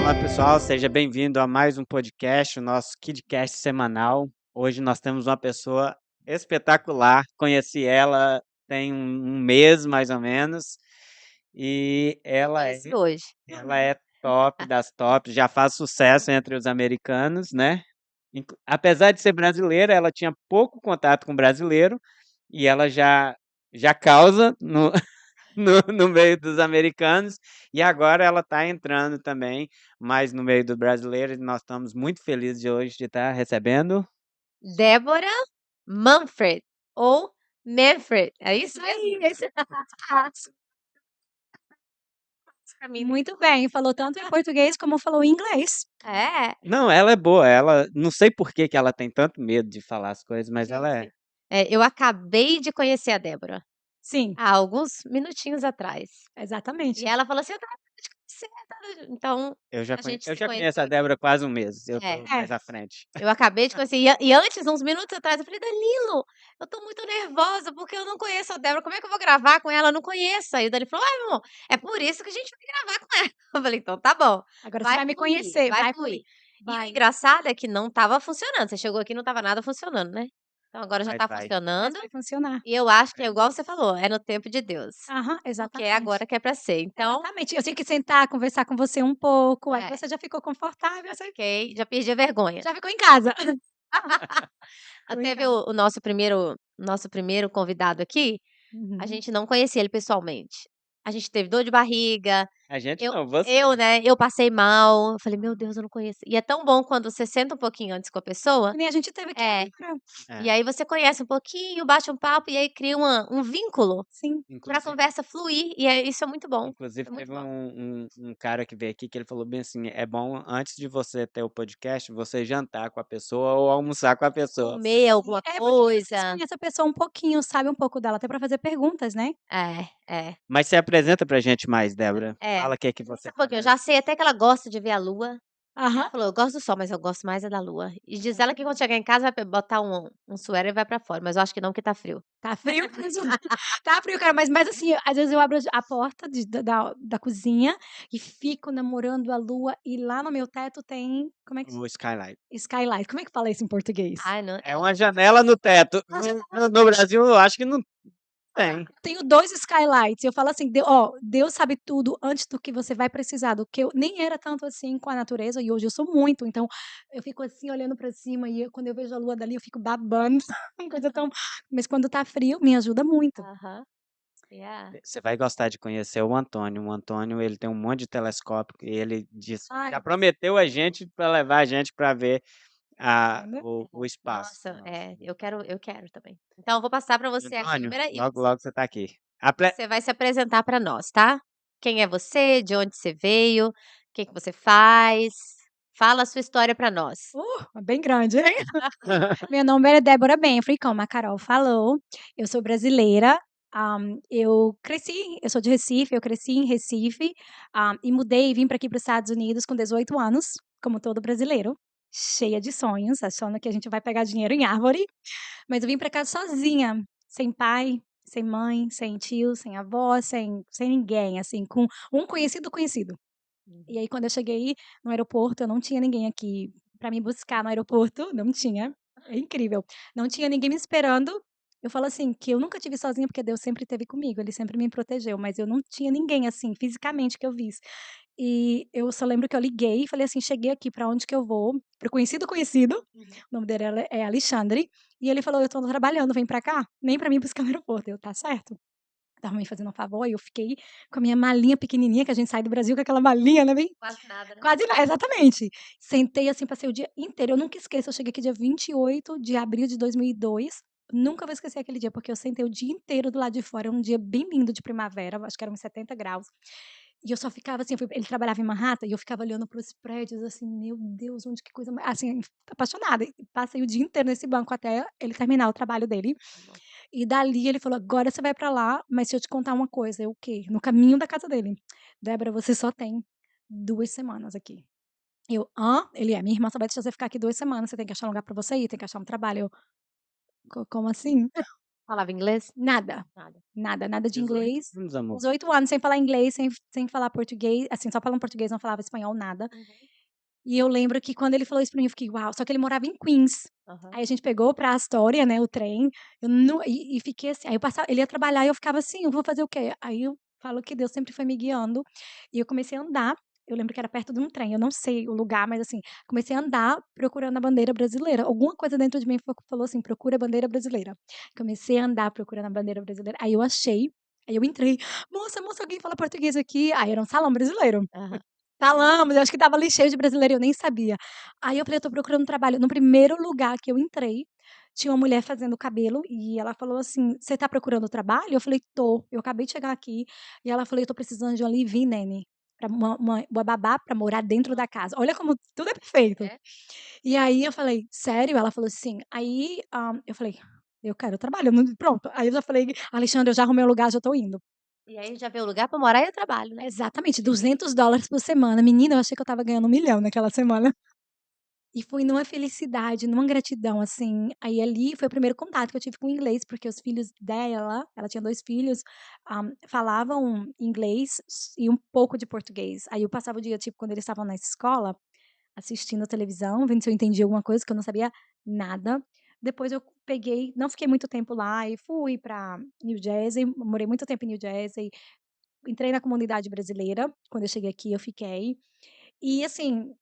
Olá, pessoal, seja bem-vindo a mais um podcast, o nosso KidCast semanal. Hoje nós temos uma pessoa espetacular. Conheci ela tem um mês, mais ou menos, e Conheci hoje. ela é top das tops, já faz sucesso entre os americanos, né? Apesar de ser brasileira, ela tinha pouco contato com brasileiro e ela já causa no meio dos americanos, e agora ela está entrando também mais no meio dos brasileiros, e nós estamos muito felizes de hoje de estar recebendo. Débora Manfred, ou Manfred, é isso mesmo? Pra mim, Muito bem, falou tanto em português como falou em inglês. é, Não, ela é boa, ela não sei por que que ela tem tanto medo de falar as coisas, mas ela é. gente, eu acabei de conhecer a Débora, Sim, há alguns minutinhos atrás, exatamente. e ela falou assim: "Eu estava de conhecer, então a gente Eu se já conheço a conheceu aqui". Débora há quase um mês, eu É, tô É, mais à frente. eu acabei de conhecer, e antes, uns minutos atrás, eu falei: "Danilo, eu tô muito nervosa, porque eu não conheço a Débora, como é que eu vou gravar com ela? Eu não conheço". Aí o Dani falou: "Ai, meu amor, é por isso que a gente vai gravar com ela". Eu falei: "Então tá bom, agora você vai vai me fluir, conhecer, vai vai fluir". fluir. E o Vai. engraçado é que não estava funcionando, você chegou aqui e não estava nada funcionando, né. Então agora já Mas tá vai. Mas funcionando, vai funcionar. e eu acho que é igual você falou, é no tempo de Deus, Aham, porque é agora exatamente. que é pra ser. Então, Exatamente. Eu tinha que sentar, conversar com você um pouco, aí é, você já ficou confortável, já você fiquei, já perdi a vergonha. já ficou em casa. Ficou em Teve casa. o nosso primeiro convidado aqui. A Uhum. gente não conhecia ele pessoalmente. A gente teve dor de barriga, A gente eu não, você. né, eu passei mal, eu falei: "Meu Deus, eu não conheço". E é tão bom quando você senta um pouquinho antes com a pessoa, Que nem a gente teve aqui é, agora. e É, aí você conhece um pouquinho, bate um papo, e aí cria um vínculo Sim. pra inclusive conversa fluir, e isso é muito bom, Inclusive é muito teve bom. um cara que veio aqui que ele falou bem assim: "É bom antes de você ter o podcast, você jantar com a pessoa ou almoçar com a pessoa". Comer alguma É, porque vocês coisa. conhecem a pessoa um pouquinho, sabe um pouco dela, até pra fazer perguntas, né. É, é, Mas se apresenta pra gente mais, Débora. é. Fala o que que Pensa você um faz pouquinho, eu da já vida. sei até que ela gosta de ver a lua. Aham. Ela falou: "Eu gosto do sol, mas eu gosto mais é da lua". E diz ela que quando chegar em casa vai botar um suéter e vai pra fora, mas eu acho que não, que tá frio. Tá frio, mas tá frio, cara, mas assim, às vezes eu abro a porta da cozinha e fico namorando a lua, e lá no meu teto tem como é que O skylight. skylight, como é que fala isso em português? Ai, não, É uma janela no teto. No Brasil eu acho que não tem. Tenho 2 skylights, eu falo assim: Deus sabe tudo antes do que você vai precisar", do que eu nem era tanto assim com a natureza, e hoje eu sou muito, então eu fico assim olhando pra cima, e quando eu vejo a lua dali eu fico babando, uma coisa tão, mas quando tá frio me ajuda muito. aham, yeah. Você vai gostar de conhecer o Antônio. O Antônio, ele tem um monte de telescópio e ele já Ai, prometeu a gente para levar a gente para ver né? o espaço. Nossa, Nossa. eu quero também. Então eu vou passar pra você a Antônio, câmera e logo, logo você está aqui. você vai se apresentar pra nós, tá? Quem é você, de onde você veio, o que que você faz, fala a sua história pra nós. Bem grande, hein. Meu nome é Débora Benfrey, como a Carol falou, eu sou brasileira, eu sou de Recife, eu cresci em Recife, e mudei e vim para aqui para os Estados Unidos com 18 anos, como todo brasileiro, cheia de sonhos, achando que a gente vai pegar dinheiro em árvore, mas eu vim para cá sozinha, sem pai, sem mãe, sem tio, sem avó, sem ninguém, assim, com um conhecido conhecido. E Uhum. aí quando eu cheguei no aeroporto, eu não tinha ninguém aqui para me buscar no aeroporto, não tinha, é incrível. Não tinha ninguém me esperando. Eu falo assim, que eu nunca tive sozinha, porque Deus sempre esteve comigo, ele sempre me protegeu, mas eu não tinha ninguém, assim, fisicamente que eu visse. E eu só lembro que eu liguei e falei assim: "Cheguei aqui, para onde que eu vou?", para o conhecido conhecido, Uhum. o nome dele é Alexandre, e ele falou: "Eu tô trabalhando, vem pra cá", nem pra mim buscar no aeroporto, eu: "Tá certo". Estava me fazendo um favor, e eu fiquei com a minha malinha pequenininha, que a gente sai do Brasil com aquela malinha, né, bem Quase nada, né? quase na exatamente. Sentei, assim, passei o dia inteiro, eu nunca esqueço, eu cheguei aqui dia 28 de abril de 2002, nunca vou esquecer aquele dia, porque eu sentei o dia inteiro do lado de fora, era um dia bem lindo de primavera, acho que era uns 70 graus, e eu só ficava assim, ele trabalhava em Manhattan, e eu ficava olhando para os prédios, assim: "Meu Deus, onde que coisa mais", assim, apaixonada, e passei o dia inteiro nesse banco até ele terminar o trabalho dele, Tá bom. e dali ele falou: "Agora você vai pra lá, mas se eu te contar uma coisa", eu: "O quê?". No caminho da casa dele: "Débora, você só tem 2 semanas aqui". Eu: "Hã?". Ele: "É, minha irmã só vai deixar você ficar aqui 2 semanas, você tem que achar um lugar pra você ir, tem que achar um trabalho". Eu: Como assim?". Falava inglês? Nada, Nada. nada de 18 inglês. anos, amor. 18 anos sem falar inglês, sem falar português, assim, só falando português, não falava espanhol, nada. Uhum. E eu lembro que quando ele falou isso pra mim, eu fiquei: "Uau", só que ele morava em Queens. Aham. Aí a gente pegou pra Astoria, né, o trem, eu não e fiquei assim, aí eu passava ele ia trabalhar e eu ficava assim: "Eu vou fazer o quê?". Aí eu falo que Deus sempre foi me guiando, e eu comecei a andar, eu lembro que era perto de um trem, eu não sei o lugar, mas assim, comecei a andar procurando a bandeira brasileira, alguma coisa dentro de mim falou assim: "Procura a bandeira brasileira". Comecei a andar procurando a bandeira brasileira, aí eu achei, aí eu entrei: "Moça, moça, alguém fala português aqui?". Aí era um salão brasileiro. Aham. Falamos, eu acho que estava ali cheio de brasileiro e eu nem sabia. Aí eu falei: "Eu tô procurando trabalho". No primeiro lugar que eu entrei, tinha uma mulher fazendo cabelo e ela falou assim: "Você tá procurando trabalho?". Eu falei: "Tô, eu acabei de chegar aqui". E ela falou: "Eu tô precisando de uma live-in nanny, pra uma babá pra morar dentro da casa". Olha como tudo é perfeito. É? E aí eu falei: "Sério?". Ela falou: "Sim". Aí, eu falei: "Eu quero trabalho", eu não pronto. Aí eu já falei: "Alexandre, eu já arrumei o lugar, já tô indo". E aí já vê o lugar pra morar e o trabalho, né. Exatamente, $200 por semana. Menina, eu achei que eu estava ganhando 1.000.000 naquela semana. E foi numa felicidade, numa gratidão, assim, aí ali foi o primeiro contato que eu tive com o inglês, porque os filhos dela, ela tinha 2 filhos, falavam inglês e um pouco de português. Aí eu passava o dia, tipo, quando eles estavam na escola, assistindo a televisão, vendo se eu entendia alguma coisa, que eu não sabia nada. Depois eu peguei não fiquei muito tempo lá e fui pra New Jersey, morei muito tempo em New Jersey, entrei na comunidade brasileira, quando eu cheguei aqui eu fiquei. E assim,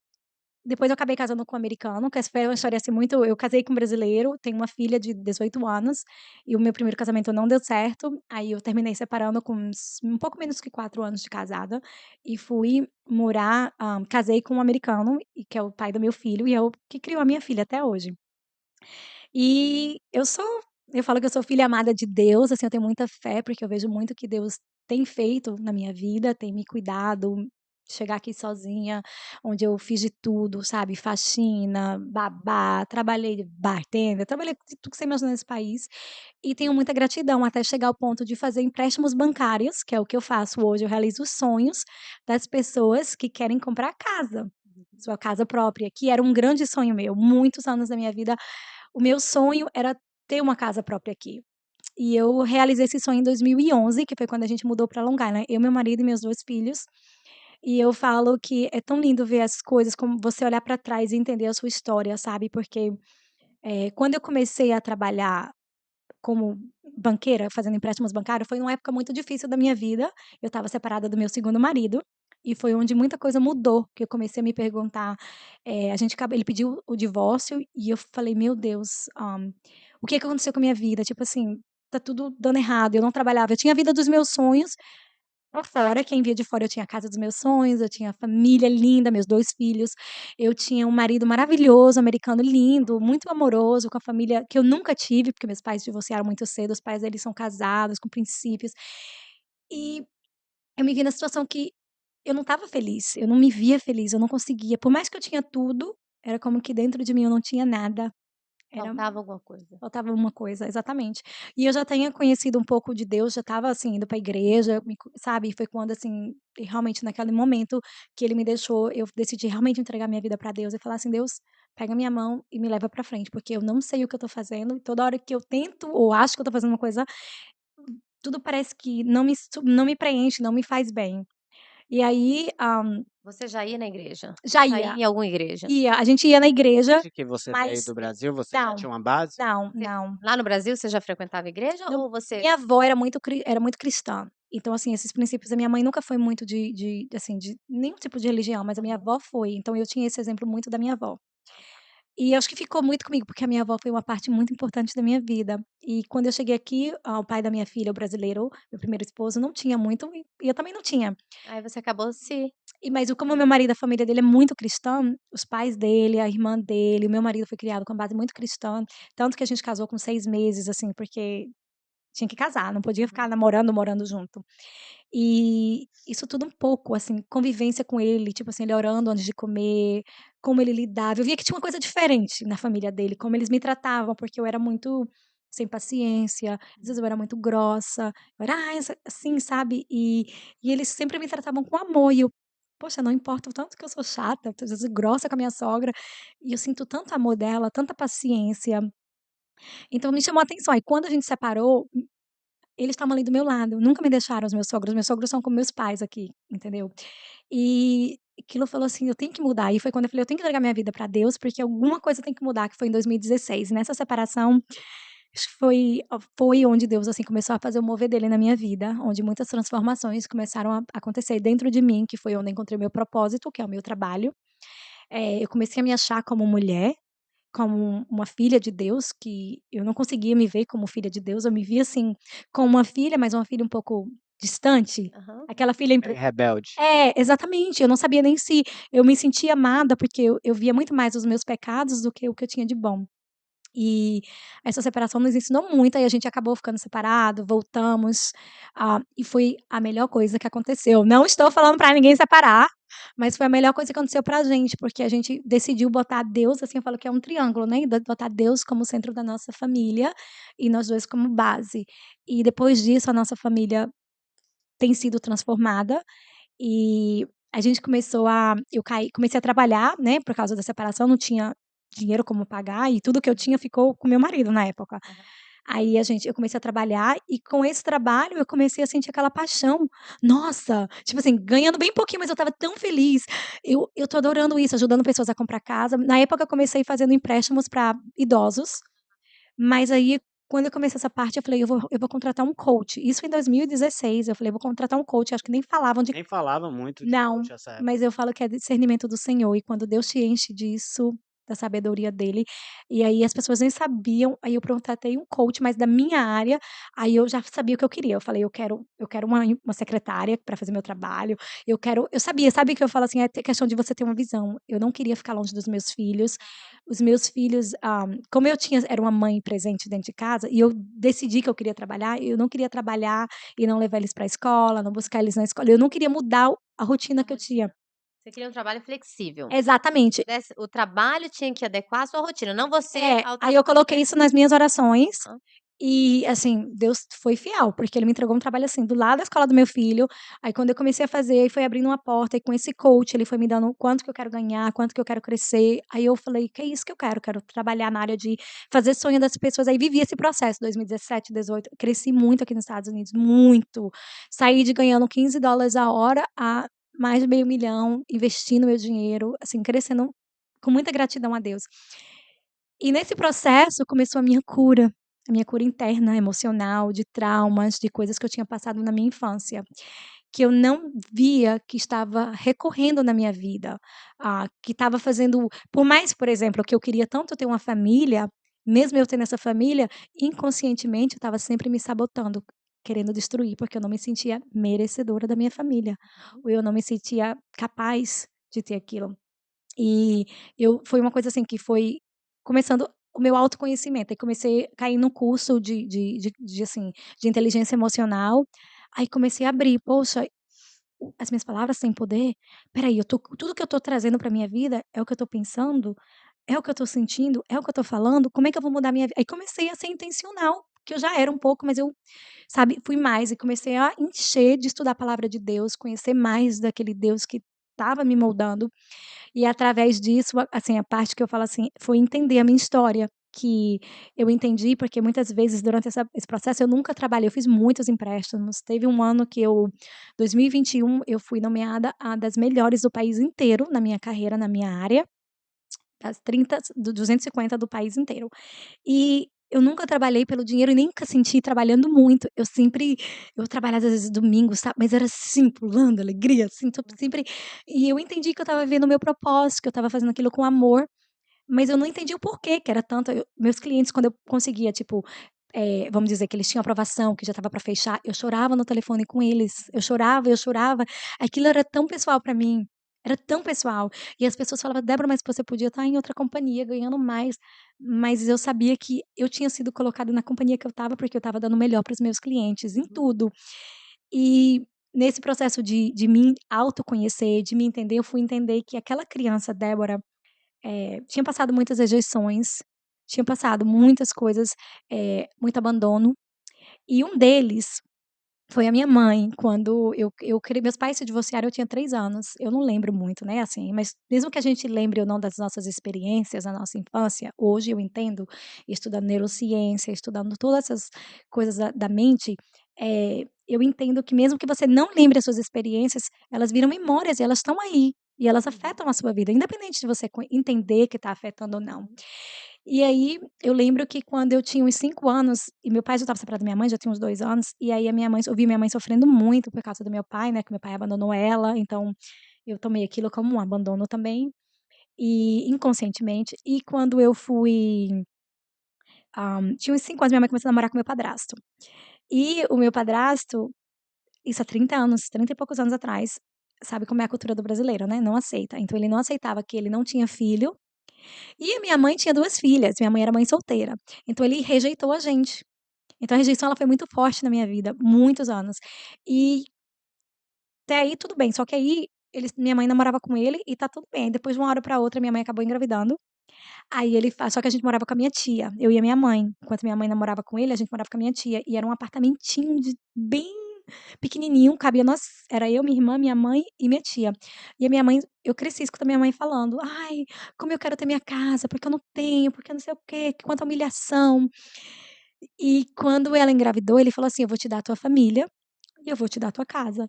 depois eu acabei casando com um americano, que essa foi uma história, assim, muito eu casei com um brasileiro, tenho uma filha de 18 anos, e o meu primeiro casamento não deu certo, aí eu terminei separando com um pouco menos que 4 anos de casada, e fui morar casei com um americano, e que é o pai do meu filho, e é o que criou a minha filha até hoje. E eu falo que eu sou filha amada de Deus, assim, eu tenho muita fé, porque eu vejo muito que Deus tem feito na minha vida, tem me cuidado, chegar aqui sozinha, onde eu fiz de tudo, sabe, faxina, babá, trabalhei de bartender, trabalhei de tudo que você imaginar nesse país, e tenho muita gratidão até chegar ao ponto de fazer empréstimos bancários, que é o que eu faço hoje, eu realizo os sonhos das pessoas que querem comprar casa, sua casa própria, que era um grande sonho meu, muitos anos da minha vida o meu sonho era ter uma casa própria aqui. E eu realizei esse sonho em 2011, que foi quando a gente mudou para Long Island, eu, meu marido e meus 2 filhos. E eu falo que é tão lindo ver as coisas, como você olhar para trás e entender a sua história, sabe, porque, quando eu comecei a trabalhar como banqueira, fazendo empréstimos bancários, foi uma época muito difícil da minha vida. Eu estava separada do meu segundo marido, e foi onde muita coisa mudou, que eu comecei a me perguntar, a gente acaba ele pediu o divórcio e eu falei: "Meu Deus, o que que aconteceu com a minha vida?", tipo assim, tá tudo dando errado, eu não trabalhava, eu tinha a vida dos meus sonhos, por fora, quem via de fora eu tinha a casa dos meus sonhos, eu tinha a família linda, meus 2 filhos, eu tinha um marido maravilhoso, americano lindo, muito amoroso, com a família que eu nunca tive, porque meus pais divorciaram muito cedo, os pais deles são casados, com princípios. E eu me vi na situação que eu não estava feliz, eu não me via feliz, eu não conseguia, por mais que eu tinha tudo, era como que dentro de mim eu não tinha nada, era Faltava alguma coisa. faltava uma coisa, exatamente. E eu já tinha conhecido um pouco de Deus, já estava, assim, indo pra igreja, sabe, foi quando, assim, realmente naquele momento que ele me deixou, eu decidi realmente entregar minha vida pra Deus e falar assim: "Deus, pega minha mão e me leva pra frente, porque eu não sei o que eu tô fazendo e toda hora que eu tento ou acho que eu tô fazendo uma coisa, tudo parece que não me preenche, não me faz bem". E aí, Você já ia na igreja? Você já já ia ia, em alguma igreja? a gente ia na igreja, Desde que você veio mas do Brasil, você já não, tinha uma base? Você não. lá no Brasil você já frequentava a igreja Não, ou você minha avó era muito cristã, então, assim, esses princípios a minha mãe nunca foi muito assim, de nenhum tipo de religião, mas a minha aham. avó foi, então eu tinha esse exemplo muito da minha avó. E acho que ficou muito comigo, porque a minha avó foi uma parte muito importante da minha vida. E quando eu cheguei aqui, o pai da minha filha, o brasileiro, meu primeiro esposo, não tinha muito e eu também não tinha. Aí você acabou se Mas como o meu marido, a família dele é muito cristã, os pais dele, a irmã dele, o meu marido foi criado com base muito cristã, tanto que a gente casou com 6 meses, assim, porque tinha que casar, não podia ficar namorando, morando junto. E isso tudo um pouco, assim, convivência com ele, tipo assim, ele orando antes de comer, como ele lidava. Eu via que tinha uma coisa diferente na família dele, como eles me tratavam, porque eu era muito sem paciência, às vezes eu era muito grossa, eu era, assim, sabe? E eles sempre me tratavam com amor, e eu, poxa, não importa o tanto que eu sou chata, às vezes grossa com a minha sogra, e eu sinto tanto amor dela, tanta paciência. Então me chamou a atenção. Aí quando a gente separou, eles estavam ali do meu lado, nunca me deixaram os meus sogros são como meus pais aqui, entendeu. E aquilo falou assim: "Eu tenho que mudar", e foi quando eu falei: "Eu tenho que entregar minha vida pra Deus, porque alguma coisa tem que mudar", que foi em 2016. E nessa separação, acho que foi onde Deus, assim, começou a fazer o mover dele na minha vida, onde muitas transformações começaram a acontecer dentro de mim, que foi onde eu encontrei meu propósito, que é o meu trabalho. Eu comecei a me achar como mulher, como uma filha de Deus, que eu não conseguia me ver como filha de Deus, eu me via, assim, como uma filha, mas uma filha um pouco distante, Aham. aquela filha É impre rebelde. exatamente, eu não sabia nem se eu me sentia amada, porque eu via muito mais os meus pecados do que o que eu tinha de bom. E essa separação nos ensinou muito, aí a gente acabou ficando separado, voltamos, e foi a melhor coisa que aconteceu. Não estou falando pra ninguém separar, mas foi a melhor coisa que aconteceu pra gente, porque a gente decidiu botar Deus, assim, eu falo que é um triângulo, né, botar Deus como centro da nossa família, e nós 2 como base. E depois disso a nossa família tem sido transformada, e a gente comecei a trabalhar, né, por causa da separação, não tinha dinheiro como pagar e tudo que eu tinha ficou com meu marido na época. Aham. Aí eu comecei a trabalhar e com esse trabalho eu comecei a sentir aquela paixão. Nossa, tipo assim, ganhando bem pouquinho, mas eu estava tão feliz. Eu tô adorando isso, ajudando pessoas a comprar casa. Na época eu comecei fazendo empréstimos para idosos, mas aí, quando eu comecei essa parte, eu falei: "Eu vou contratar um coach". Isso em 2016, eu falei: "Eu vou contratar um coach", acho que nem falavam de Nem falava muito de não, coach essa mas época. eu falo que é discernimento do Senhor, e quando Deus te enche disso, da sabedoria dele, e aí as pessoas nem sabiam, aí eu contratei um coach, mas da minha área, aí eu já sabia o que eu queria, eu falei: "Eu quero uma secretária para fazer meu trabalho, eu sabia, sabe que eu falo assim, é questão de você ter uma visão, eu não queria ficar longe dos meus filhos, os meus filhos, como eu era uma mãe presente dentro de casa, e eu decidi que eu queria trabalhar, eu não queria trabalhar e não levar eles para a escola, não buscar eles na escola, eu não queria mudar a rotina A que eu tinha. rotina. Você queria um trabalho flexível. Exatamente. O trabalho tinha que adequar a sua rotina, não você Aí eu alterar, coloquei né. isso nas minhas orações, Aham. e assim, Deus foi fiel, porque ele me entregou um trabalho, assim, do lado da escola do meu filho, aí quando eu comecei a fazer, aí foi abrindo uma porta, e com esse coach ele foi me dando quanto que eu quero ganhar, quanto que eu quero crescer, aí eu falei: "Que é isso que eu quero trabalhar na área de fazer sonho das pessoas", aí vivi esse processo, 2017, 18, cresci muito aqui nos Estados Unidos, muito. Saí de ganhando $15 a hora a mais de meio milhão, investindo meu dinheiro, assim, crescendo com muita gratidão a Deus. E nesse processo começou a minha cura interna, emocional, de traumas, de coisas que eu tinha passado na minha infância, que eu não via que estava recorrendo na minha vida, que estava fazendo por mais, por exemplo, que eu queria tanto ter uma família, mesmo eu tendo essa família, inconscientemente eu estava sempre me sabotando, querendo destruir, porque eu não me sentia merecedora da minha família, ou eu não me sentia capaz de ter aquilo. E eu foi uma coisa, assim, que foi começando o meu autoconhecimento, aí comecei a cair no curso assim, de inteligência emocional, aí comecei a abrir, poxa, as minhas palavras têm poder? Espera aí, eu tô tudo que eu tô trazendo pra minha vida é o que eu tô pensando? É o que eu tô sentindo? É o que eu tô falando? Como é que eu vou mudar minha vida? Aí comecei a ser intencional, que eu já era um pouco, mas eu, sabe, fui mais e comecei a encher de estudar a palavra de Deus, conhecer mais daquele Deus que estava me moldando. E através disso, assim, a parte que eu falo assim, foi entender a minha história, que eu entendi, porque muitas vezes durante esse processo eu nunca trabalhei, eu fiz muitos empréstimos. Teve um ano que 2021, eu fui nomeada a das melhores do país inteiro na minha carreira, na minha área, das 30 do 250 do país inteiro. E eu nunca trabalhei pelo dinheiro e nunca senti trabalhando muito. Eu trabalhava às vezes domingo, sabe, mas era assim, pulando, alegria, assim, sempre, e eu entendi que eu estava vivendo o meu propósito, que eu estava fazendo aquilo com amor, mas eu não entendi o porquê que era tanto meus clientes quando eu conseguia, tipo, vamos dizer que eles tinham aprovação, que já estava para fechar, eu chorava no telefone com eles, eu chorava, aquilo era tão pessoal para mim, era tão pessoal, e as pessoas falavam: "Débora, mas você podia estar em outra companhia ganhando mais", mas eu sabia que eu tinha sido colocada na companhia que eu estava, porque eu estava dando o melhor para os meus clientes, em Uhum. tudo. E nesse processo de me autoconhecer, de me entender, eu fui entender que aquela criança Débora, tinha passado muitas rejeições, tinha passado muitas coisas, muito abandono, e um deles Foi a minha mãe, quando eu cre meus pais se divorciaram, eu tinha 3 anos, eu não lembro muito, né, assim, mas mesmo que a gente lembre ou não das nossas experiências na nossa infância, hoje eu entendo, estudando neurociência, estudando todas essas coisas da mente, eu entendo que mesmo que você não lembre as suas experiências, elas viram memórias e elas estão aí, e elas afetam a sua vida, independente de você entender que está afetando ou não. E aí, eu lembro que quando eu tinha uns 5 anos, e meu pai já estava separado da minha mãe, já tinha uns 2 anos, e aí a minha mãe eu vi minha mãe sofrendo muito por causa do meu pai, né, que meu pai abandonou ela, então eu tomei aquilo como um abandono também, e inconscientemente. E quando eu fui, tinha uns 5 anos, minha mãe começou a namorar com meu padrasto. E o meu padrasto, isso há 30 anos, 30 e poucos anos atrás, sabe como é a cultura do brasileiro, né, não aceita. Então ele não aceitava que ele não tinha filho, e a minha mãe tinha 2 filhas, minha mãe era mãe solteira, então ele rejeitou a gente. Então a rejeição ela foi muito forte na minha vida, muitos anos. E até aí tudo bem, só que aí minha mãe namorava com ele e tá tudo bem, depois de uma hora pra outra minha mãe acabou engravidando, aí ele fa só que a gente morava com a minha tia, eu e a minha mãe, enquanto minha mãe namorava com ele, a gente morava com a minha tia, e era um apartamentinho de bem pequenininho, cabia nós era eu, minha irmã, minha mãe e minha tia. E a minha mãe eu cresci escutando minha mãe falando: "Ai, como eu quero ter minha casa, porque eu não tenho, porque não sei o quê, que quanta humilhação". E quando ela engravidou, ele falou assim: "Eu vou te dar a tua família e eu vou te dar a tua casa.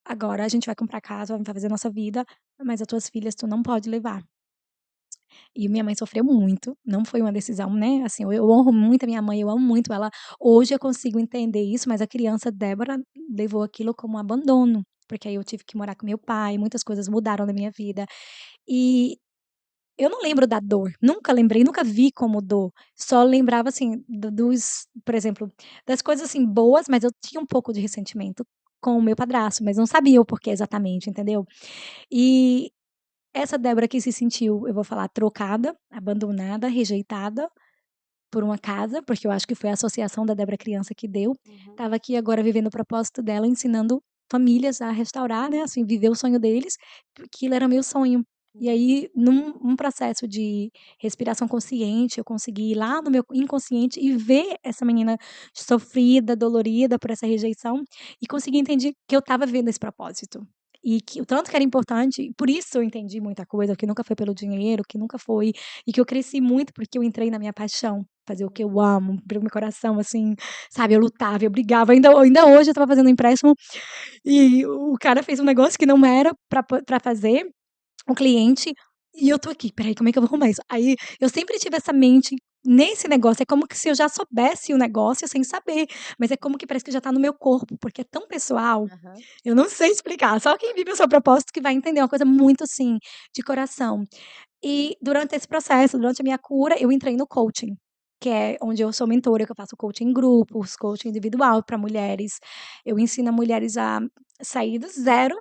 Agora a gente vai comprar casa, vai fazer nossa vida, mas as tuas filhas tu não pode levar". E minha mãe sofreu muito, não foi uma decisão, né, assim, eu honro muito a minha mãe, eu amo muito ela. Hoje eu consigo entender isso, mas a criança Débora levou aquilo como um abandono, porque aí eu tive que morar com meu pai, muitas coisas mudaram na minha vida. E eu não lembro da dor, nunca lembrei, nunca vi como dor, só lembrava, assim, dos por exemplo, das coisas, assim, boas, mas eu tinha um pouco de ressentimento com o meu padrasto, mas não sabia o porquê exatamente, entendeu. E essa Débora que se sentiu, eu vou falar, trocada, abandonada, rejeitada por uma casa, porque eu acho que foi a associação da Débora criança que deu, Uhum. estava aqui agora vivendo o propósito dela, ensinando famílias a restaurar, né, assim, viver o sonho deles, porque aquilo era meu sonho. E aí, num processo de respiração consciente, eu consegui ir lá no meu inconsciente e ver essa menina sofrida, dolorida por essa rejeição, e conseguir entender que eu estava vivendo esse propósito. E que o tanto que era importante, por isso eu entendi muita coisa, que nunca foi pelo dinheiro, que nunca foi e que eu cresci muito, porque eu entrei na minha paixão, fazer o que eu amo, abriu meu coração, assim, sabe, eu lutava, eu brigava, ainda hoje eu estava fazendo um empréstimo, e o cara fez um negócio que não era pra fazer, um cliente, e eu tô aqui: "Espera aí, como é que eu vou arrumar isso?". Aí, eu sempre tive essa mente nesse negócio, é como que se eu já soubesse o negócio sem saber, mas é como que parece que já tá no meu corpo, porque é tão pessoal, Aham. eu não sei explicar, só quem vive o seu propósito que vai entender, é uma coisa muito, assim, de coração. E durante esse processo, durante a minha cura, eu entrei no coaching, que é onde eu sou mentora, que eu faço coaching em grupos, coaching individual para mulheres. Eu ensino a mulheres a sair do zero,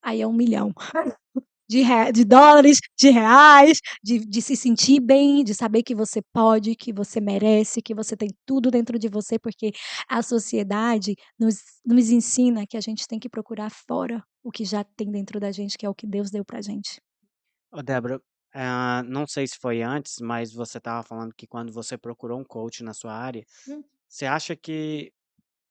aí é 1.000.000 de dólares, de reais, de se sentir bem, de saber que você pode, que você merece, que você tem tudo dentro de você, porque a sociedade nos ensina que a gente tem que procurar fora o que já tem dentro da gente, que é o que Deus deu pra gente. Ô Débora, não sei se foi antes, mas você estava falando que quando você procurou um coach na sua área, você acha que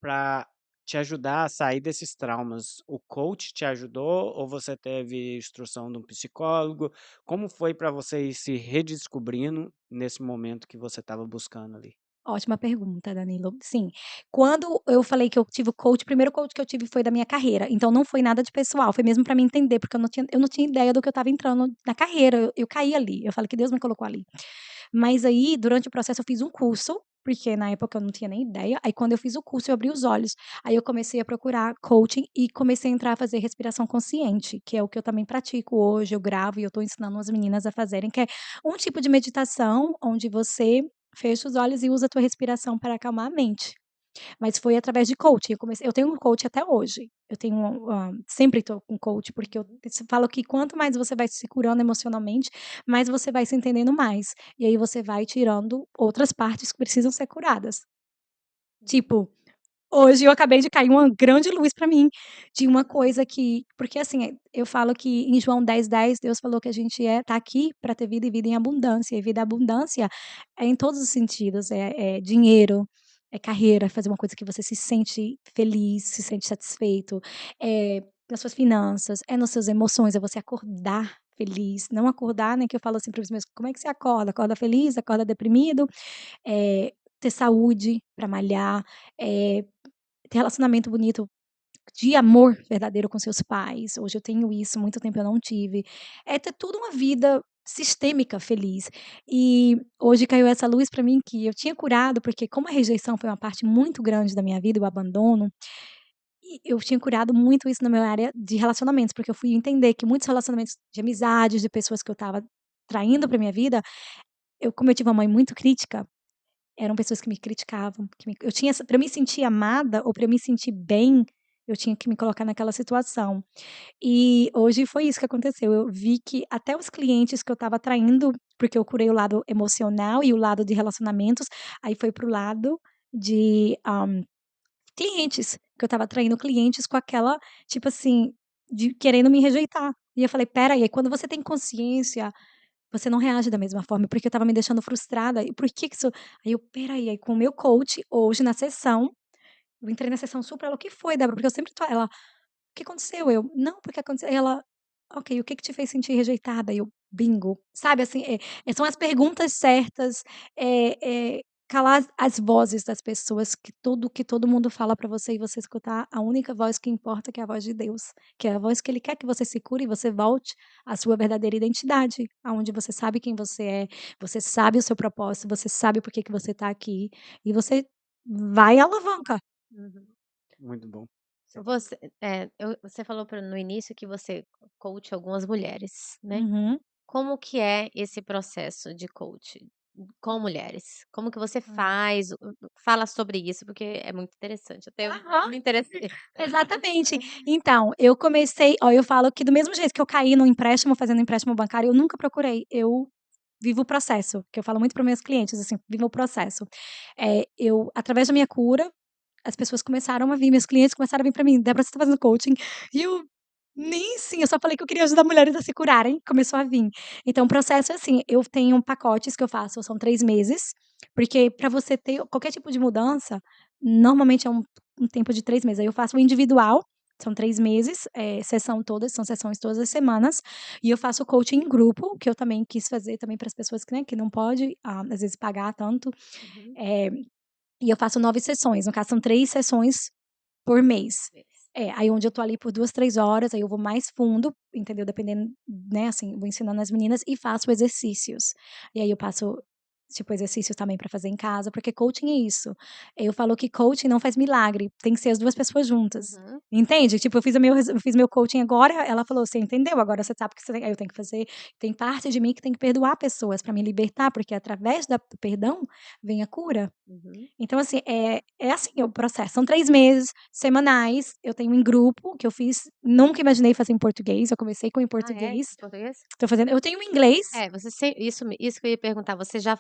para te ajudar a sair desses traumas, o coach te ajudou ou você teve instrução de um psicólogo? Como foi para você ir se redescobrindo nesse momento que você estava buscando ali? Ótima pergunta, Danilo. Sim, quando eu falei que eu tive o coach, o primeiro coach que eu tive foi da minha carreira, então não foi nada de pessoal, foi mesmo para me entender, porque eu não tinha ideia do que eu estava entrando na carreira, eu caí ali, eu falei que Deus me colocou ali. Mas aí, durante o processo, eu fiz um curso, porque na época eu não tinha nem ideia, aí quando eu fiz o curso eu abri os olhos, aí eu comecei a procurar coaching e comecei a entrar a fazer respiração consciente, que é o que eu também pratico hoje, eu gravo e eu estou ensinando as meninas a fazerem, que é um tipo de meditação onde você fecha os olhos e usa a tua respiração para acalmar a mente. Mas foi através de coaching, eu tenho um coach até hoje, eu tenho sempre estou com coach, porque eu falo que quanto mais você vai se curando emocionalmente, mais você vai se entendendo mais, e aí você vai tirando outras partes que precisam ser curadas. Tipo, hoje eu acabei de cair uma grande luz para mim, de uma coisa que porque assim, eu falo que em João 10:10 Deus falou que a gente tá aqui para ter vida e vida em abundância, e vida em abundância é em todos os sentidos, é dinheiro, é carreira, fazer uma coisa que você se sente feliz, se sente satisfeito, nas suas finanças, nas suas emoções, é você acordar feliz, não acordar, né, que eu falo assim para os meus: "Como é que você acorda? Acorda feliz, acorda deprimido?". Ter saúde para malhar, ter relacionamento bonito de amor verdadeiro com seus pais. Hoje eu tenho isso, muito tempo eu não tive. É ter toda uma vida sistêmica feliz. E hoje caiu essa luz para mim que eu tinha curado, porque como a rejeição foi uma parte muito grande da minha vida, o abandono, e eu tinha curado muito isso na minha área de relacionamentos, porque eu fui entender que muitos relacionamentos de amizades, de pessoas que eu estava traindo para minha vida, como eu tive uma mãe muito crítica, eram pessoas que me criticavam, eu tinha essa pra me sentir amada ou para me sentir bem, eu tinha que me colocar naquela situação. E hoje foi isso que aconteceu, eu vi que até os clientes que eu estava atraindo, porque eu curei o lado emocional e o lado de relacionamentos, aí foi para o lado de, clientes, que eu estava atraindo clientes com aquela, tipo assim, de querendo me rejeitar. E eu falei: "Espera aí", quando você tem consciência, você não reage da mesma forma, porque eu estava me deixando frustrada, e por que que isso aí eu: "Espera aí", com o meu coach, hoje na sessão, eu entrei na sessão super, ela: "O que foi, Débora?", porque eu sempre tô ela: "O que aconteceu?", eu: "Não, porque aconteceu", aí ela: "Ok, o que que te fez sentir rejeitada?", eu: "Bingo", sabe, assim, são as perguntas certas, calar as vozes das pessoas, que todo mundo fala pra você, e você escutar a única voz que importa, que é a voz de Deus, que é a voz que ele quer que você se cure e você volte à sua verdadeira identidade, aonde você sabe quem você sabe o seu propósito, você sabe por que que você tá aqui, e você vai e alavanca. Uhum. Muito bom. Você você falou no início que você coach algumas mulheres, né. Uhum. Como que é esse processo de coach com mulheres? Como que você Hum. faz? Fala sobre isso, porque é muito interessante, até eu Aham. me interessei. Exatamente. Então, eu comecei eu falo que do mesmo jeito que eu caí no empréstimo, fazendo empréstimo bancário, eu nunca procurei, eu vivo o processo, que eu falo muito para meus clientes, assim, viva o processo. Eu através da minha cura, as pessoas começaram a vir, meus clientes começaram a vir para mim: "Débora, você tá fazendo coaching?". E eu: "Nem sim, eu só falei que eu queria ajudar mulheres a se curarem", começou a vir. Então o processo é assim, eu tenho pacotes que eu faço, são 3 meses, porque para você ter qualquer tipo de mudança, normalmente é um tempo de 3 meses. Aí eu faço o individual, são 3 meses, são sessões todas as semanas, e eu faço coaching em grupo, que eu também quis fazer também para as pessoas que, né, que não pode, às vezes pagar tanto, Uhum. eh, e eu faço 9 sessões, no caso são 3 sessões por mês. Aí onde eu tô ali por 2, 3 horas, aí eu vou mais fundo, entendeu, dependendo, né, assim, vou ensinando as meninas e faço exercícios. E aí eu passo, tipo, exercícios também pra fazer em casa, porque coaching é isso. Eu falo que coaching não faz milagre, tem que ser as 2 pessoas juntas, Uhum. entende? Tipo, eu fiz meu coaching agora, ela falou: "Você entendeu, agora você sabe o que você tem", aí eu tenho que fazer, tem parte de mim que tem que perdoar pessoas pra me libertar, porque através do perdão vem a cura. Uhum. Então, assim, é assim o processo, são 3 meses, semanais, eu tenho em grupo, que eu fiz, nunca imaginei fazer em português, eu comecei com em Ah, é? português, Português? tô fazendo eu tenho em inglês, Você isso que eu ia perguntar, você já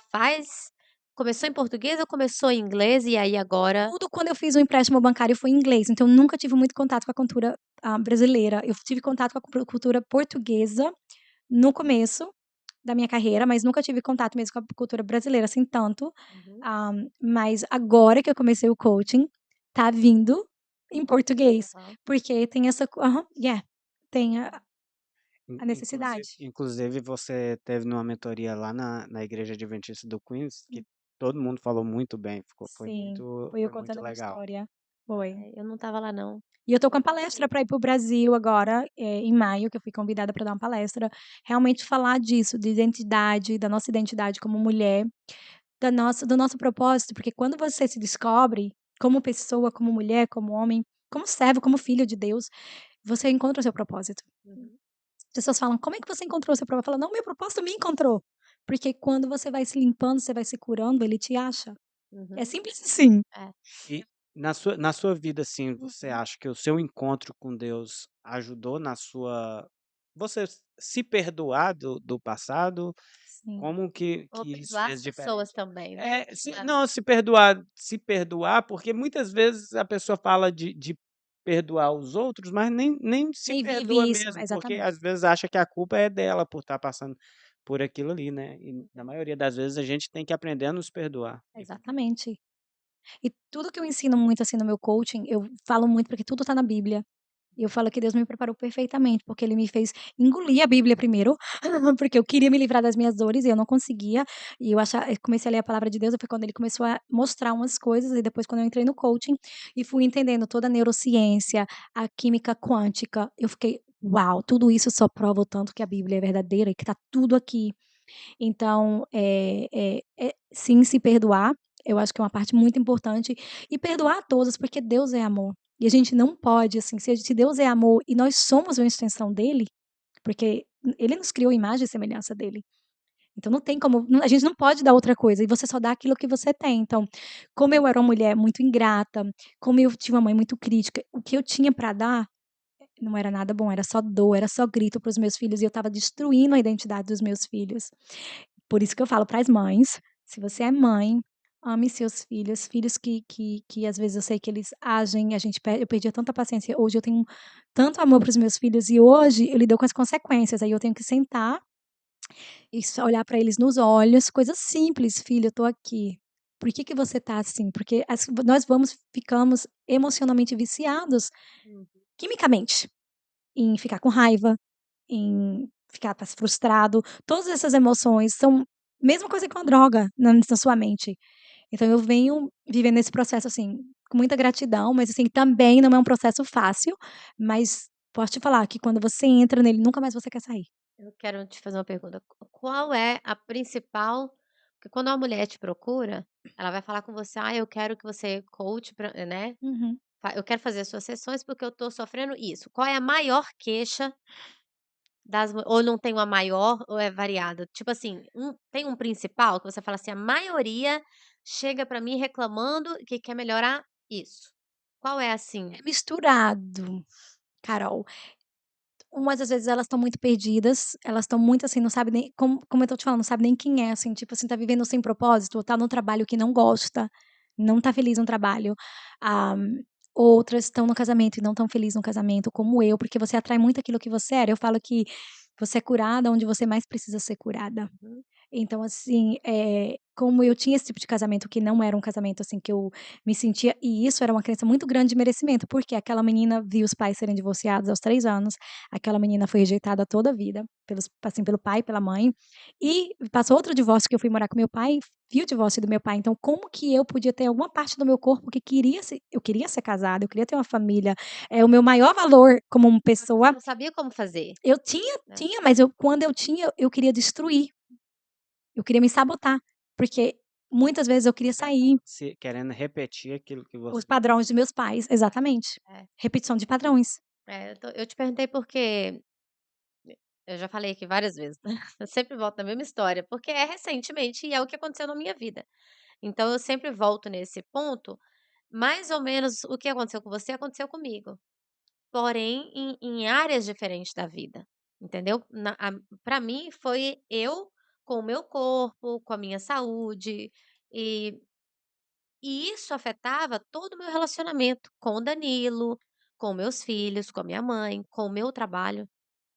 começou em português ou começou em inglês e aí agora tudo quando eu fiz o empréstimo bancário foi em inglês, então eu nunca tive muito contato com a cultura, brasileira, eu tive contato com a cultura portuguesa no começo da minha carreira, mas nunca tive contato mesmo com a cultura brasileira, assim, tanto, uhum. mas agora que eu comecei o coaching, tá vindo em português, Aham. porque tem essa tem a Inclusive, necessidade. inclusive você teve numa mentoria lá na Igreja Adventista do Queens, que todo mundo falou muito bem, Sim, foi eu foi muito contando a minha legal. história. Foi. Eu não estava lá não. E eu tô com a palestra para ir para o Brasil agora, em maio, que eu fui convidada para dar uma palestra, realmente falar disso, de identidade, da nossa identidade como mulher, do nosso propósito, porque quando você se descobre como pessoa, como mulher, como homem, como servo, como filho de Deus, você encontra o seu propósito. Uhum. As pessoas falam: "Como é que você encontrou o seu propósito?" Eu falo: "Não, meu propósito me encontrou". Porque quando você vai se limpando, você vai se curando, ele te acha. É Uhum. simples assim. É. E na sua vida, assim, você Uhum. acha que o seu encontro com Deus ajudou na sua você se perdoar do passado? Sim. Como Ou que isso perdoar as fez pessoas diferença? também, né. É, É. não, se perdoar, porque muitas vezes a pessoa fala de perdoar os outros, mas nem se Nem perdoa vive isso, mesmo, porque exatamente. às vezes acha que a culpa é dela por estar passando por aquilo ali, né, e na maioria das vezes a gente tem que aprender a nos perdoar. Exatamente. E tudo que eu ensino muito, assim, no meu coaching, eu falo muito porque tudo tá na Bíblia. E eu falo que Deus me preparou perfeitamente, porque Ele me fez engolir a Bíblia primeiro, porque eu queria me livrar das minhas dores e eu não conseguia. E eu comecei a ler a palavra de Deus, foi quando Ele começou a mostrar umas coisas, e depois quando eu entrei no coaching e fui entendendo toda a neurociência, a química quântica, eu fiquei: "Uau, tudo isso só prova o tanto que a Bíblia é verdadeira e que tá tudo aqui". Então, sim, se perdoar, eu acho que é uma parte muito importante, e perdoar a todos, porque Deus é amor. E a gente não pode, assim, se Deus é amor e nós somos uma extensão dele, porque ele nos criou imagem e semelhança dele. Então não tem como, a gente não pode dar outra coisa, e você só dá aquilo que você tem. Então, como eu era uma mulher muito ingrata, como eu tinha uma mãe muito crítica, o que eu tinha para dar não era nada bom, era só dor, era só grito para os meus filhos, e eu estava destruindo a identidade dos meus filhos. Por isso que eu falo para as mães, se você é mãe, ame seus filhos, filhos que às vezes eu sei que eles agem, eu perdia tanta paciência, hoje eu tenho tanto amor para os meus filhos e hoje eu lido com as consequências, aí eu tenho que sentar e só olhar para eles nos olhos, coisas simples: "Filho, eu tô aqui. Por que que você tá assim?" Porque nós ficamos emocionalmente viciados, Uhum. quimicamente, em ficar com raiva, em ficar frustrado, todas essas emoções são mesma coisa que uma droga na sua mente. Então eu venho vivendo esse processo, assim, com muita gratidão, mas, assim, também não é um processo fácil, mas posso te falar que quando você entra nele, nunca mais você quer sair. Eu quero te fazer uma pergunta. Qual é a principal, porque quando uma mulher te procura, ela vai falar com você: "Ah, eu quero que você coach pra", né, Uhum. "eu quero fazer as suas sessões porque eu tô sofrendo isso". Qual é a maior queixa ou não tem uma maior ou é variado? Tipo assim, tem um principal que você fala assim: "A maioria chega pra mim reclamando que quer melhorar isso". Qual é assim? É misturado, Carol. Umas às vezes elas estão muito perdidas, elas estão muito, assim, não sabe nem como eu tô te falando, não sabe nem quem é, assim, tipo assim, tá vivendo sem propósito, ou tá num trabalho que não gosta, não tá feliz no trabalho. Ah, outras estão no casamento e não estão felizes no casamento, como eu, porque você atrai muito aquilo que você era. Eu falo que você é curada onde você mais precisa ser curada. Uhum. Então, assim, como eu tinha esse tipo de casamento que não era um casamento, assim, que eu me sentia, e isso era uma crença muito grande de merecimento, porque aquela menina viu os pais serem divorciados aos 3 anos, aquela menina foi rejeitada toda a vida, pelo pai e pela mãe, e passou outro divórcio que eu fui morar com meu pai, vi o divórcio do meu pai, então como que eu podia ter alguma parte do meu corpo que eu queria ser casada, eu queria ter uma família, o meu maior valor como uma Mas você pessoa, não sabia como fazer, eu tinha né. tinha, mas quando eu tinha, eu queria destruir. Eu queria me sabotar, porque muitas vezes eu queria sair, Se querendo repetir aquilo que os você padrões dos meus pais, exatamente. É, Repetição de padrões. eu te perguntei porque eu já falei aqui várias vezes, né, eu sempre volto na mesma história, porque é recentemente e é o que aconteceu na minha vida. Então eu sempre volto nesse ponto, mais ou menos o que aconteceu com você, aconteceu comigo, porém em áreas diferentes da vida, entendeu? Pra mim foi eu com o meu corpo, com a minha saúde, e isso afetava todo o meu relacionamento com o Danilo, com meus filhos, com a minha mãe, com o meu trabalho.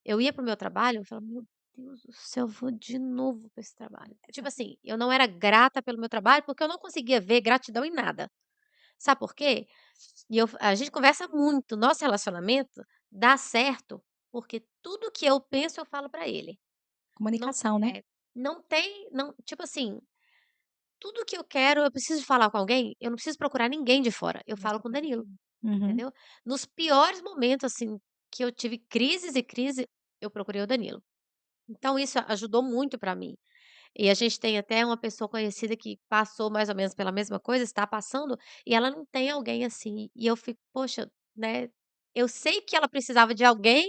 Eu ia para o meu trabalho, eu falava: "Meu Deus do céu, eu vou de novo para esse trabalho". Tipo assim, eu não era grata pelo meu trabalho, porque eu não conseguia ver gratidão em nada. Sabe por quê? A gente conversa muito, nosso relacionamento dá certo, porque tudo que eu penso eu falo pra ele. Não Comunicação, né. é, não tem, não, tipo assim, tudo que eu quero, eu preciso falar com alguém, eu não preciso procurar ninguém de fora, eu falo com o Danilo, Uhum. entendeu? Nos piores momentos, assim, que eu tive crises e crise, eu procurei o Danilo. Então isso ajudou muito pra mim. E a gente tem até uma pessoa conhecida que passou mais ou menos pela mesma coisa, está passando, e ela não tem alguém assim. E eu fico: "Poxa", né, eu sei que ela precisava de alguém,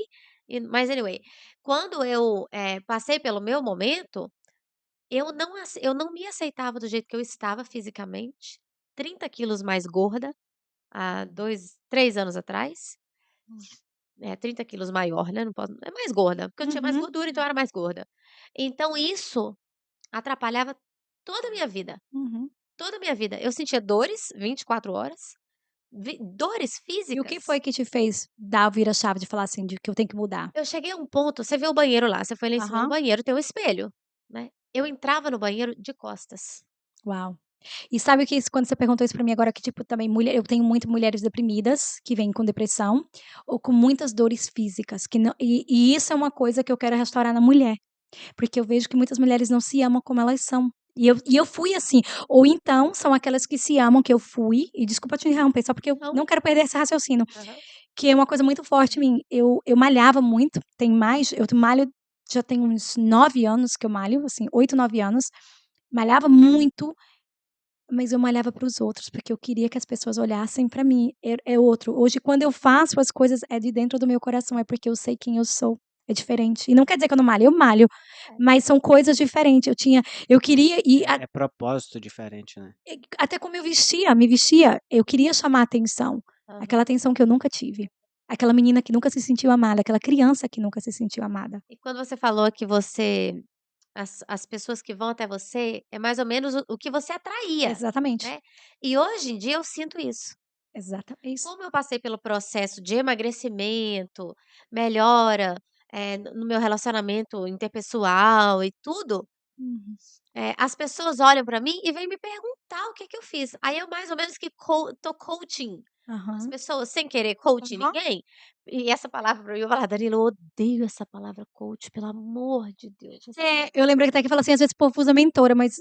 mas anyway, quando eu, passei pelo meu momento, eu não me aceitava do jeito que eu estava fisicamente, 30 quilos mais gorda, há 2, 3 anos atrás. 30 quilos maior, né, não posso, é mais gorda, porque eu tinha mais Uhum, gordura, então eu era mais gorda. Então isso atrapalhava toda a minha vida, uhum. toda a minha vida. Eu sentia dores 24 horas, dores E o que físicas. foi que te fez dar a vira-chave de falar assim, de que eu tenho que mudar? Eu cheguei a um ponto, você vê o banheiro lá, você foi lá em cima do Aham. banheiro, tem um espelho, né. Eu entrava no banheiro de costas. Uau. E sabe o que isso quando você perguntou isso pra mim agora que, tipo, também eu tenho muito mulheres deprimidas que vêm com depressão ou com muitas dores físicas que não e isso é uma coisa que eu quero restaurar na mulher, porque eu vejo que muitas mulheres não se amam como elas são. E eu fui assim, ou então são aquelas que se amam, que eu fui, e desculpa te interromper, só porque eu Não. não quero perder esse raciocínio, Aham. que é uma coisa muito forte em mim. Eu malhava muito, eu malho já tem uns 9 anos que eu malho, assim, 8, 9 anos. Malhava muito, mas eu malhava para os outros, porque eu queria que as pessoas olhassem para mim. É outro. Hoje, quando eu faço as coisas, é de dentro do meu coração, é porque eu sei quem eu sou. É diferente. E não quer dizer que eu não malho, eu malho, mas são coisas diferentes. Eu queria É propósito diferente, né? até como eu me vestia, eu queria chamar atenção. Aham. Aquela atenção que eu nunca tive. Aquela menina que nunca se sentiu amada, aquela criança que nunca se sentiu amada. E quando você falou que as pessoas que vão até você, é mais ou menos o que você atraía, Exatamente. né. E hoje em dia eu sinto isso. Isso. Como eu passei pelo processo de emagrecimento, melhora, no meu relacionamento interpessoal e tudo, Uhum. as pessoas olham pra mim e vêm me perguntar o que que eu fiz. Aí eu mais ou menos que tô coaching as Aham. pessoas, sem querer coaching Aham. ninguém. E essa palavra pra mim, eu falava: "Danilo, eu odeio essa palavra coach, pelo amor de Deus". Eu lembrei que até que fala assim, às vezes o povo usa mentora, mas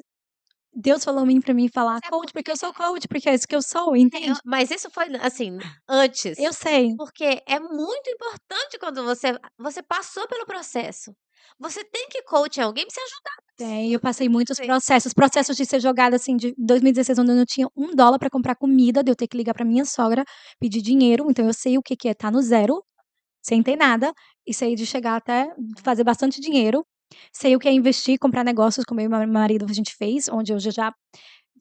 Deus falou pra mim falar Mas é coach, porque porque eu sou coach, porque é isso que eu sou, entende? mas isso foi, assim, Eu antes, sei. porque é muito importante quando você passou pelo processo. Você tem que coachar alguém pra você ajudar a Tem, eu pessoa, passei muitos você processos de ser jogada, assim, de 2016, onde eu não tinha $1 pra comprar comida, de eu ter que ligar pra minha sogra, pedir dinheiro, então eu sei o que que é estar no zero, sem ter nada, e sei de chegar até fazer bastante dinheiro, sei o que é investir, comprar negócios, como eu e meu marido a gente fez, onde hoje eu já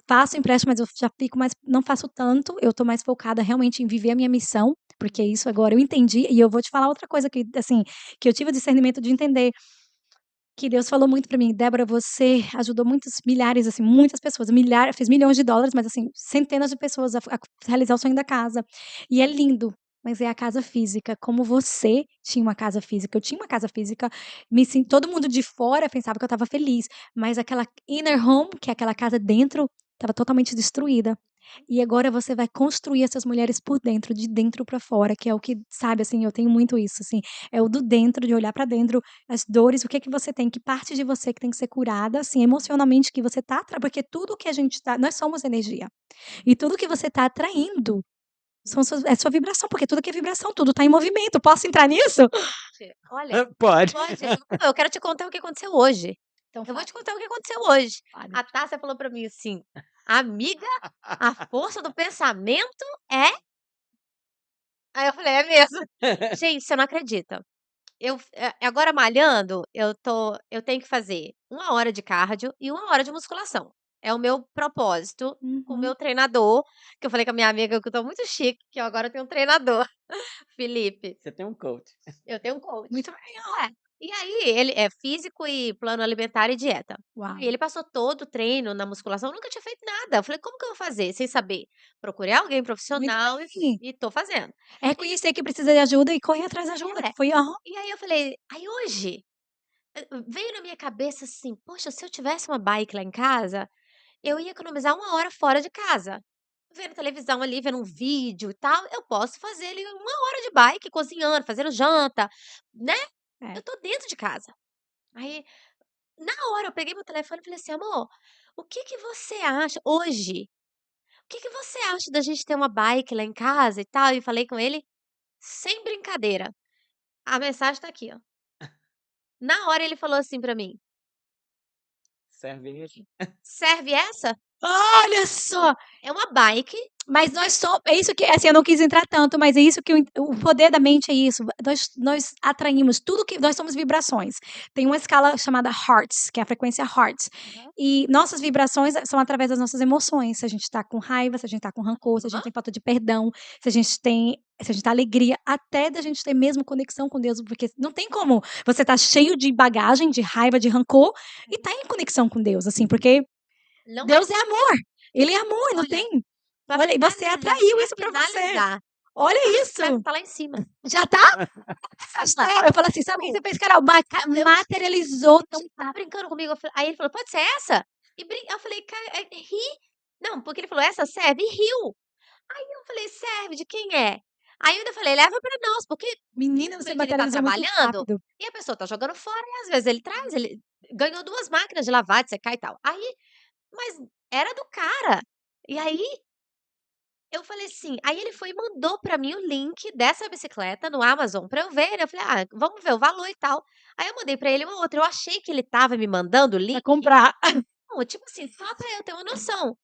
faço empréstimo, mas eu já fico mais não faço tanto, eu tô mais focada realmente em viver a minha missão, porque isso agora eu entendi, e eu vou te falar outra coisa que, assim, que eu tive o discernimento de entender, que Deus falou muito pra mim: "Débora, você ajudou muitos milhares, assim, muitas pessoas, fez milhões de dólares, mas, assim, centenas de pessoas a realizar o sonho da casa. E é lindo, mas é a casa física, como você tinha uma casa física, eu tinha uma casa física, todo mundo de fora pensava que eu estava feliz, mas aquela inner home, que é aquela casa dentro, estava totalmente destruída. E agora você vai construir essas mulheres por dentro, de dentro pra fora, que é o que, sabe, assim, eu tenho muito isso, assim, é o do dentro, de olhar pra dentro, as dores, o que é que você tem, que parte de você que tem que ser curada, assim, emocionalmente, que você tá porque tudo que a gente tá nós somos energia. E tudo que você tá atraindo é sua vibração, porque tudo que é vibração, tudo tá em movimento. Posso entrar nisso? olha, Pode. pode, eu quero te contar o que aconteceu hoje. Então Eu vou te fale, contar o que aconteceu hoje. fale. A Tássia falou pra mim assim: "Amiga, a força do pensamento é". Aí eu falei: "É mesmo". Gente, você não acredita. Agora malhando, eu tenho que fazer 1 hora de cardio e 1 hora de musculação. É o meu propósito com o Uhum. meu treinador, que eu falei com a minha amiga que eu tô muito chique, que eu agora tenho um treinador, Felipe. Você tem um coach. Eu tenho um coach. Muito bem. É. E aí ele é físico e plano alimentar e dieta. Uau. E ele passou todo o treino na musculação, eu nunca tinha feito nada. Eu falei: "Como que eu vou fazer?" Sem saber. Procurei alguém Muito profissional bem. e tô fazendo. É reconhecer que precisa de ajuda e correr atrás da ajuda, É. que foi aham. E aí eu falei aí hoje, veio na minha cabeça assim: "Poxa, se eu tivesse uma bike lá em casa, eu ia economizar 1 hora fora de casa. Vendo televisão ali, vendo um vídeo e tal, eu posso fazer ali 1 hora de bike cozinhando, fazendo janta, né, É. eu tô dentro de casa". Aí, na hora eu peguei meu telefone e falei assim: "Amor, o que que você acha hoje, o que que você acha da gente ter uma bike lá em casa e tal?" E falei com ele, sem brincadeira. A mensagem tá aqui, ó. Na hora ele falou assim pra mim: Cerveja. "Serve essa?" Olha só! É uma bike. Mas é isso que assim, eu não quis entrar tanto, mas é isso que o poder da mente é isso, nós atraímos tudo que nós somos vibrações. Tem uma escala chamada Hertz, que é a frequência Hertz, Aham. e nossas vibrações são através das nossas emoções, se a gente tá com raiva, se a gente tá com rancor, se a gente tem falta de perdão, se a gente tá alegria, até da gente ter mesmo conexão com Deus, porque não tem como você tá cheio de bagagem, de raiva, de rancor, e tá em conexão com Deus, assim, porque Não é. Deus é amor, ele é amor, não Olha, tem pra olha, e você finalizar atraiu pra isso pra você. finalizar, Olha isso. tá lá em cima. Já tá? Eu falo assim: "Sabe o que você fez, Carol? Materializou, então Tá tá". brincando comigo? Aí ele falou: "Pode ser essa?" Eu falei: "Cara, ri". Não, porque ele falou: "Essa serve?" E riu. Aí eu falei: "Serve, de quem é?" Aí eu ainda falei: "Leva pra nós", porque Menina, você possivelmente ele tá materializou muito trabalhando rápido. e a pessoa tá jogando fora e às vezes ele traz, ele ganhou 2 máquinas de lavar, de secar e tal. Aí mas era do cara. E aí eu falei assim, aí ele foi e mandou pra mim o link dessa bicicleta no Amazon pra eu ver, né, eu falei: "Ah, vamos ver o valor e tal". Aí eu mandei pra ele uma outra, eu achei que ele estava me mandando o Pra link, comprar. não, tipo assim, só pra eu ter uma noção,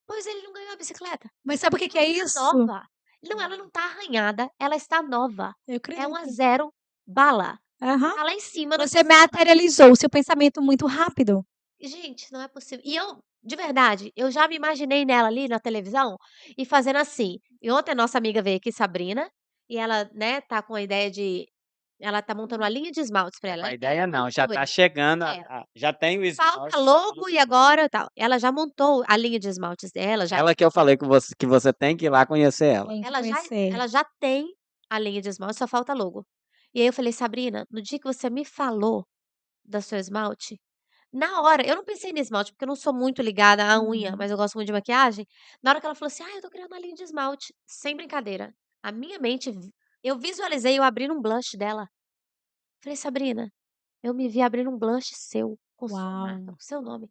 pois ele não ganhou a bicicleta. Mas sabe o que que é Tá isso? nova. Não, ela não tá arranhada, ela está nova. Eu É uma acredito. zero bala. Aham. Tá lá em cima no Você sistema. materializou o seu pensamento muito rápido. Gente, não é possível. E eu, de verdade, eu já me imaginei nela ali na televisão e fazendo assim. E ontem a nossa amiga veio aqui, Sabrina, e ela, né, tá com a ideia de ela tá montando uma linha de esmaltes pra Tá com ela. a Ela é ideia não, já tá manicure. chegando É, já tem o falta esmalte. logo e agora tal. Ela já montou a linha de esmaltes dela, já Ela que eu falei que você tem que ir lá conhecer ela. Tem que ela já conhecer. ela já tem a linha de esmalte, só falta logo. E aí eu falei: "Sabrina, no dia que você me falou da seu esmalte, na hora eu não pensei em esmalte, porque eu não sou muito ligada à unha, Uhum. mas eu gosto muito de maquiagem. Na hora que ela falou assim: "Ah, eu tô criando uma linha de esmalte", sem brincadeira, a minha mente eu visualizei eu abrindo um blush dela. Falei: "Sabrina, eu me vi abrindo um blush seu, com sua marca, Uau, com seu nome".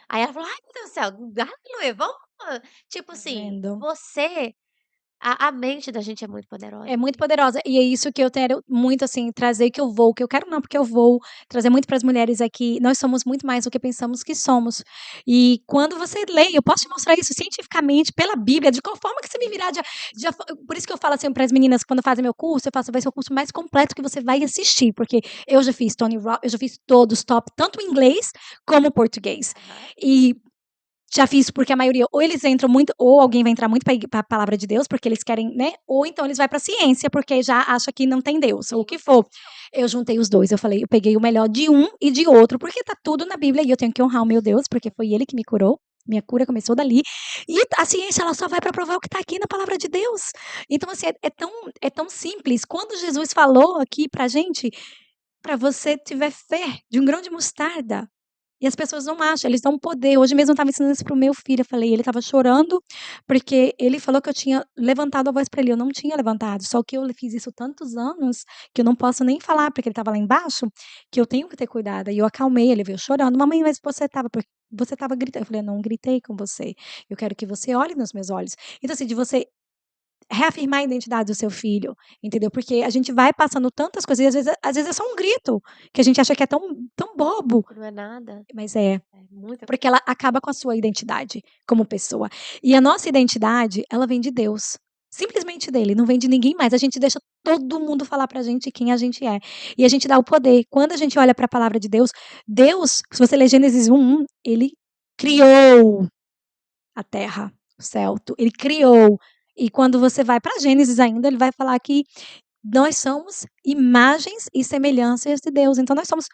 Aí ela falou: "Ai, meu Deus do céu, aleluia, vamos", tipo tá assim, vendo? você a mente da gente é muito poderosa. É muito poderosa, e é isso que eu quero muito, assim, trazer, que eu quero não, porque eu vou trazer muito para as mulheres aqui, nós somos muito mais do que pensamos que somos. E quando você lê, eu posso te mostrar isso cientificamente, pela Bíblia, de qual forma que você me virar por isso que eu falo assim para as meninas quando fazem meu curso, eu faço: "Vai ser o curso mais completo que você vai assistir", porque eu já fiz Tony Robbins, eu já fiz todos top, tanto em inglês como português. Aham. E já fiz porque a maioria ou eles entram muito ou alguém vai entrar muito para a palavra de Deus, porque eles querem, né, ou então eles vai para a ciência, porque já acha que não tem Deus, ou o que for. Eu juntei os 2, eu falei, eu peguei o melhor de um e de outro, porque tá tudo na Bíblia e eu tenho que honrar o meu Deus, porque foi ele que me curou. Minha cura começou dali. E a ciência, ela só vai para provar o que está aqui na palavra de Deus. Então, assim, é tão simples. Quando Jesus falou aqui pra gente, para você tiver fé de um grão de mostarda, e as pessoas não acham, eles dão poder. Hoje mesmo eu estava ensinando isso para o meu filho, eu falei, ele estava chorando, porque ele falou que eu tinha levantado a voz para ele, eu não tinha levantado, só que eu fiz isso tantos anos, que eu não posso nem falar, porque ele estava lá embaixo, que eu tenho que ter cuidado. E eu acalmei, ele veio chorando, mamãe, mas você estava gritando. Eu falei, eu não gritei com você, eu quero que você olhe nos meus olhos. Então, assim, de você reafirmar a identidade do seu filho, entendeu? Porque a gente vai passando tantas coisas, e às vezes é só um grito, que a gente acha que é tão bobo, Que não é nada, mas é. é muita Porque ela acaba com a sua identidade como pessoa. E a nossa identidade, ela vem de Deus. Simplesmente dele, não vem de ninguém mais. A gente deixa todo mundo falar pra gente quem a gente é. E a gente dá o poder. Quando a gente olha para a palavra de Deus, Deus, se você ler Gênesis 1:1, ele criou a terra, o céu, ele criou. E quando você vai para Gênesis ainda, ele vai falar que nós somos imagens e semelhanças de Deus. Então nós somos,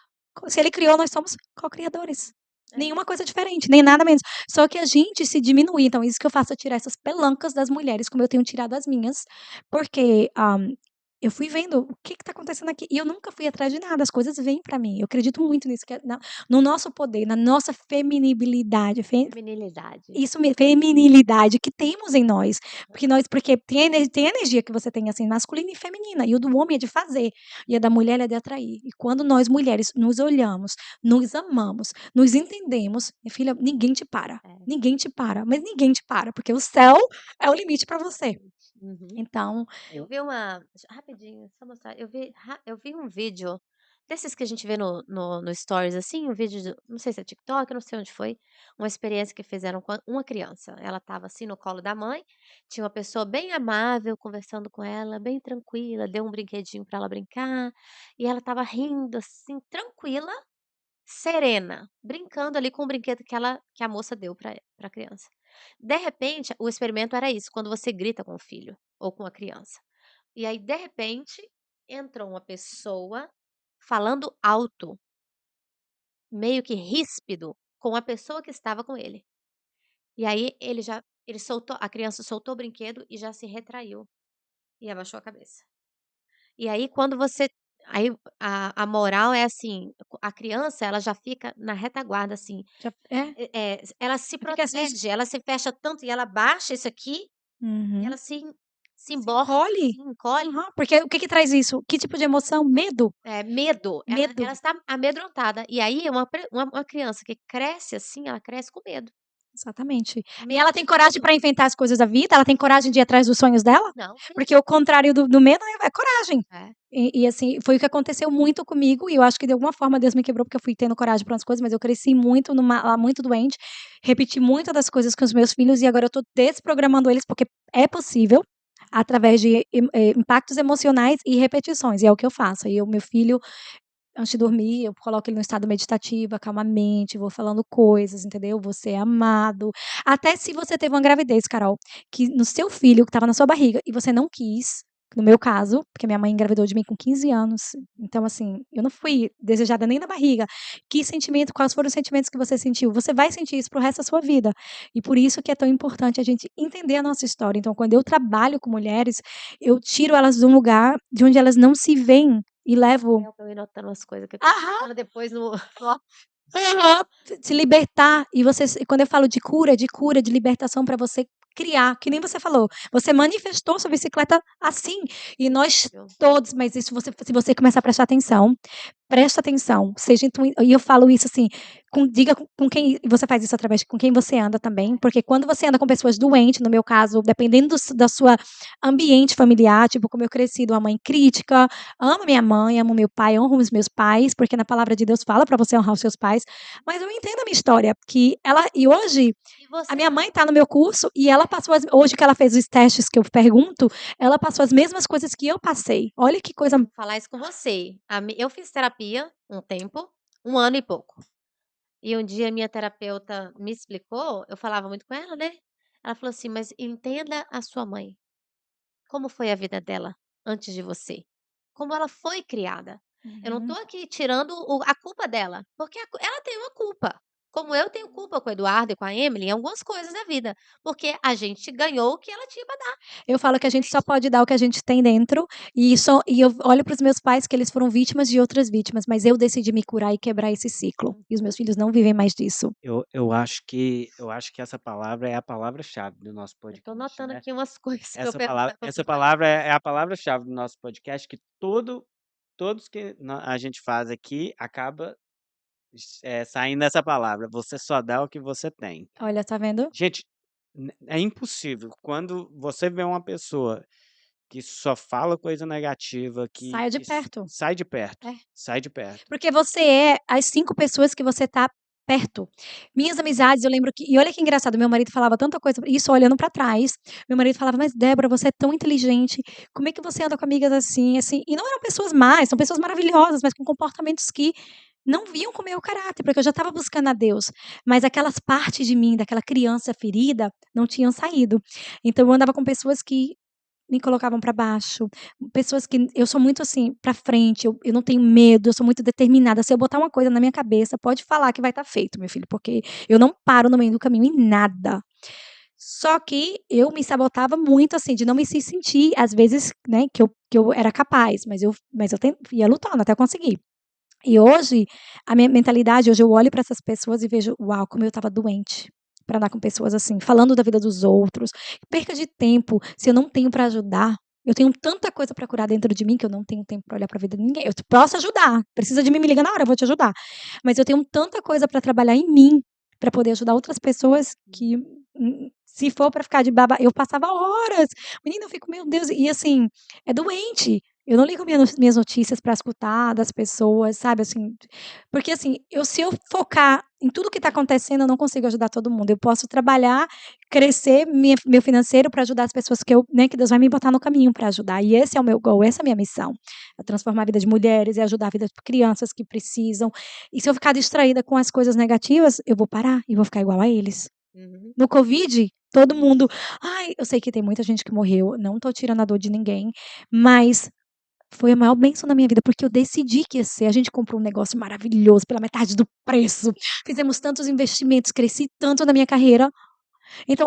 se ele criou, nós somos co-criadores. é. Nenhuma coisa diferente, nem nada menos. Só que a gente se diminuir. Então, isso que eu faço é tirar essas pelancas das mulheres, como eu tenho tirado as minhas, porque eu fui vendo o que está acontecendo aqui. E eu nunca fui atrás de nada, as coisas vêm para mim. Eu acredito muito nisso, que é no nosso poder, na nossa feminibilidade, Feminilidade. isso me feminilidade que temos em nós, porque tem a energia que você tem, assim, masculina e feminina, e o do homem é de fazer, e a da mulher é de atrair. E quando nós mulheres nos olhamos, nos amamos, nos entendemos, minha filha, É, ninguém te para, mas ninguém te para, porque o céu é o limite para você. exatamente. Uhum. Então, Eu vi uma rapidinho, só mostrar, eu vi um vídeo desses que a gente vê no stories, assim, um vídeo de não sei se é TikTok, não sei onde foi, uma experiência que fizeram com uma criança. Ela estava, assim, no colo da mãe, tinha uma pessoa bem amável conversando com ela, bem tranquila, deu um brinquedinho para ela brincar, e ela estava rindo, assim, tranquila, serena, brincando ali com o brinquedo que a moça deu para a criança. De repente, o experimento era isso, quando você grita com o filho ou com a criança. E aí, de repente, entrou uma pessoa falando alto, meio que ríspido, com a pessoa que estava com ele. E aí ele soltou, a criança soltou o brinquedo e já se retraiu e abaixou a cabeça. E aí, quando você Aí a moral é assim, a criança ela já fica na retaguarda, assim, ela se porque assim protege, ela se fecha tanto e ela baixa isso aqui, e uhum. ela se Se emborca, encolhe. assim, encolhe. Aham, porque o que que traz isso? Que tipo de emoção? Medo. Medo, Medo. ela está amedrontada. E aí uma criança que cresce assim, ela cresce com medo. Exatamente. E Medo ela de tem coragem tudo. para inventar as coisas da vida? Ela tem coragem de ir atrás dos sonhos dela? Não, Porque o contrário do medo é coragem. é. E assim, foi o que aconteceu muito comigo e eu acho que de alguma forma Deus me quebrou, porque eu fui tendo coragem para umas coisas, mas eu cresci muito lá muito doente, repeti muito das coisas com os meus filhos e agora eu tô desprogramando eles, porque é possível, através de impactos emocionais e repetições, e é o que eu faço. Aí o meu filho antes de dormir, eu coloco ele no estado meditativo, calmamente, vou falando coisas, entendeu? Você é amado. Até se você teve uma gravidez, Carol, que no seu filho que estava na sua barriga e você não quis, no meu caso, porque minha mãe engravidou de mim com 15 anos. Então, assim, eu não fui desejada nem na barriga. Que sentimento, quais foram os sentimentos que você sentiu? Você vai sentir isso pro resto da sua vida. E por isso que é tão importante a gente entender a nossa história. Então, quando eu trabalho com mulheres, eu tiro elas de um lugar de onde elas não se veem e levo Eu ir notando as coisas que eu aham, tô depois no aham. Se libertar e você quando eu falo de cura, de libertação para você criar, que nem você falou, você manifestou sua bicicleta assim, e nós todos, mas isso se você começar a prestar atenção, presta atenção, seja e eu falo isso assim, diga com quem e você faz isso através de com quem você anda também, porque quando você anda com pessoas doentes, no meu caso, dependendo da sua ambiente familiar, tipo como eu cresci de uma mãe crítica, amo minha mãe, amo meu pai, honro os meus pais, porque na palavra de Deus fala para você honrar os seus pais, mas eu entendo a minha história, que ela e hoje E a você minha mãe está no meu curso e ela passou hoje que ela fez os testes que eu pergunto, ela passou as mesmas coisas que eu passei. Olha que coisa. vou falar isso com você. Eu fiz terapia um tempo, 1 ano e pouco. E um dia minha terapeuta me explicou, eu falava muito com ela, né. Ela falou assim: "Mas entenda a sua mãe, como foi a vida dela antes de você, como ela foi criada. Eu não Uhum. estou aqui tirando a culpa dela, porque ela tem uma culpa, como eu tenho culpa com o Eduardo e com a Emily em algumas coisas da vida, porque a gente ganhou o que ela tinha para dar". Eu falo que a gente só pode dar o que a gente tem dentro, e eu olho para os meus pais que eles foram vítimas de outras vítimas, mas eu decidi me curar e quebrar esse ciclo, e os meus filhos não vivem mais disso. Eu acho que essa palavra é a palavra-chave do nosso Eu estou podcast, notando né. aqui umas coisas para eu Essa palavra perguntar para essa você falar. palavra é a palavra-chave do nosso podcast que todos que a gente faz aqui acaba, saindo essa palavra, você só dá o que você tem. Olha, tá vendo? Gente, é impossível, quando você vê uma pessoa que só fala coisa negativa, que Saia de que perto. sai de perto, É. sai de perto. Porque você é as 5 pessoas que você tá perto. Minhas amizades, eu lembro que e olha que engraçado, meu marido falava tanta coisa isso olhando pra trás, meu marido falava: "Mas Débora, você é tão inteligente, como é que você anda com amigas assim, assim?" E não eram pessoas más, são pessoas maravilhosas, mas com comportamentos que não vinham com o meu caráter, porque eu já estava buscando a Deus, mas aquelas partes de mim, daquela criança ferida, não tinham saído. Então eu andava com pessoas que me colocavam para baixo, pessoas que eu sou muito, assim, para frente, eu não tenho medo, eu sou muito determinada, se eu botar uma coisa na minha cabeça, pode falar que vai estar feito, meu filho, porque eu não paro no meio do caminho em nada. Só que eu me sabotava muito, assim, de não me se sentir, às vezes, né, que eu era capaz, mas eu ia lutando até conseguir. E hoje, a minha mentalidade hoje eu olho para essas pessoas e vejo: "Uau, como eu estava doente", para andar com pessoas assim, falando da vida dos outros. Perca de tempo, se eu não tenho para ajudar, eu tenho tanta coisa para curar dentro de mim que eu não tenho tempo para olhar para a vida de ninguém. Eu posso ajudar, precisa de mim, me liga na hora, eu vou te ajudar. Mas eu tenho tanta coisa para trabalhar em mim, para poder ajudar outras pessoas que, se for para ficar de baba eu passava horas. Menina, eu fico: "Meu Deus", e assim, é doente. Eu não ligo minhas notícias para escutar das pessoas, sabe, assim, porque assim, se eu focar em tudo que está acontecendo, eu não consigo ajudar todo mundo. Eu posso trabalhar, crescer meu financeiro para ajudar as pessoas que né, que Deus vai me botar no caminho para ajudar. E esse é o meu goal, essa é a minha missão. É transformar a vida de mulheres, é ajudar a vida de crianças que precisam. E se eu ficar distraída com as coisas negativas, eu vou parar e vou ficar igual a eles. Uhum. No Covid, todo mundo, ai, eu sei que tem muita gente que morreu, não estou tirando a dor de ninguém, mas foi a maior bênção na minha vida, porque eu decidi que ia ser. A gente comprou um negócio maravilhoso pela metade do preço, fizemos tantos investimentos, cresci tanto na minha carreira. Então,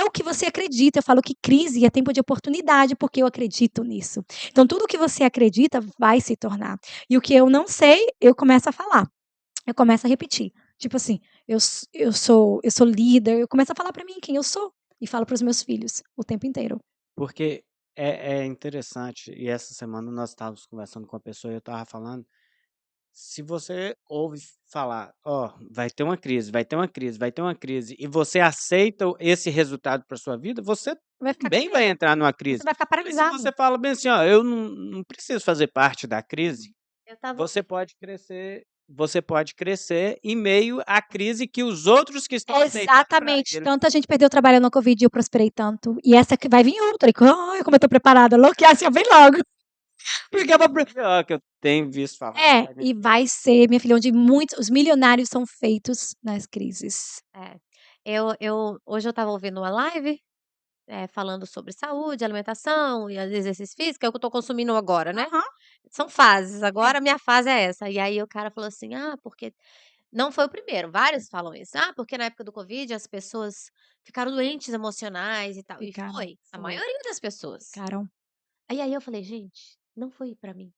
é o que você acredita. Eu falo que crise é tempo de oportunidade, porque eu acredito nisso. Então tudo que você acredita vai se tornar. E o que eu não sei, eu começo a falar. Eu começo a repetir. Tipo assim, eu sou líder, eu começo a falar pra mim quem eu sou e falo para os meus filhos o tempo inteiro. Porque é interessante, e essa semana nós estávamos conversando com uma pessoa e eu estava falando, se você ouve falar: "Ó, vai ter uma crise, vai ter uma crise, vai ter uma crise", e você aceita esse resultado para sua vida, você Vai ficar com também vai medo, entrar numa você crise. vai ficar Mas se paralisado. você fala bem assim: "Ó, eu não preciso fazer parte da crise", Eu estava você pode crescer em meio à crise que os outros que estão aceitando para Exatamente, ele. tanta gente perdeu o trabalho no covid e eu prosperei tanto, e essa que vai vir outra, e ai, como eu tô preparada, enlouquece, vem logo, porque eu vou pro Pior que eu tenho visto falar que é, vai vir e pior. vai ser, minha filha, onde muitos os milionários são feitos nas crises. é, eu hoje eu estava ouvindo uma live, falando sobre saúde, alimentação e exercício físico, é o que eu estou consumindo agora, né. Aham, São fases, é, agora a minha fase é essa. E aí o cara falou assim: "Ah, porque" não foi o primeiro, vários falam isso. "Ah, porque na época do covid as pessoas ficaram doentes emocionais e tal", e ficaram, foi, a maioria das pessoas. ficaram. Aí eu falei: "Gente, não foi pra mim".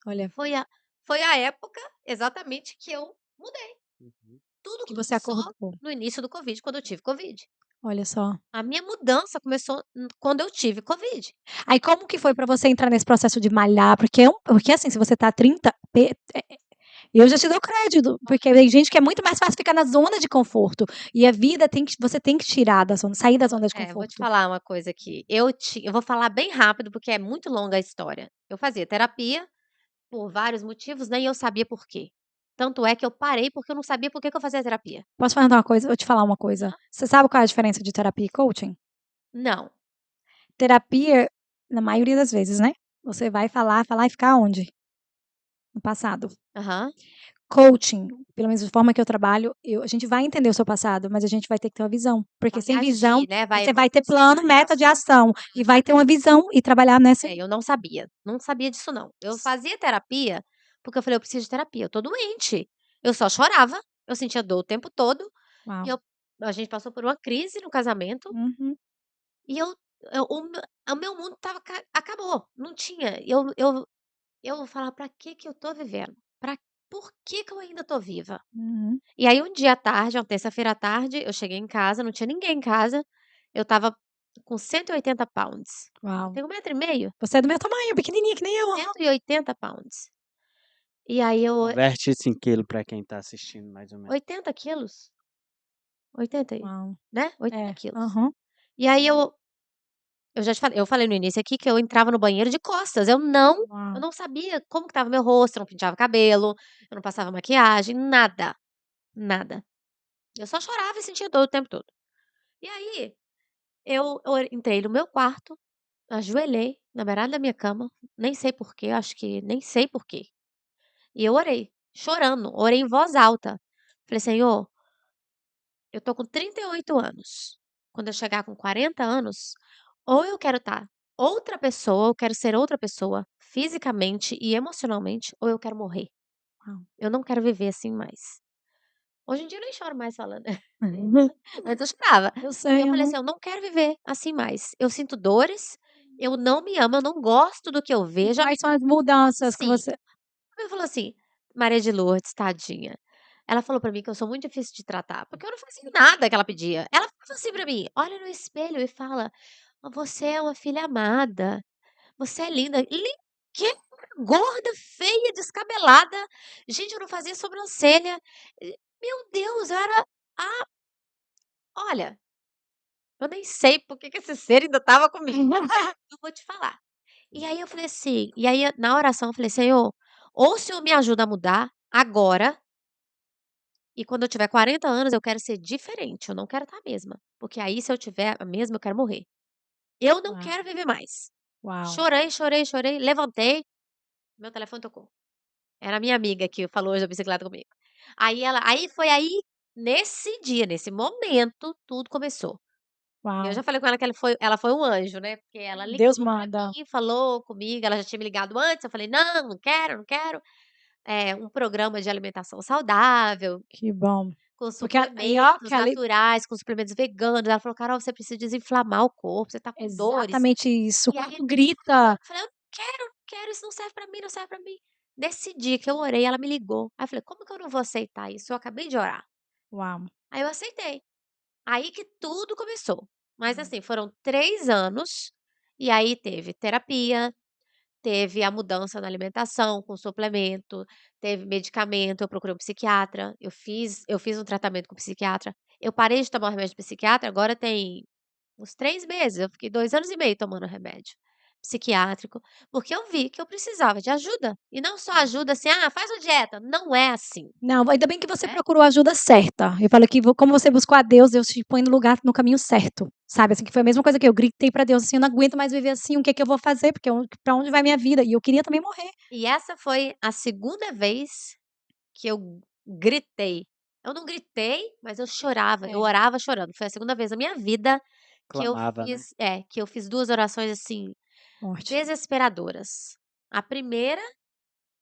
Olha, Foi a foi a época exatamente que eu mudei. Uhum. Tudo que você começou acordou, no início do covid, quando eu tive covid. olha só. A minha mudança começou quando eu tive covid. Aí como que foi pra você entrar nesse processo de malhar? Porque assim, se você tá 30, eu já te dou crédito, porque tem gente que é muito mais fácil ficar na zona de conforto, e a vida você tem que tirar da zona sair da zona de Vou te conforto. falar uma coisa aqui, eu vou falar bem rápido, porque é muito longa a história. Eu fazia terapia por vários motivos, nem eu sabia por quê. Tanto é que eu parei, porque eu não sabia por que que eu fazia terapia. Posso perguntar uma coisa? Vou te falar uma coisa. Aham. Você sabe qual é a diferença de terapia e coaching? Não. Terapia, na maioria das vezes, né, você vai falar, falar e ficar onde? No passado. Aham. Coaching, pelo menos da forma que eu trabalho, a gente vai entender o seu passado, mas a gente vai ter que ter uma visão, porque Vai sem visão, agir, né, vai você vai vai ter plano, Conseguir meta de ação. ação, e vai ter uma visão e trabalhar nessa eu não sabia, não sabia disso não. Eu fazia terapia, porque eu falei: "Eu preciso de terapia, eu tô doente". Eu só chorava, eu sentia dor o tempo todo, e uau. a gente passou por uma crise no casamento, Uhum. e eu o meu mundo estava acabou, não tinha eu falava: "Pra que eu tô vivendo? Por que que eu ainda tô viva?". Uhum. E aí um dia à tarde, uma terça-feira à tarde, eu cheguei em casa, não tinha ninguém em casa, eu estava com 180 pounds. Eu Uau. tenho 1,5 m, Você é do meu tamanho, pequenininha que nem eu, aham. 180 pounds. E aí eu Converte isso em quilo para quem está assistindo, mais ou menos. 80 quilos, 80 Uau. né, 80 É, quilos. aham. E aí eu já te falei, eu falei no início aqui que eu entrava no banheiro de costas, eu Uau, não sabia como que estava meu rosto, eu não penteava cabelo, eu não passava maquiagem, nada, nada. Eu só chorava e sentia dor o tempo todo. E aí, eu entrei no meu quarto, ajoelhei na beirada da minha cama, nem sei porquê, acho que nem sei porquê. E eu orei, chorando, orei em voz alta. Falei: "Senhor, eu tô com 38 anos. Quando eu chegar com 40 anos, ou eu quero estar outra pessoa, eu quero ser outra pessoa, fisicamente e emocionalmente, ou eu quero morrer. uau. Eu não quero viver assim mais". Hoje em dia eu nem choro mais falando. Antes eu chorava. Eu E eu sei, falei aham. assim: "Eu não quero viver assim mais. Eu sinto dores, eu não me amo, eu não gosto do que eu E vejo". quais são as mudanças que Sim. você Ela falou assim: "Maria de Lourdes, tadinha". Ela falou pra mim que eu sou muito difícil de tratar, porque eu não fazia nada que ela pedia. Ela falava assim pra mim: "Olha no espelho e fala: 'Você é uma filha amada, você é linda'". Quê? Gorda, feia, descabelada. Gente, eu não fazia sobrancelha. Meu Deus, eu era a olha, eu nem sei por que que esse ser ainda estava comigo. Eu vou te falar. E aí eu falei assim na oração eu falei: "Senhor, ou o Senhor me ajuda a mudar agora, e quando eu tiver 40 anos eu quero ser diferente, eu não quero estar a mesma, porque aí se eu tiver a mesma eu quero morrer. Eu não Uau, quero viver mais". uau, Chorei, chorei, chorei, levantei, meu telefone tocou. Era a minha amiga que falou hoje da bicicleta comigo. Aí foi aí, nesse dia, nesse momento, tudo começou. E eu uau. já falei com ela que ela foi um anjo, né, porque ela Deus ligou pra manda. mim, falou comigo, ela já tinha me ligado antes, eu falei: "Não, não quero, não quero". Um programa de alimentação saudável, Que bom. com Porque aí, ó, suplementos naturais, com suplementos veganos. Ela falou: "Carol, você precisa desinflamar o corpo, você tá com dores". exatamente isso. O E aí corpo grita. eu falei: "Eu não quero, isso não serve pra mim, não serve pra mim". Nesse dia que eu orei, ela me ligou. Aí eu falei: "Como que eu não vou aceitar isso? Eu acabei de orar". Uau. Aí eu aceitei. Aí que tudo começou. Mas Hum. assim, foram 3 anos, e aí teve terapia, teve a mudança na alimentação com suplemento, teve medicamento, eu procurei um psiquiatra, eu fiz um tratamento com psiquiatra. Eu parei de tomar o remédio de psiquiatra, agora tem uns 3 meses, eu fiquei 2 anos e meio tomando remédio psiquiátrico, porque eu vi que eu precisava de ajuda. E não só ajuda assim: "Ah, faz uma dieta", não é assim, Não, ainda bem que você né. procurou a ajuda certa. Eu falo que como você buscou a Deus, Deus te põe no lugar, no caminho certo, sabe, assim, que foi a mesma coisa que eu gritei pra Deus, assim: "Eu não aguento mais viver assim, o que é que eu vou fazer? Porque pra onde vai minha vida?" E eu queria também morrer. E essa foi a segunda vez que eu gritei. Eu não gritei, mas eu chorava, eu É, orava chorando. Foi a segunda vez na minha vida Clamava, né. que eu fiz 2 orações, assim, forte. desesperadoras. A primeira,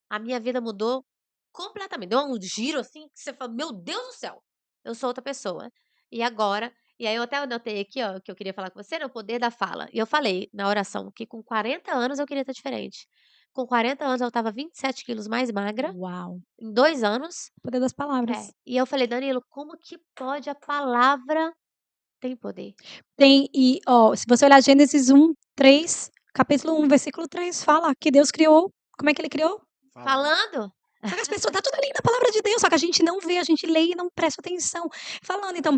a minha vida mudou completamente, deu um giro, assim, que você fala: "Meu Deus do céu, eu sou outra pessoa". E agora e aí eu até anotei aqui, ó, que eu queria falar com você, né, o poder da fala. E eu falei na oração que com 40 anos eu queria estar diferente. Com 40 anos eu estava 27 quilos mais magra, Uau, em 2 anos. o poder das É, palavras. e eu falei: "Danilo, como que pode a palavra tem poder?". Tem e, ó, se você olhar Gênesis 1:3, capítulo 1, versículo 3, fala que Deus criou como é que ele criou? Falando. Falando. Só que as pessoas tá tudo ali na palavra de Deus, só que a gente não vê, a gente lê e não presta atenção. Falando, então,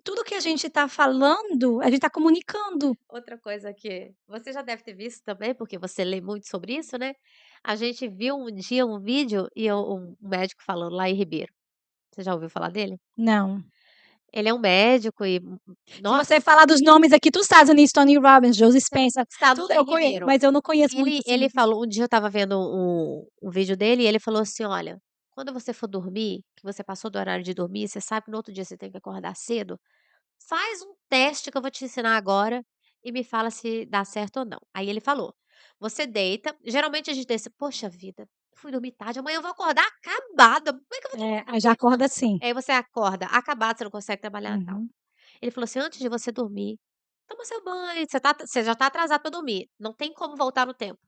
tudo que a gente tá falando, a gente tá comunicando. Outra coisa que você já deve ter visto também, porque você lê muito sobre isso, né. A gente viu um dia um vídeo e um médico falando lá em Ribeiro. Você já ouviu falar dele? Não. Ele é um médico e, Se nossa, você falar dos nomes aqui, dos Estados Unidos, Tony Robbins, Joe você Spencer, está no tudo em eu conheço, Ribeiro. mas eu não conheço muito, Ele assim, ele do falou um dia eu estava vendo um vídeo dele e ele falou assim: "Olha, quando você for dormir, que você passou do horário de dormir, você sabe que no outro dia você tem que acordar cedo, faz um teste que eu vou te ensinar agora e me fala se dá certo ou não". Aí ele falou: "Você deita", geralmente a gente pensa: "Poxa vida, fui dormir tarde, amanhã eu vou acordar acabada, como é que eu vou trabalhar aí já amanhã?". acorda assim. Aí você acorda acabado, você não consegue trabalhar e tal. Uhum. Ele falou assim: "Antes de você dormir, toma seu banho, você já tá atrasado para dormir, não tem como voltar no tempo.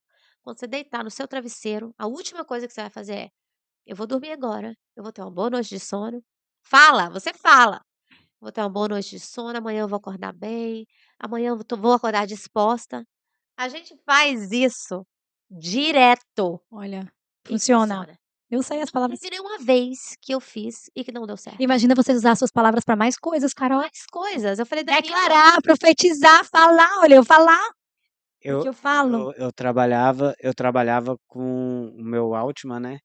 Quando você deitar no seu travesseiro, a última coisa que você vai fazer é: 'Eu vou dormir agora, eu vou ter uma boa noite de sono'". Fala, você fala: "Vou ter uma boa noite de sono, amanhã eu vou acordar bem, amanhã vou acordar disposta". A gente faz isso direto Olha, e funciona. funciona. Eu sei as Não palavras. teve nenhuma vez que eu fiz e que não deu certo. Imagina você usar suas palavras para mais coisas, Carol. Mais coisas, eu falei: "Danilo". Declarar, profetizar, falar. Olha, eu falar o que Eu eu falo. eu trabalhava com o meu Altman, né,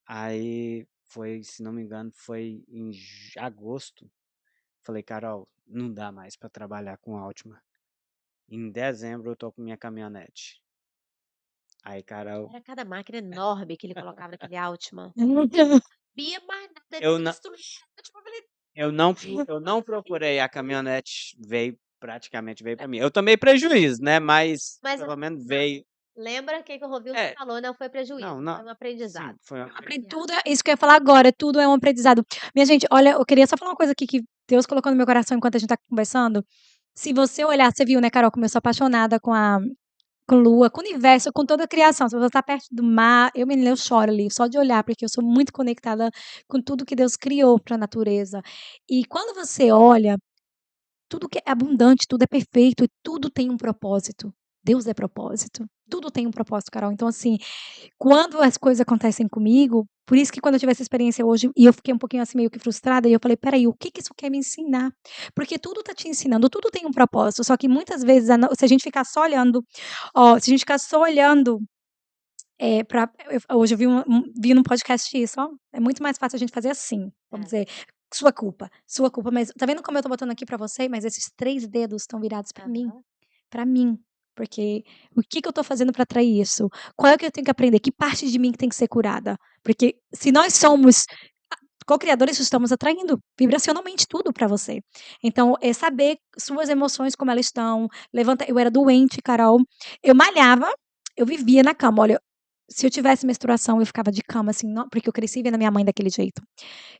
aí foi, se não me engano, foi em agosto, falei: "Carol, não dá mais para trabalhar com Altman, em dezembro eu tô com minha caminhonete". Aí, Carol, Era cada máquina enorme que ele colocava naquele Altman. Sabia mais nada, ele eu tudo não instrumento, tipo, eu falei eu não procurei, a caminhonete veio para mim. Eu tomei prejuízo, né, mas mas pelo menos veio. lembra que o Rovilson É, falou, não foi prejuízo, não, foi não, um sim, aprendizado. foi um Tudo aprendizado. é isso que eu ia falar agora, tudo é um aprendizado. Minha gente, olha, eu queria só falar uma coisa aqui que Deus colocou no meu coração enquanto a gente tá conversando. Se você olhar, você viu, né, Carol, como eu sou apaixonada com lua, com o universo, com toda a criação. Se você tá perto do mar, menina, eu choro ali, só de olhar, porque eu sou muito conectada com tudo que Deus criou para a natureza. E quando você olha, tudo que é abundante, tudo é perfeito e tudo tem um propósito. Deus é propósito. Tudo tem um propósito, Carol. Então, assim, quando as coisas acontecem comigo, por isso que quando eu tive essa experiência hoje, e eu fiquei um pouquinho assim meio que frustrada, e eu falei: "Espera aí, o que que isso quer me ensinar?". Porque tudo tá te ensinando, tudo tem um propósito, só que muitas vezes se a gente ficar só olhando, se a gente ficar só olhando, pra hoje eu vi num podcast isso, ó, é muito mais fácil a gente fazer assim, vamos É, dizer: sua culpa", mas tá vendo como eu tô botando aqui pra você, mas esses 3 dedos estão virados aham. pra mim, porque o que que eu tô fazendo pra atrair isso? Qual é o que eu tenho que aprender? Que parte de mim que tem que ser curada? Porque se nós somos co-criadores, estamos atraindo vibracionalmente tudo pra você. Então, é saber suas emoções como elas estão, levanta eu era doente, Carol, eu malhava, eu vivia na cama, olha, Se eu tivesse menstruação, eu ficava de cama, assim, porque eu cresci vendo a minha mãe daquele jeito.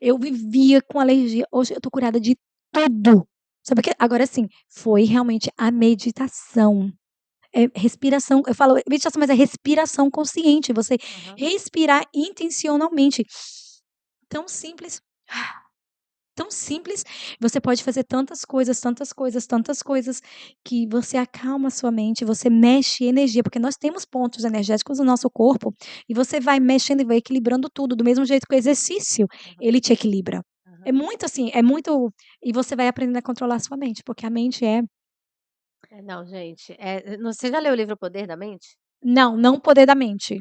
Eu vivia com alergia. Hoje eu tô curada de tudo. Sabe o que? Agora sim, foi realmente a meditação. É respiração. Eu falo meditação, mas é respiração consciente. Você Aham. respirar intencionalmente. Tão simples. Tão simples. Você pode fazer tantas coisas, tantas coisas, tantas coisas, que você acalma a sua mente, você mexe energia, porque nós temos pontos energéticos no nosso corpo, e você vai mexendo e vai equilibrando tudo, do mesmo jeito que o exercício, Aham. ele te equilibra. É Aham. muito assim, é muito. E você vai aprendendo a controlar a sua mente, porque a mente é. Não, gente, você já leu o livro O Poder da Mente? Não o poder da mente.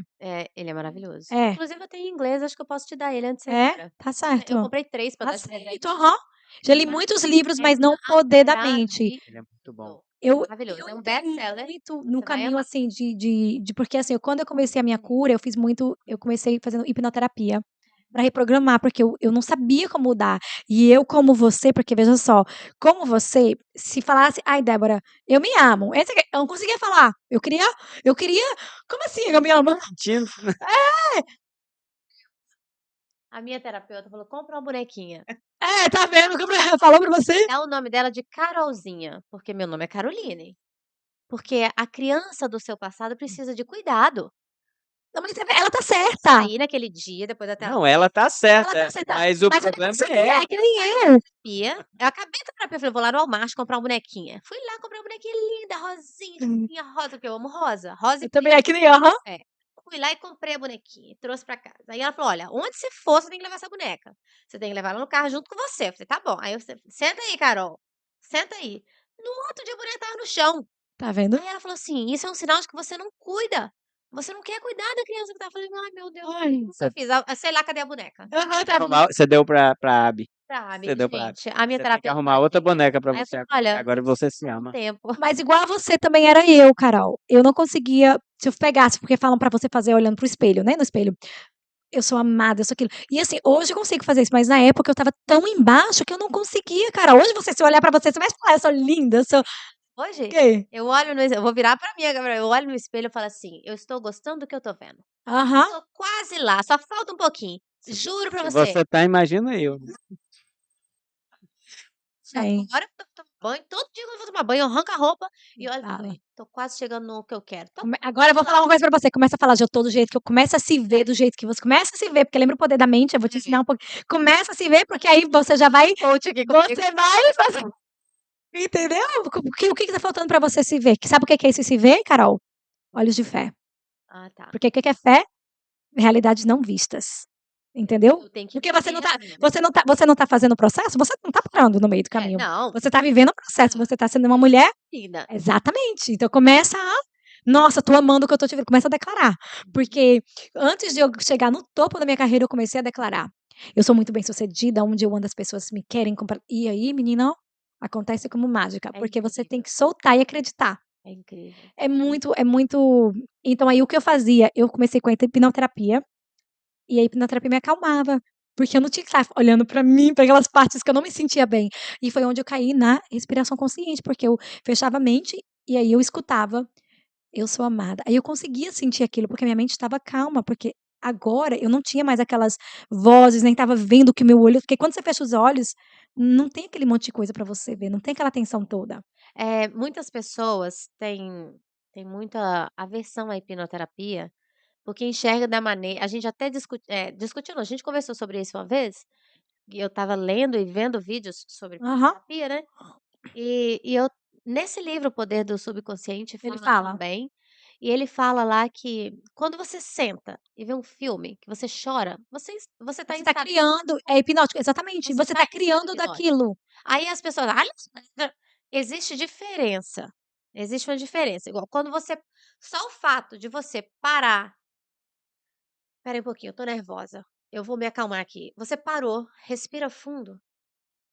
Ele é maravilhoso. É, Inclusive eu tenho em inglês, acho que eu posso te dar ele antes de você ir é, embora. tá Eu certo. comprei 3 pra Tá dar de presente. certo, aham. Já li muitos livros, mas não o poder da mente. Ele é muito bom. Eu Maravilhoso, é um entrei best-seller, muito você no vai caminho, amar. assim, de porque, assim, quando eu comecei a minha cura, eu comecei fazendo hipnoterapia para reprogramar, porque eu não sabia como mudar. E eu como você, porque veja só, como você, se falasse: "Ai, Débora, eu me amo", esse aqui eu não conseguia falar. Eu queria como assim eu me amo? Mentindo. A minha terapeuta falou: "Compra uma bonequinha, É, tá vendo como falou pra você? dá o nome dela de Carolzinha, porque meu nome é Caroline, porque a criança do seu passado precisa de cuidado". Não, mas ela tá certa. Aí naquele dia, depois da Não, ela tá Ela certa, tá certa. mas o Mas problema você é é que nem eu. terapia, eu acabei da terapia, falei: "Vou lá no Walmart comprar uma bonequinha". Fui lá, comprei uma bonequinha linda, rosinha, chiquinha, rosa, porque eu amo rosa, rosa e Eu também é que nem aham. é. Fui lá e comprei a bonequinha e trouxe pra casa. Aí ela falou: "Olha, onde você for, você tem que levar essa boneca. Você tem que levar ela no carro junto com você". Eu falei: "Tá bom". Aí eu "Senta aí, Carol, senta aí". No outro dia a boneca estava no chão. Tá vendo? Aí ela falou assim: "Isso é um sinal de que você não cuida. Você não quer cuidar da criança que tá". Eu falei: "Ai, meu Deus, o Ai. que eu fiz?". Sei lá, cadê a boneca? Aham, tá vendo? Você deu pra Abby. Você Sabe, deu pra Abby. gente, a minha Você tem que terapeuta, arrumar outra tadinha. boneca pra Aí eu você falei: agora, que "Olha, agora você se um ama. tempo". Mas igual a você também era eu, Carol. Eu não conseguia, se eu pegasse, porque falam pra você fazer olhando pro espelho, né, no espelho. Eu sou amada, eu sou aquilo. E assim, hoje eu consigo fazer isso, mas na época eu estava tão embaixo que eu não conseguia, Carol. Hoje você, se eu olhar pra você vai falar: "Eu sou linda, eu sou" o Hoje, quê? eu vou virar pra mim agora, eu olho no espelho e falo assim: "Eu estou gostando do que eu tô vendo. Aham. Tô quase lá, só falta um pouquinho. Juro pra Se você". você tá, imagina eu. Sim. Agora eu tomo banho, todo dia quando eu vou tomar banho, eu arranco a roupa e olho pra Fala. frente. Tô quase chegando no que eu quero. Tô Agora eu vou falar uma coisa pra você, começa a falar de eu tô do jeito que eu começa a se ver do jeito que você começa a se ver, porque lembra o poder da mente, eu vou te ensinar um pouquinho. Começa a se ver, porque aí você já vai coach aqui comigo. você vai fazer entendeu? O que tá faltando pra você se ver? Que sabe o que é esse se ver, Carol? Olhos de fé. Ah, tá. Porque o que é fé? Realidades não vistas. Entendeu? Eu tenho que Porque você não viver tá a vida. você não tá fazendo o processo, você não tá parando no meio do caminho. Não, Você tá vivendo o processo, você tá sendo uma mulher linda. exatamente. Então começa a nossa, tô amando o que eu tô te vendo, começa a declarar. Porque antes de eu chegar no topo da minha carreira, eu comecei a declarar. Eu sou muito bem-sucedida, onde eu ando as pessoas me querem comprar. E aí, menina, ó, acontece como mágica, É porque você tem incrível, que soltar e acreditar. é incrível. É muito então aí o que eu fazia, eu comecei com a hipnoterapia, e a hipnoterapia me acalmava, porque eu não tinha que estar olhando pra mim, pra aquelas partes que eu não me sentia bem. E foi onde eu caí na respiração consciente, porque eu fechava a mente, e aí eu escutava: "Eu sou amada". Aí eu conseguia sentir aquilo, porque a minha mente estava calma, porque agora eu não tinha mais aquelas vozes, nem estava vendo que o meu olho porque quando você fecha os olhos, não tem aquele monte de coisa pra você ver, não tem aquela tensão toda. Muitas pessoas têm muita aversão à hipnoterapia, porque enxerga da maneira a gente até discutiu não, a gente conversou sobre isso uma vez, e eu estava lendo e vendo vídeos sobre Aham, hipnoterapia, né, e eu nesse livro O Poder do Subconsciente ele fala fala. também, e ele fala lá que quando você senta e vê um filme que você chora, você está Você em tá estado criando é hipnótico, exatamente, você você está tá em estado criando hipnótico. daquilo. Aí as pessoas: "Olha só", existe diferença, existe uma diferença, igual quando você só o fato de você parar, "Espera aí um pouquinho, eu tô nervosa, eu vou me acalmar aqui", você parou, respira fundo,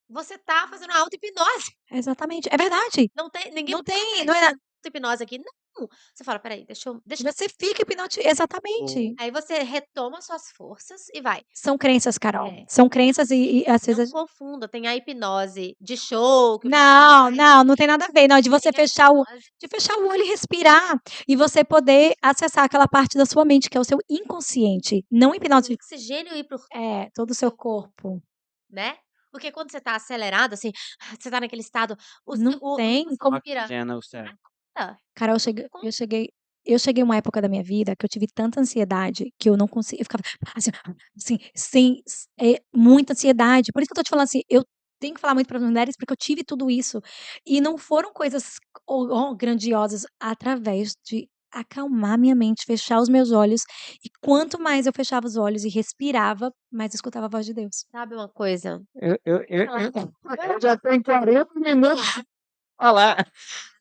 você tá fazendo uma auto-hipnose, Exatamente, é verdade. não tem ninguém Não tá tem, não é perdendo auto-hipnose aqui, não, Você fala: "Espera aí, deixa eu Você fica exatamente. Aí você retoma suas forças e vai. São crenças, Carol. É. São crenças e às Não vezes confunda, tem a hipnose de show que o não, faz, não tem nada a ver, não, de você tem a fechar o hipnose de fechar o olho e respirar, e você poder acessar aquela parte da sua mente, que é o seu inconsciente, não o hipnose oxigênio ir para o todo o seu corpo. né. Porque quando você tá acelerado, assim, você tá naquele estado, Não o tem você como respira Oxigena o cérebro. nada. Carol, eu cheguei uma época da minha vida que eu tive tanta ansiedade que eu não conseguia eu ficava assim, sem muita ansiedade. Por isso que eu tô te falando assim, eu tenho que falar muito para as mulheres, porque eu tive tudo isso. E não foram coisas, grandiosas, através de acalmar minha mente, fechar os meus olhos, e quanto mais eu fechava os olhos e respirava, mais eu escutava a voz de Deus. Sabe uma coisa? Eu já tenho 40 minutos de falar.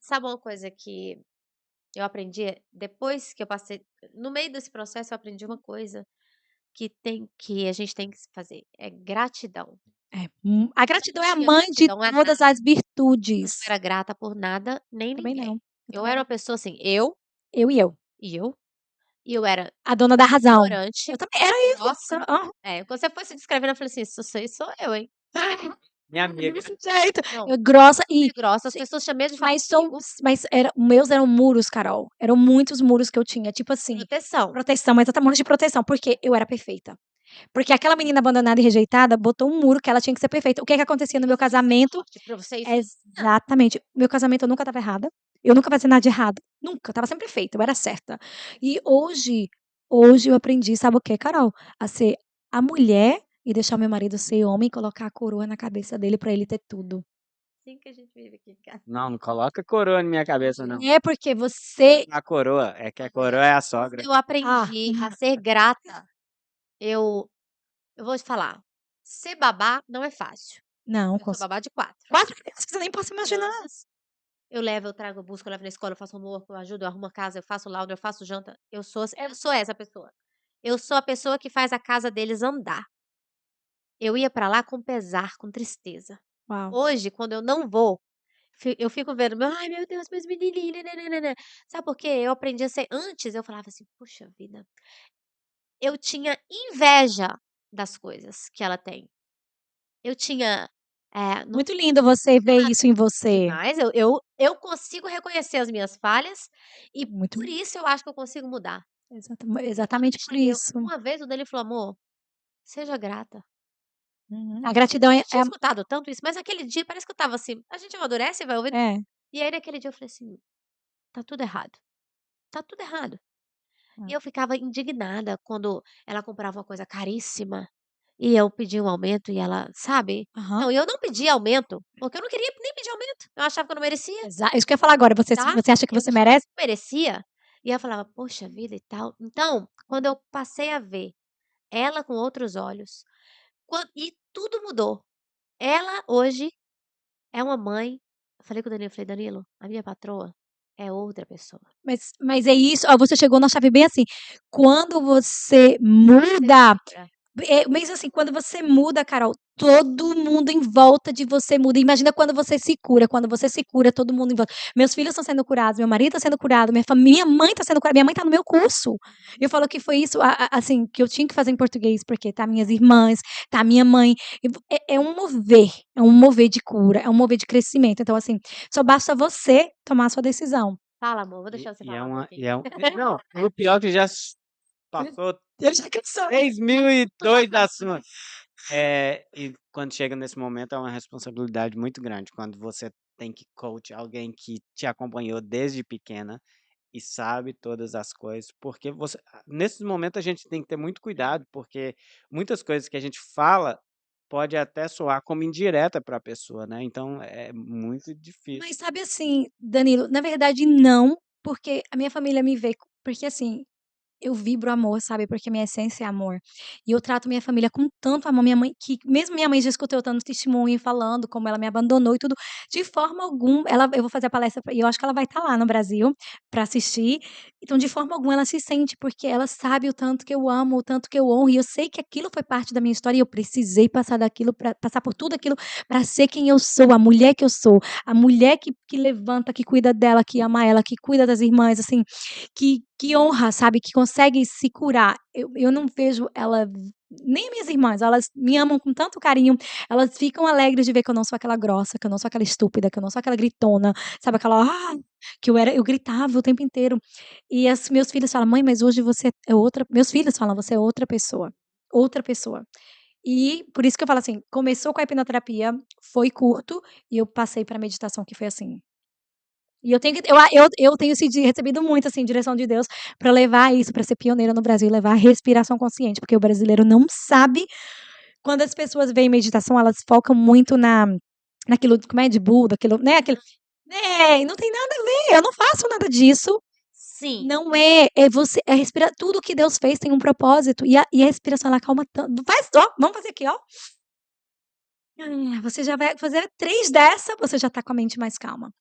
Sabe uma coisa que eu aprendi depois que eu passei no meio desse processo eu aprendi uma coisa que a gente tem que fazer, é gratidão. A gratidão é a Tinha mãe de gratidão a todas nada, as eu não virtudes. era grata por nada nem Também ninguém. não, eu Eu também era não. uma pessoa assim, Eu e eu. e eu, e eu era A dona da razão. ignorante, Eu também era isso. grossa. Quando você foi se descrevendo, eu falei assim: "Isso aí sou eu, hein". Minha amiga. Desse jeito. Não, Eu grossa e grossa, as se pessoas tinham medo de falar mas comigo. meus eram muros, Carol, eram muitos muros que eu tinha, tipo assim, Proteção. proteção, mas exatamente de proteção, porque eu era perfeita. Porque aquela menina abandonada e rejeitada botou um muro que ela tinha que ser perfeita. O que que acontecia no meu casamento? Forte pra você ir sozinha. Exatamente. Meu casamento eu nunca estava errada, eu nunca fazia nada de errado, nunca, estava sempre perfeita, eu era certa. E hoje eu aprendi, sabe o quê, Carol? A ser a mulher e deixar o meu marido ser homem e colocar a coroa na cabeça dele pra ele ter tudo. Assim que a gente vive aqui em casa. Não coloca coroa na minha cabeça, não. É porque você A coroa, é que a coroa é a sogra. Eu aprendi a ser grata. Eu eu vou te falar, ser babá não é fácil. não, Eu sou babá de 4 4 crianças, eu nem posso imaginar. crianças. Eu levo, eu trago, eu busco, eu levo na escola, eu faço homework, eu ajudo, eu arrumo a casa, eu faço laudo, eu faço janta. Eu sou essa pessoa. Eu sou a pessoa que faz a casa deles andar. Eu ia pra lá com pesar, com tristeza. Uau. Hoje, quando eu não vou, eu fico vendo, ai meu Deus, meus menininhos, nã-nã-nã-nã. Sabe por quê? Eu aprendi a ser antes eu falava assim: "Puxa vida", eu tinha inveja das coisas que ela tem. Eu tinha, não Muito lindo você ver isso em você. demais, eu consigo reconhecer as minhas falhas e Muito por isso eu acho que eu consigo mudar. exatamente por isso. Uma vez o Dani falou: "Amor, seja grata". A gratidão Eu é já tinha escutado tanto isso, mas aquele dia parece que eu estava assim, a gente amadurece e vai ouvindo. é. E aí naquele dia eu falei assim: "Tá tudo errado, tá tudo errado". E eu ficava indignada quando ela comprava uma coisa caríssima e eu pedia um aumento e ela, sabe? Aham. Não, e eu não pedia aumento, porque eu não queria nem pedir aumento, eu achava que eu não merecia, Isso que eu ia falar agora, tá? você acha que Eu você achava que merece? eu não merecia, e ela falava: "Poxa vida e tal". Então, quando eu passei a ver ela com outros olhos, e tudo mudou. Ela hoje é uma mãe. Eu falei com o Danilo, eu falei: "Danilo, a minha patroa é outra pessoa". Mas é isso, você chegou na chave bem assim, quando você Você muda, cura. mas assim, quando você muda, Carol, todo mundo em volta de você muda. Imagina quando você se cura, todo mundo em volta. Meus filhos estão sendo curados, meu marido está sendo curado, minha mãe está sendo curada, minha mãe está no meu curso. Eu falo que foi isso, assim, que eu tinha que fazer em português, porque tá minhas irmãs, tá minha mãe. É um mover de cura, é um mover de crescimento. Então, assim, só basta você tomar a sua decisão. Fala amor, vou E deixar você e é falar um uma pouquinho. e é um não, o pior que já passou Ele já cansou. 3002 assuntos. E quando chega nesse momento é uma responsabilidade muito grande, quando você tem que coach alguém que te acompanhou desde pequena e sabe todas as coisas, porque nesses momentos a gente tem que ter muito cuidado, porque muitas coisas que a gente fala pode até soar como indireta para a pessoa, né, então é muito difícil. Mas sabe assim, Danilo, na verdade não, porque a minha família me vê porque assim, eu vibro amor, sabe, porque minha essência é amor. E eu trato minha família com tanto amor, minha mãe que mesmo minha mãe já escutou eu dando testemunho, falando como ela me abandonou e tudo, de forma alguma eu vou fazer a palestra e eu acho que ela vai estar lá no Brasil para assistir, então de forma alguma ela se sente, porque ela sabe o tanto que eu amo, o tanto que eu honro, e eu sei que aquilo foi parte da minha história e eu precisei passar por tudo aquilo para ser quem eu sou, a mulher que eu sou, a mulher que levanta, que cuida dela, que ama ela, que cuida das irmãs, assim, que honra, sabe, que consegue se curar. Eu não vejo ela nem minhas irmãs, elas me amam com tanto carinho, elas ficam alegres de ver que eu não sou aquela grossa, que eu não sou aquela estúpida, que eu não sou aquela gritona, sabe, aquela que eu gritava o tempo inteiro. E meus filhos falam: "Mãe, mas hoje você é outra", meus filhos falam: "Você é outra pessoa, outra pessoa". E por isso que eu falo assim, começou com a hipnoterapia, foi curto, e eu passei pra meditação que foi assim. E eu tenho recebido muito, assim, direção de Deus pra levar isso, pra ser pioneira no Brasil, levar a respiração consciente, porque o brasileiro não sabe. Quando as pessoas veem meditação, elas focam muito naquilo, como é, de Buda, aquilo, né, aquele e não tem nada a ver, eu não faço nada disso. Sim. Não é você respirar, tudo que Deus fez tem um propósito, e a respiração ela acalma tanto, faz, ó, vamos fazer aqui, ó. Você já vai fazer 3 dessa, você já tá com a mente mais calma.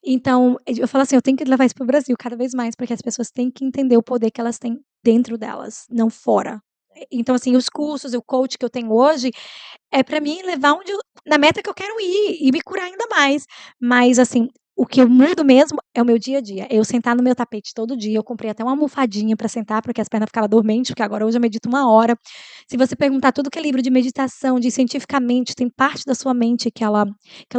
Então, eu falo assim, eu tenho que levar isso para o Brasil cada vez mais, porque as pessoas têm que entender o poder que elas têm dentro delas, não fora. Então, assim, os cursos, o coach que eu tenho hoje, é para mim levar na meta que eu quero ir e me curar ainda mais. Mas, assim, o que eu mudo mesmo é o meu dia a dia. Eu sentar no meu tapete todo dia, eu comprei até uma almofadinha para sentar, porque as pernas ficavam dormentes, porque agora hoje eu medito 1 hora. Se você perguntar tudo que é livro de meditação, de cientificamente, tem parte da sua mente que ela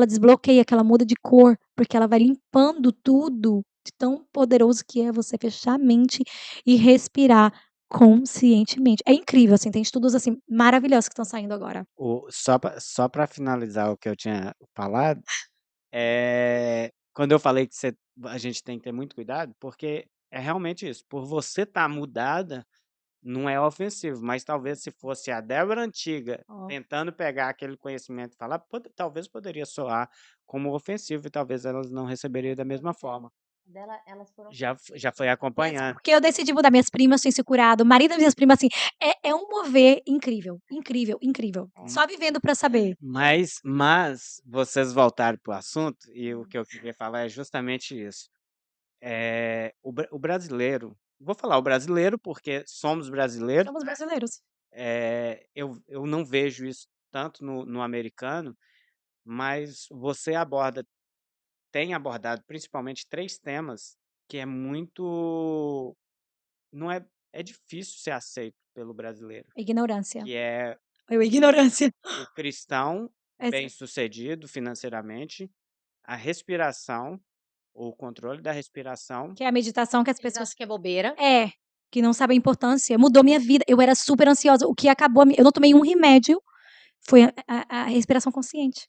desbloqueia, que ela muda de cor, porque ela vai limpando tudo de tão poderoso que é você fechar a mente e respirar conscientemente. É incrível, assim, tem estudos, assim, maravilhosos que estão saindo agora. Só para finalizar o que eu tinha falado, quando eu falei que a gente tem que ter muito cuidado, porque é realmente isso, por você estar mudada, não é ofensivo, mas talvez se fosse a Débora antiga Ó. tentando pegar aquele conhecimento e falar, talvez poderia soar como ofensivo e talvez elas não receberiam da mesma forma. Elas foram. Já foi acompanhando. Porque eu decidi mudar, minhas primas têm se curado, o marido das minhas primas, assim, é um mover incrível, incrível, incrível. Só vivendo pra saber. Mas vocês voltaram para o assunto e o que eu queria falar é justamente isso. O brasileiro, vou falar o brasileiro porque somos brasileiros, Somos brasileiros. eu não vejo isso tanto no americano, mas você tem abordado principalmente 3 temas que é muito não é difícil ser aceito pelo brasileiro, Ignorância. que é Ignorância. o cristão Essa bem-sucedido financeiramente, a respiração, o controle da respiração. que é a meditação que as Eles pessoas acham que é bobeira. que não sabem a importância, mudou minha vida, eu era super ansiosa, o que acabou eu não tomei um remédio, foi a respiração consciente.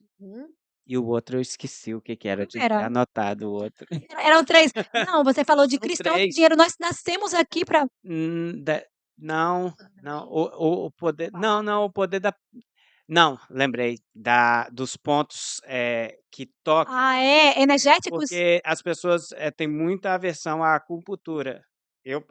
E o outro eu esqueci o que que era, eu tinha que ter Era anotado o outro. eram 3. Não, você falou de São cristão de 3. dinheiro, nós nascemos aqui pra Da não, não, o poder não, o poder da não, lembrei, dos pontos, que tocam, energéticos? porque as pessoas, têm muita aversão à acupuntura. Eu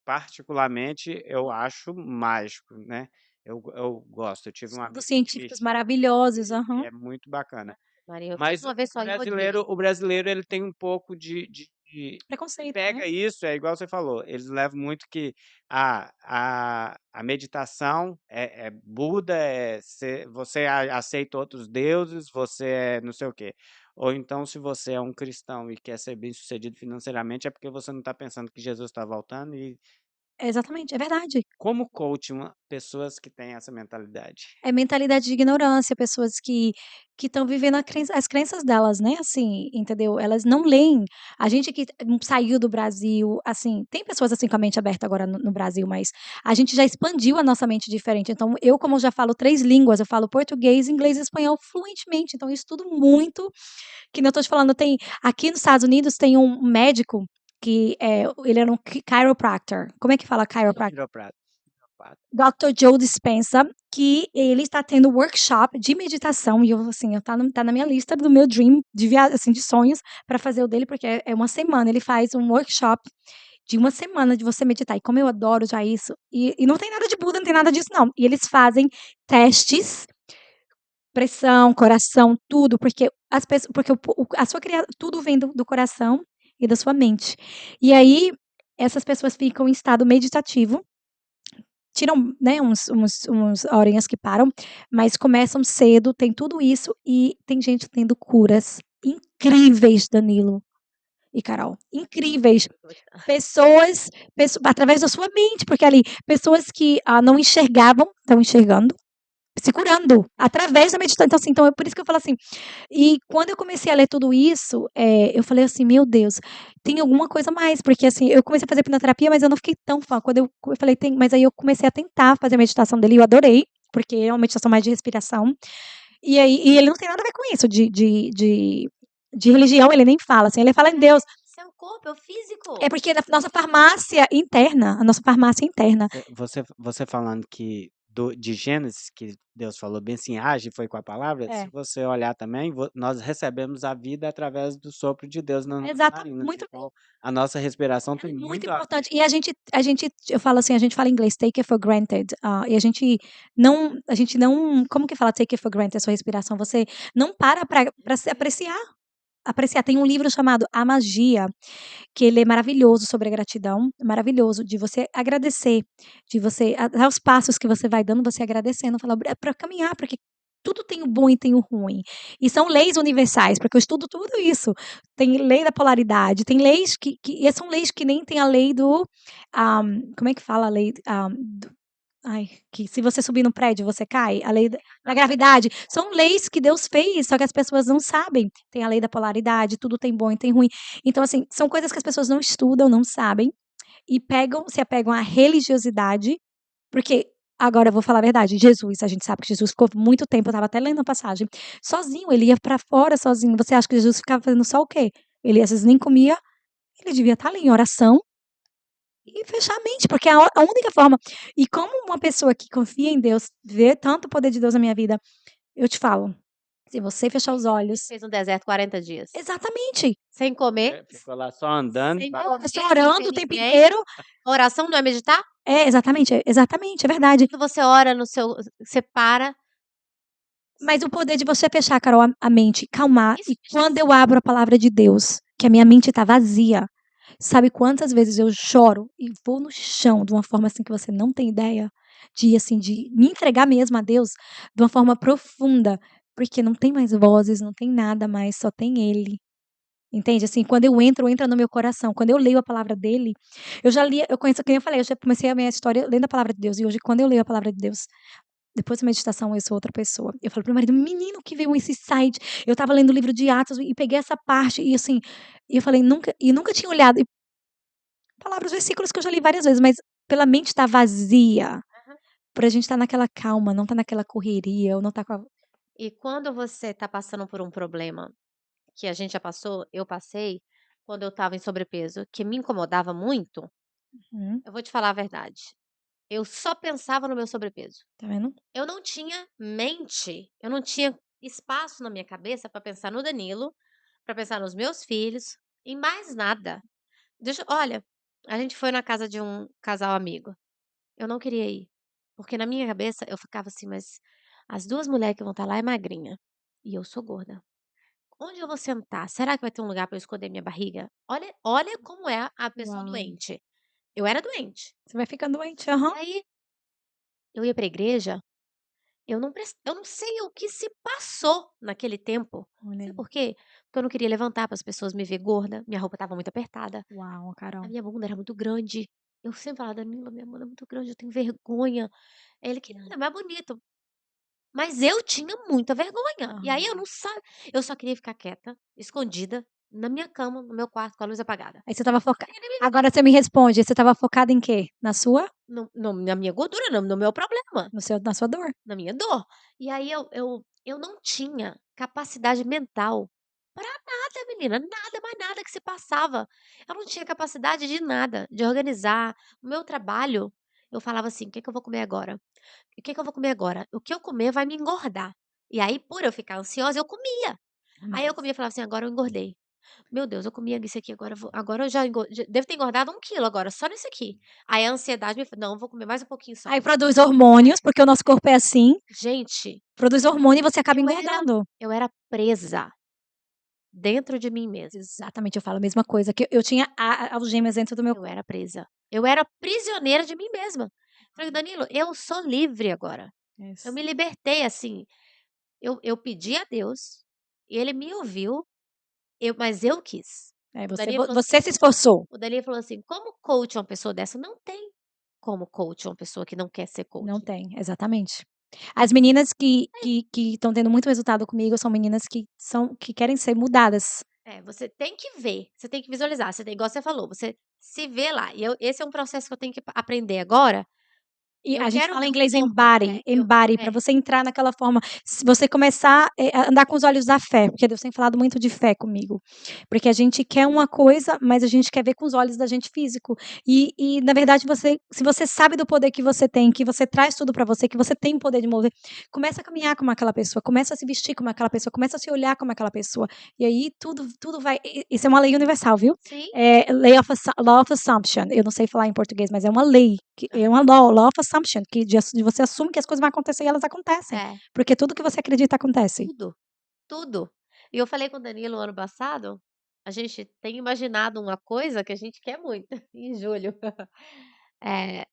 particularmente, eu acho mágico, né, eu gosto, eu tive um Estudos amigo que me científicos maravilhosos, aham. é muito bacana. Maria, eu fiz Mas uma o vez só em rodízio. o brasileiro ele tem um pouco que Preconceito, né. pega isso, é igual você falou, eles levam muito que a meditação é Buda, você aceita outros deuses, você é não sei o quê. Ou então se você é um cristão e quer ser bem-sucedido financeiramente, é porque você não está pensando que Jesus está voltando e Exatamente, é verdade. como coach pessoas que têm essa mentalidade? É mentalidade de ignorância, pessoas que estão vivendo as crenças delas, né, assim, entendeu? Elas não leem. A gente que saiu do Brasil, assim, tem pessoas assim com a mente aberta agora no Brasil, mas a gente já expandiu a nossa mente diferente. Então eu, como já falo 3 línguas, eu falo português, inglês e espanhol fluentemente, então eu estudo muito, que nem eu tô te falando, tem aqui nos Estados Unidos tem um médico que, ele era um chiropractor. Como é que fala chiropractor? Quiroprata. Dr. Joe Dispenza, que ele está tendo workshop de meditação, e eu, assim, tá na minha lista do meu dream de assim, de sonhos para fazer o dele, porque é 1 semana, ele faz um workshop, de uma semana de você meditar. E como eu adoro já isso, e não tem nada de Buda, não tem nada disso não. E eles fazem testes, pressão, coração, tudo, porque as pessoas, porque a sua tudo vem do coração e da sua mente. E aí essas pessoas ficam em estado meditativo, tiram, né, uns horinhas que param, mas começam cedo, tem tudo isso e tem gente tendo curas incríveis, Danilo e Carol, incríveis. Pessoas, através da sua mente, porque ali, pessoas que não enxergavam, estão enxergando, se curando, através da meditação. Então, assim, então é por isso que eu falo assim, e quando eu comecei a ler tudo isso, eu falei assim: "Meu Deus, tem alguma coisa a mais", porque, assim, eu comecei a fazer hipnoterapia, mas eu não fiquei tão fã. Quando eu falei: "Tem", mas aí eu comecei a tentar fazer a meditação dele e eu adorei, porque é uma meditação mais de respiração. E ele não tem nada a ver com isso, de religião, ele nem fala, assim, ele fala em Deus. Isso é o corpo, é o físico. É porque na nossa farmácia interna, a nossa farmácia interna. Você falando que de Gênesis, que Deus falou bem assim, age, foi com a palavra, se É, você olhar também, nós recebemos a vida através do sopro de Deus nas nossas exata narinas. muito Então, a nossa respiração ela tem é muito muito a ver. importante. E a gente eu falo assim, a gente fala em inglês, take it for granted, e a gente não como que fala take it for granted, a sua respiração? Você não para se apreciar. Tem um livro chamado A Magia, que ele é maravilhoso sobre a gratidão, maravilhoso de você agradecer, de você aos passos que você vai dando, você agradecendo, falar para caminhar, porque tudo tem o bom e tem o ruim. E são leis universais, porque eu estudo tudo isso. Tem lei da polaridade, tem leis e são leis que nem tem a lei do, como é que fala a lei, ai, que se você subir no prédio você cai, a lei da gravidade. São leis que Deus fez, só que as pessoas não sabem. Tem a lei da polaridade, tudo tem bom e tem ruim. Então, assim, são coisas que as pessoas não estudam, não sabem, e se apegam à religiosidade, porque agora eu vou falar a verdade, Jesus, a gente sabe que Jesus ficou muito tempo, eu estava até lendo a passagem, sozinho, ele ia para fora sozinho. Você acha que Jesus ficava fazendo só o quê? Ele às vezes nem comia, ele devia estar ali em oração e fechar a mente, porque a única forma. E como uma pessoa que confia em Deus, vê tanto o poder de Deus na minha vida, eu te falo, se você fechar os olhos. Fez no deserto 40 dias. Exatamente. Sem comer, Ficou lá só andando, sem pá, comer, Só sem orando ver o tempo ninguém. inteiro. Oração não é meditar? Exatamente, é verdade. Quando você ora no seu você para, Mas o poder de você fechar, Carol, a mente, calmar, isso e quando eu abro a palavra de Deus, que a minha mente tá vazia, sabe quantas vezes eu choro e vou no chão de uma forma assim que você não tem ideia? Assim, de me entregar mesmo a Deus de uma forma profunda, porque não tem mais vozes, não tem nada mais, só tem Ele. Entende? Assim, quando eu entro, entra no meu coração. Quando eu leio a palavra dele, eu já li, eu conheço, como eu falei, eu já comecei a minha história lendo a palavra de Deus. E hoje, quando eu leio a palavra de Deus, depois da meditação, eu sou outra pessoa. Eu falo pro meu marido: "Menino, que veio esse site". Eu estava lendo o livro de Atos e peguei essa parte e, assim, e eu falei: "Nunca tinha olhado", e palavras, versículos que eu já li várias vezes, mas pela mente estar vazia, pra gente estar naquela calma, não estar naquela correria, ou não estar com a. e quando você está passando por um problema, que a gente já passou, eu passei, quando eu estava em sobrepeso, que me incomodava muito, Uhum, eu vou te falar a verdade, eu só pensava no meu sobrepeso. tá vendo? Eu não tinha mente, eu não tinha espaço na minha cabeça para pensar no Danilo, para pensar nos meus filhos, em mais nada. Olha, a gente foi na casa de um casal amigo, eu não queria ir, porque na minha cabeça eu ficava assim: "Mas as 2 mulheres que vão estar lá é magrinha, e eu sou gorda. Onde eu vou sentar? Será que vai ter um lugar para eu esconder minha barriga?". Olha como é a pessoa Uau. doente. Eu era doente. Você vai ficando doente, E aham. aí, eu ia pra igreja, eu não sei o que se passou naquele tempo. Olha Sabe aí. por quê? Porque eu não queria levantar para as pessoas me ver gorda, minha roupa estava muito apertada, Uau, a Carol. minha bunda era muito grande. Eu sempre falava: "Danilo, minha bunda é muito grande, eu tenho vergonha". Ele: "Que nada, é mais bonito". Mas eu tinha muita vergonha. E aí Aham. eu só queria ficar quieta, escondida, na minha cama, no meu quarto, com a luz apagada. Aí você estava Não focada. queria nem me ver. Agora você me responde, você estava focada em quê? Na sua? Na minha gordura, no meu problema, Na sua dor? na minha dor. E aí eu não tinha capacidade mental para nada, menina, nada, mais nada que se passava. Eu não tinha capacidade de nada, de organizar. O meu trabalho, eu falava assim: "O que que eu vou comer agora? O que que eu vou comer agora? O que eu comer vai me engordar". E aí, por eu ficar ansiosa, eu comia. Aí eu Mas comia e falava assim: "Agora eu engordei". Meu Deus, eu comi isso aqui, agora eu já devo ter engordado 1 quilo agora, só nisso aqui. Aí a ansiedade me não, vou comer mais um pouquinho só. Aí produz hormônios, porque o nosso corpo é assim, Gente, produz hormônio e você acaba eu era engordando. eu era presa dentro de mim mesma. Exatamente, eu falo a mesma coisa, que eu tinha a algemas dentro do meu Eu era presa. Eu era prisioneira de mim mesma. Falei: "Danilo, eu sou livre agora". Eu me libertei, assim. Eu pedi a Deus, e ele me ouviu, mas eu quis. É, O você Danilo falou assim você se esforçou. o Danilo falou assim: "Como coach uma pessoa dessa?" Não tem como coach uma pessoa que não quer ser Não coach. tem, exatamente. As meninas que estão tendo muito resultado comigo são meninas que querem ser mudadas. É, você tem que ver, você tem que visualizar, você tem igual você falou, você se vê lá, e esse é um processo que eu tenho que aprender agora. E Eu a gente quero fala em ver o inglês corpo embody, para você entrar naquela forma, se você começar, a andar com os olhos da fé, porque Deus tem falado muito de fé comigo, porque a gente quer uma coisa, mas a gente quer ver com os olhos da gente físico, e na verdade se você sabe do poder que você traz tudo para você, que você tem o poder de mover, começa a caminhar como aquela pessoa, começa a se vestir como aquela pessoa, começa a se olhar como aquela pessoa, e aí tudo vai isso é uma lei universal, viu? sim. Law of Assumption, eu não sei falar em português, mas é uma lei, é uma law of assumption, que de você assume que as coisas vão acontecer e elas acontecem, É, porque tudo que você acredita acontece. tudo, tudo. E eu falei com o Danilo ano passado, a gente tem imaginado uma coisa que a gente quer muito, em julho. Eh,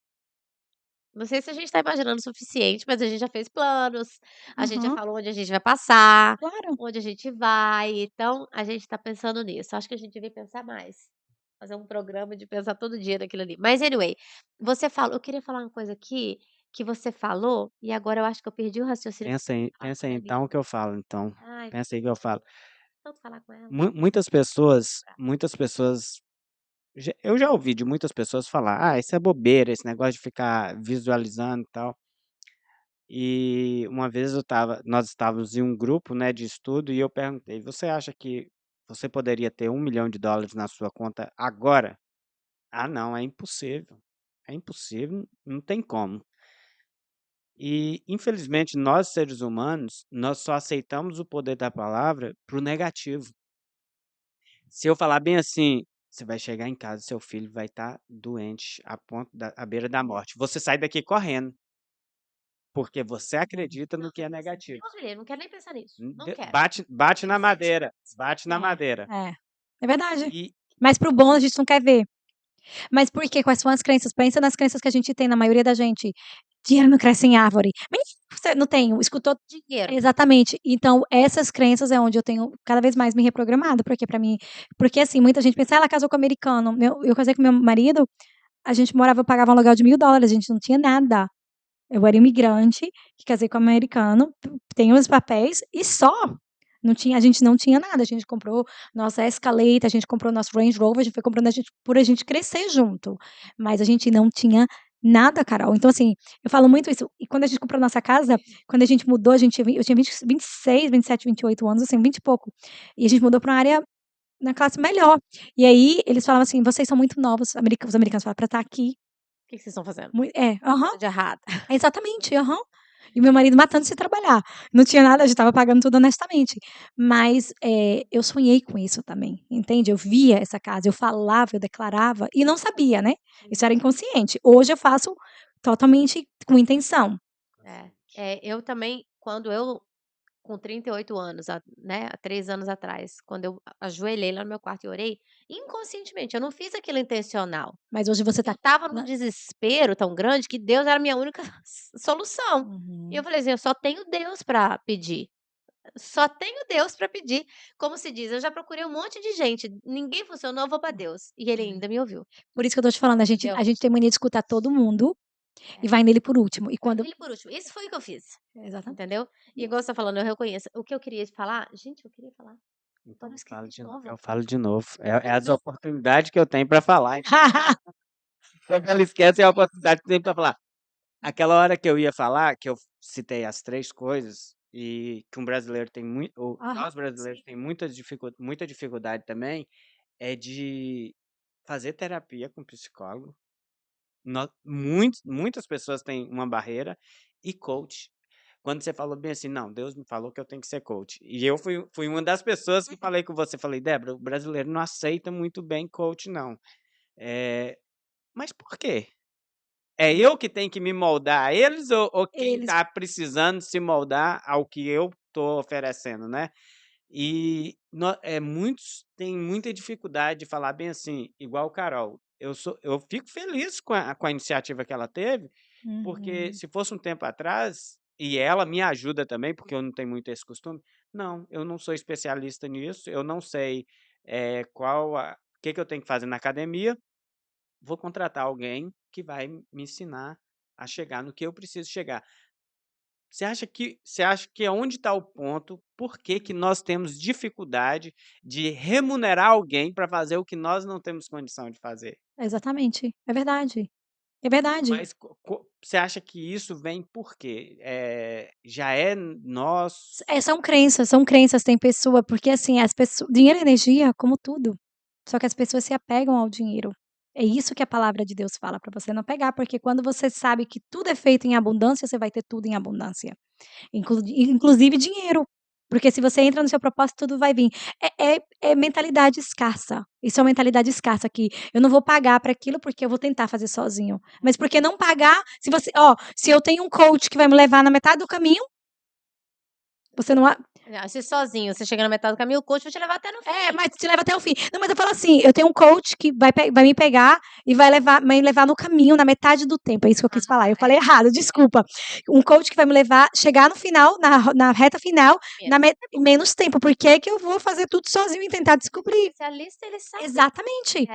não sei se a gente está imaginando o suficiente, mas a gente já fez planos, a gente já Aham, falou onde a gente vai passar, claro. onde a gente vai, então a gente está pensando nisso. Acho que a gente devia pensar mais, fazer um programa de pensar todo dia naquilo ali. Mas anyway, eu queria falar uma coisa aqui, que você falou, e agora eu acho que eu perdi o raciocínio que eu queria falar com Pensa a aí então o Danilo. que eu falo então, Ai, pensa aí que eu falo. tanto falar com ela. Muitas pessoas eu já ouvi de muitas pessoas falar: "Ah, isso é bobeira, esse negócio de ficar visualizando e tal". E uma vez nós estávamos em um grupo, né, de estudo e eu perguntei: "Você acha que você poderia ter US$ 1.000.000 na sua conta agora?". "Ah não, é impossível, não tem como". E infelizmente nós seres humanos, nós só aceitamos o poder da palavra para o negativo. Se eu falar bem assim: "Você vai chegar em casa, seu filho vai estar doente, a ponto da à beira da morte", você sai daqui correndo, porque você acredita no Não, que é negativo. Deus me livre, não quero nem pensar nisso, não quero. Bate na Pensei nisso. madeira, bate na madeira. É, é verdade. E Mas para o bom a gente não quer ver. Mas por quê? Quais são as crenças? Pensa nas crenças que a gente tem, na maioria da gente. Dinheiro não cresce em árvore. Mentira, você não tem, escutou Dinheiro. exatamente. Então essas crenças é onde eu tenho cada vez mais me reprogramado, porque para mim porque assim, muita gente pensa: "Ah, ela casou com americano". Eu casei com meu marido, a gente morava eu pagava um aluguel de US$ 1.000, a gente não tinha nada. Eu era imigrante, que casei com um americano, tenho os papéis e só. Não tinha a gente não tinha nada, a gente comprou nossa Escalade, a gente comprou nosso Range Rover, a gente foi comprando por a gente crescer junto, mas a gente não tinha nada, Carol. Então, assim, eu falo muito isso, e quando a gente comprou nossa casa, quando a gente mudou, eu tinha 26, 27, 28 anos, assim, 20 e pouco, e a gente mudou pra uma área na classe melhor. E aí eles falavam assim: "Vocês são muito novos", os americanos falavam: "Pra estar aqui". O que que vocês estão fazendo? Aham. Coisa de errado. Exatamente, aham. E meu marido matando-se de trabalhar. Não tinha nada, a gente estava pagando tudo honestamente. Mas, eu sonhei com isso também, entende? Eu via essa casa, eu falava, eu declarava e não sabia, né. Isso era inconsciente. Hoje eu faço totalmente com intenção. É. Eu também, quando eu com 38 anos, né, há 3 anos atrás, quando eu ajoelhei lá no meu quarto e orei, inconscientemente, eu não fiz aquilo intencional. Mas hoje você Eu tá estava num na desespero tão grande que Deus era a minha única solução. E eu uhum. falei assim: "Eu só tenho Deus para pedir, só tenho Deus para pedir". Como se diz, eu já procurei um monte de gente, ninguém funcionou, eu vou para Deus, e ele É. ainda me ouviu, Por isso que eu tô te falando, entendeu? a gente tem mania de escutar todo mundo e É. vai nele por último. E Vai quando nele por último, isso foi o que eu fiz, exatamente. entendeu? E igual você tá falando, eu reconheço. O que eu queria falar gente, eu queria falar, agora então eu esqueci de eu novo. falo de novo, é Meu as Deus. oportunidades que eu tenho para falar. Quando ela esquece, é a oportunidade que tem para falar. Aquela hora que eu ia falar, que eu citei as 3 coisas, e que um brasileiro tem muito ou Aham, nós brasileiros sim. tem muita dificuldade também, é de fazer terapia com psicólogo. Muitas pessoas têm uma barreira, e coach. quando você falou bem assim: "Não, Deus me falou que eu tenho que ser coach". E eu fui uma das pessoas que falei com você, falei: "Débora, o brasileiro não aceita muito bem coach não". Mas por quê? É eu que tenho que me moldar a eles ou quem Eles está precisando se moldar ao que eu estou oferecendo, né? E muitos têm muita dificuldade de falar bem assim, igual Carol. Eu fico feliz com a iniciativa que ela teve, porque Uhum. se fosse um tempo atrás, e ela me ajuda também, porque eu não tenho muito esse costume, não, eu não sou especialista nisso, eu não sei o que eu tenho que fazer na academia, vou contratar alguém que vai me ensinar a chegar no que eu preciso chegar. Você acha que aonde está o ponto, por que que nós temos dificuldade de remunerar alguém para fazer o que nós não temos condição de fazer? Exatamente, é verdade, é verdade. Mas você acha que isso vem por quê? Já é nós. São crenças, tem pessoa porque, assim, as pessoas dinheiro é energia, como tudo, só que as pessoas se apegam ao dinheiro. É isso que a palavra de Deus fala para você não pegar, porque quando você sabe que tudo é feito em abundância, você vai ter tudo em abundância. Inclusive dinheiro, porque se você entra no seu propósito, tudo vai vir. É mentalidade escassa. Isso é uma mentalidade escassa que eu não vou pagar para aquilo, porque eu vou tentar fazer sozinho. Mas por que não pagar se eu tenho um coach que vai me levar na metade do caminho, você não Se sozinho você chega na metade do caminho, o coach vai te levar até no fim. mas te leva até o fim. Não, mas eu falo assim, eu tenho um coach que vai me pegar e vai me levar no caminho, na metade do tempo, é isso que eu quis falar, eu falei errado, desculpa. Um coach que vai me levar, chegar no final, na reta final, em menos tempo, por que que eu vou fazer tudo sozinho e tentar O descobrir? especialista, ele sabe. Exatamente.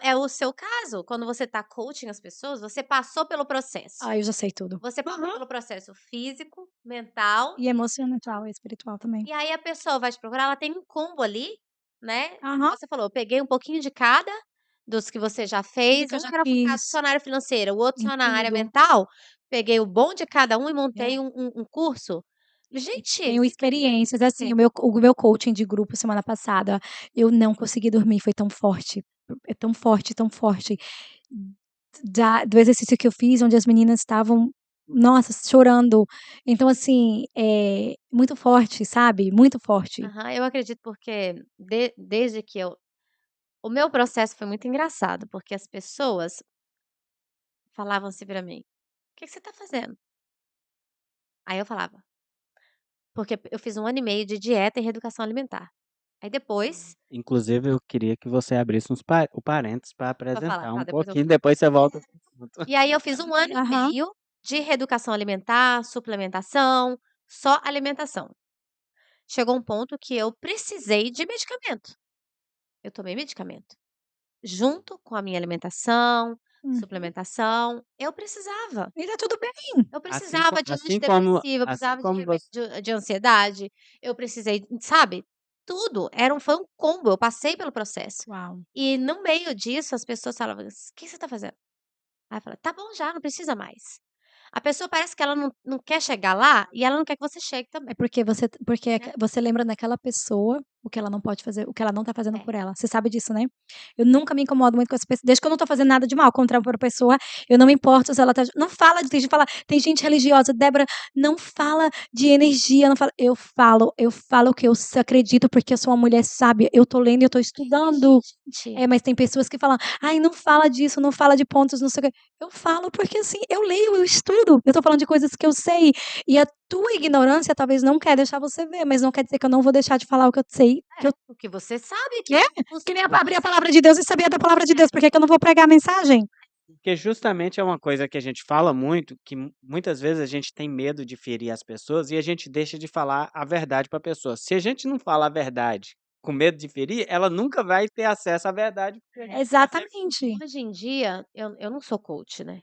É o seu caso, quando você tá coaching as pessoas, você passou pelo processo. Eu já sei tudo. Você passou pelo processo físico, mental, E emocional e espiritual também. e aí a pessoa vai te procurar, ela tem um combo ali, né, Aham. você falou: "Eu peguei um pouquinho de cada, dos que você já Tudo fez", que eu um já era focado fiz, só na área financeira, o outro em só na área tudo. mental, peguei o bom de cada um e É. montei um curso. Gente, Tenho experiências, assim, o meu coaching de grupo semana passada, eu não consegui dormir, foi tão forte, é tão forte, do exercício que eu fiz, onde as meninas estavam, nossa, chorando. Então, assim, é muito forte, sabe, muito forte. aham, eu acredito porque desde que o meu processo foi muito engraçado, porque as pessoas falavam assim pra mim: "O que que você tá fazendo?". Aí eu falava: "Porque eu fiz 1 ano e meio de dieta e reeducação alimentar". Aí depois Inclusive, eu queria que você abrisse o parênteses para pra falar, apresentar tá, um depois eu pouquinho, depois você volta pro assunto. e aí eu fiz 1 ano e Aham. meio de reeducação alimentar, suplementação, só alimentação. Chegou um ponto que eu precisei de medicamento. Eu tomei medicamento. Junto com a minha alimentação, Uhum. suplementação, eu precisava. E tá tudo bem. Eu Assim co precisava de assim como antidepressivo, eu assim precisava de como remédio você de ansiedade, eu precisei, sabe, tudo, foi um combo, eu passei pelo processo. Uau. E no meio disso as pessoas falavam: "O que você tá fazendo?". Aí eu falava: "Tá bom já, não precisa mais". A pessoa parece que ela não quer chegar lá e ela não quer que você chegue também, É porque né. você lembra daquela pessoa, o que ela não pode fazer, o que ela não tá fazendo É. por ela. Você sabe disso, né? Eu nunca me incomodo muito com essa pessoa, desde que eu não tô fazendo nada de mal contra outra pessoa, eu não me importo se ela tá, não fala de, tem gente religiosa, Débora, não fala de energia, não fala, eu falo o que eu acredito, porque eu sou uma mulher sábia, eu tô lendo, eu tô estudando. Gente, Mas tem pessoas que falam: "Ai, não fala disso, não fala de pontos, não sei o quê". Eu falo porque, assim, eu leio, eu estudo, eu tô falando de coisas que eu sei, e a tua ignorância talvez não quer deixar você ver, mas não quer dizer que eu não vou deixar de falar o que eu sei, o que você sabe que é, que nem abrir a palavra de Deus e saber da palavra de Deus, por que que eu não vou pregar a mensagem? porque justamente é uma coisa que a gente fala muito, que muitas vezes a gente tem medo de ferir as pessoas e a gente deixa de falar a verdade para a pessoa. Se a gente não fala a verdade com medo de ferir, ela nunca vai ter acesso à verdade, porque a gente consegue. Exatamente. hoje em dia eu não sou coach, né,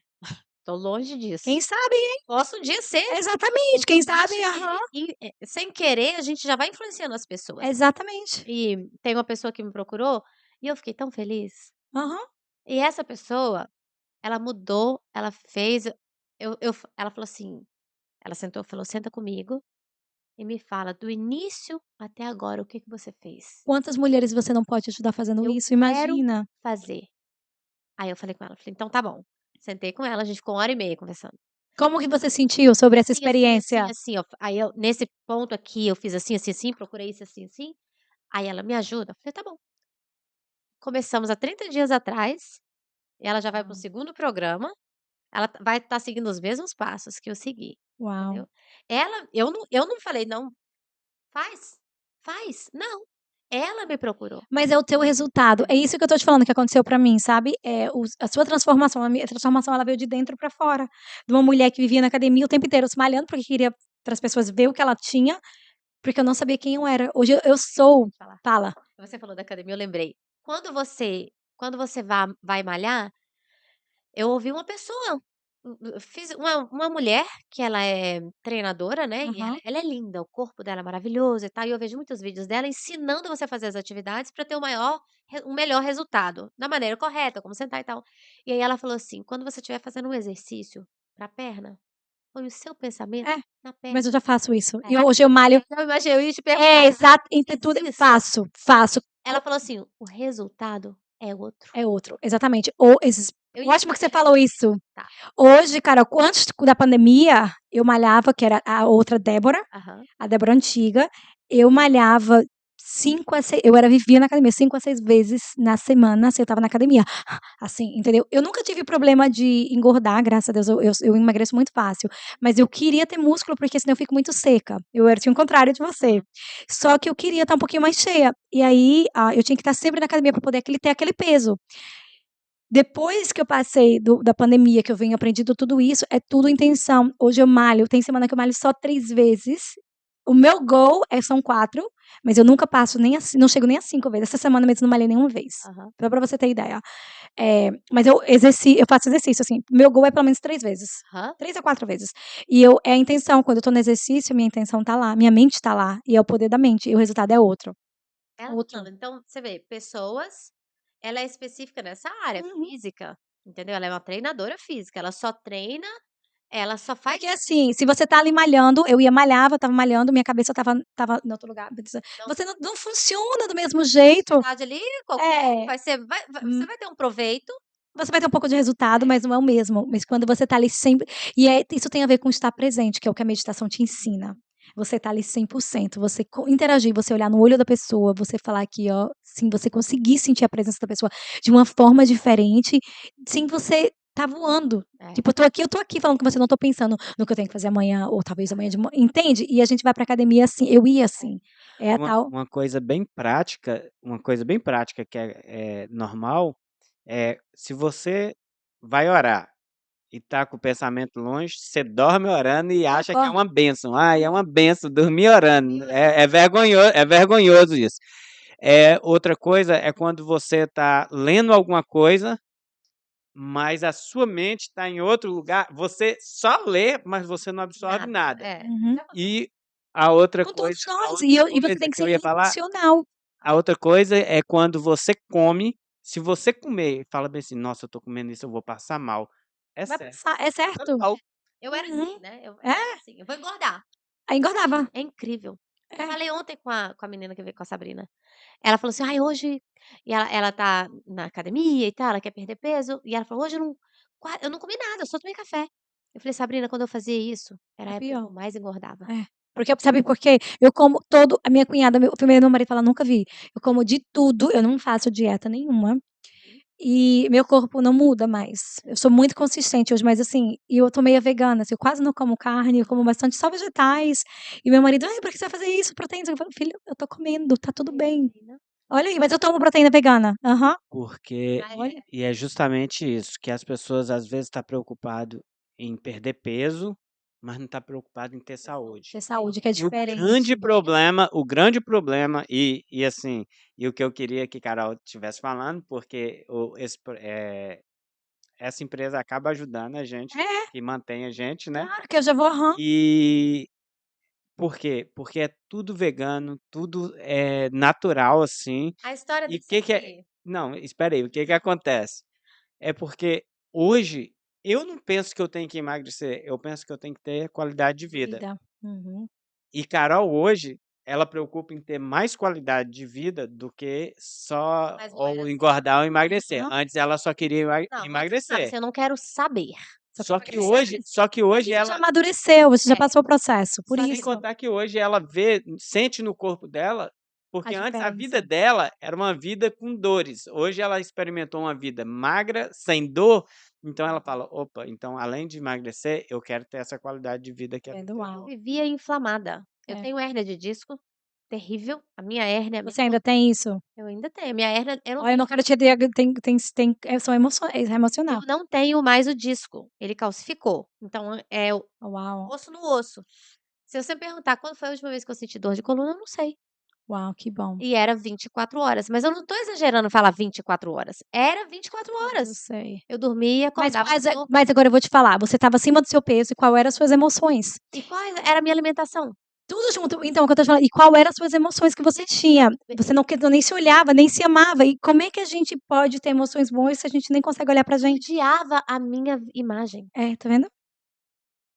tô longe Quem disso. sabe, hein? Posso um dia ser, Exatamente, porque quem eu sabe, acho aham. sem querer a gente já vai influenciando as pessoas. Exatamente. E tem uma pessoa que me procurou, e eu fiquei tão feliz. Aham. E essa pessoa, ela mudou, ela fez, ela falou assim, ela sentou e falou: "Senta comigo e me fala do início até agora o que que você fez. Quantas mulheres você não pode ajudar fazendo Eu isso, quero imagina. fazer". Aí eu falei com ela, falei: "Então tá bom". Sentei com ela, a gente ficou 1 hora e meia conversando. Como que você sentiu sobre essa Assim, assim, assim, experiência? assim, ó. Aí eu, nesse ponto aqui, eu fiz assim, assim, assim, procurei isso, assim, assim. Aí ela me ajuda. Eu falei, tá bom. Começamos há 30 dias atrás, e ela já vai para o Uau. segundo programa. Ela vai estar seguindo os mesmos passos que eu segui, Uau. entendeu? Eu não falei: "Não, faz, faz", não, ela me procurou. Mas é o teu resultado. É Entendeu? isso que eu tô te falando que aconteceu pra mim, sabe? A sua transformação, a minha transformação, ela veio de dentro pra fora. De uma mulher que vivia na academia o tempo inteiro se malhando, porque queria para as pessoas ver o que ela tinha, porque eu não sabia quem eu era. Hoje eu sou. Deixa eu falar. Fala. Você falou da academia, eu lembrei. Quando você vai malhar, eu ouvi uma pessoa, fiz uma mulher que ela é treinadora, né, e ela Aham. ela é linda, o corpo dela é maravilhoso e tal, e eu vejo muitos vídeos dela ensinando você a fazer as atividades para ter o melhor resultado, da maneira correta, como sentar e tal. E aí ela falou assim: "Quando você estiver fazendo um exercício pra perna, põe o seu pensamento É, na perna". mas eu já faço isso. É. E hoje eu malho. Eu imaginei, eu ia te É, perguntar, exato. Entre faz tudo, isso? faço. Ela falou assim: "O resultado é outro". É outro, exatamente. Ou esses. Eu ia Ótimo que você dizer, falou isso. tá, Hoje, cara, antes da pandemia, eu malhava, que era a outra Débora, aham. a Débora antiga, eu malhava 5 a 6, vivia na academia 5 a 6 vezes na semana, assim, eu estava na academia, assim, entendeu? Eu nunca tive problema de engordar, graças a Deus, eu emagreço muito fácil, mas eu queria ter músculo, porque senão eu fico muito seca. Tinha o contrário de você. Só que eu queria estar um pouquinho mais cheia. E aí, eu tinha que estar sempre na academia para poder ter aquele peso. Depois que eu passei da pandemia, que eu venho aprendendo tudo isso, é tudo intenção. Hoje eu malho, tem semana que eu malho só 3 vezes. O meu goal são 4, mas eu nunca passo nem não chego nem a 5 vezes. Essa semana mesmo eu não malhei nenhuma vez, Aham, só pra você ter ideia. Mas eu faço exercício, assim, meu goal é pelo menos 3 vezes, aham. 3 a 4 vezes. E é a intenção, quando eu tô no exercício, minha intenção tá lá, minha mente tá lá, e é o poder da mente, e o resultado é outro. Ela Outro. falando, então você vê, pessoas, ela é específica nessa área, Uhum. física, entendeu? Ela é uma treinadora física, ela só treina, ela só faz Porque assim, se você tá ali malhando, eu malhava, estava malhando, minha cabeça estava em outro lugar. não, Você não funciona do mesmo jeito. atividade ali, qualquer, É, você hum, vai ter um proveito. você vai ter um pouco de resultado, mas não é o mesmo. Mas quando você tá ali sempre. Isso tem a ver com estar presente, que é o que a meditação te ensina. Você tá ali 100%, você interagir, você olhar no olho da pessoa, você falar aqui, ó, sim, você conseguir sentir a presença da pessoa de uma forma diferente, sim, você tá voando. É, Tipo, eu tô aqui falando com você, não tô pensando no que eu tenho que fazer amanhã, ou talvez amanhã de manhã, entende? E a gente vai pra academia assim, eu ia assim. É a Uma tal. uma coisa bem prática que é normal, se você vai orar e tá com o pensamento longe, você dorme orando e acha que é Ó, uma bênção. "Ai, é uma bênção dormir orando", é vergonhoso isso. Outra coisa é quando você está lendo alguma coisa, mas a sua mente está em outro lugar, você só lê, mas você não absorve nada, nada. uhum. já aconteceu. E a outra Com todos coisa a nós, outra e você coisa tem que que ser eu ia falar intencional. a outra coisa é quando você come, se você comer e fala bem assim: "Nossa, eu tô comendo isso, eu vou passar mal", é Vai certo, passar, é tá certo. mal. Eu era Uhum. assim, né? Eu É, era assim, eu vou engordar. aí engordava. É incrível. Eu É. falei ontem com a menina que veio com a Sabrina. Ela falou assim: "Ai, hoje", e ela tá na academia e tal, ela quer perder peso, e ela falou: "Hoje eu não comi nada, eu só tomei café". Eu falei: "Sabrina, quando eu fazia isso, era É a época que pior. eu mais engordava". É. Porque sabe por quê? Eu como todo a minha cunhada, o primeiro meu marido fala: "Nunca vi". Eu como de tudo, eu não faço dieta nenhuma, Uhum. e meu corpo não muda mais. Eu sou muito consistente hoje, mas assim, e eu tô meia vegana, assim, eu quase não como carne, eu como bastante só vegetais, e meu marido: "Ai, por que você vai fazer isso? Proteína?" Eu falo: "Filho, eu tô comendo, tá tudo bem. Menina, Olha aí, mas eu tomo proteína vegana". Aham. Porque mas Olha, é justamente isso, que as pessoas às vezes tá preocupado em perder peso, mas não tá preocupado em ter saúde. ter saúde que é E o diferente. grande problema assim, e o que eu queria que Carol estivesse falando, porque essa empresa acaba ajudando a gente É, e mantém a gente, né. claro que eu já vou aham. E por quê? Porque é tudo vegano, tudo é natural, assim. a história E tem o que que que é seguir. não, espera aí, o que que acontece? É porque hoje eu não penso que eu tenho que emagrecer, eu penso que eu tenho que ter qualidade de vida. Vida. Uhum. E Carol hoje, ela preocupa em ter mais qualidade de vida do que só Mas não era ou assim. engordar ou emagrecer. Aham. Antes ela só queria Não, antes eu falava emagrecer. assim: "Eu não quero saber". Só pra que crescer hoje mais. só que hoje Você já ela amadureceu, você já É. passou o processo, por Só sem isso. contar que hoje ela sente no corpo dela, A porque antes a vida diferença. dela era uma vida com dores, hoje ela experimentou uma vida magra, sem dor, então ela fala: "Opa, então além de emagrecer, eu quero ter essa qualidade de vida que Tá ela vendo? tem Eu Uau. hoje". vivia inflamada. Eu É. tenho hérnia de disco, terrível. A minha hérnia, Você ainda tem isso? eu ainda tenho. Minha hérnia, Olha, eu não quero te diag tem são emoções, é eu emocional. não tenho mais o disco, ele calcificou. Então é o Uau, osso no osso. Se você perguntar quando foi a última vez que eu senti dor de coluna, eu não sei. uau, que bom. E era 24 horas, mas eu não tô exagerando falar 24 horas, era 24 Eu horas. sei. Eu dormia, Mas acordava quais com dor. mas agora eu vou te falar, você estava acima do seu peso e qual eram as suas emoções? E qual era a minha alimentação? Tudo junto. Então, o que eu tô te falando, e qual eram as suas emoções que você tinha? Você não nem se olhava, nem se amava. E como é que a gente pode ter emoções boas se a gente nem consegue olhar pra Eu gente? odiava a minha imagem. É, tá vendo?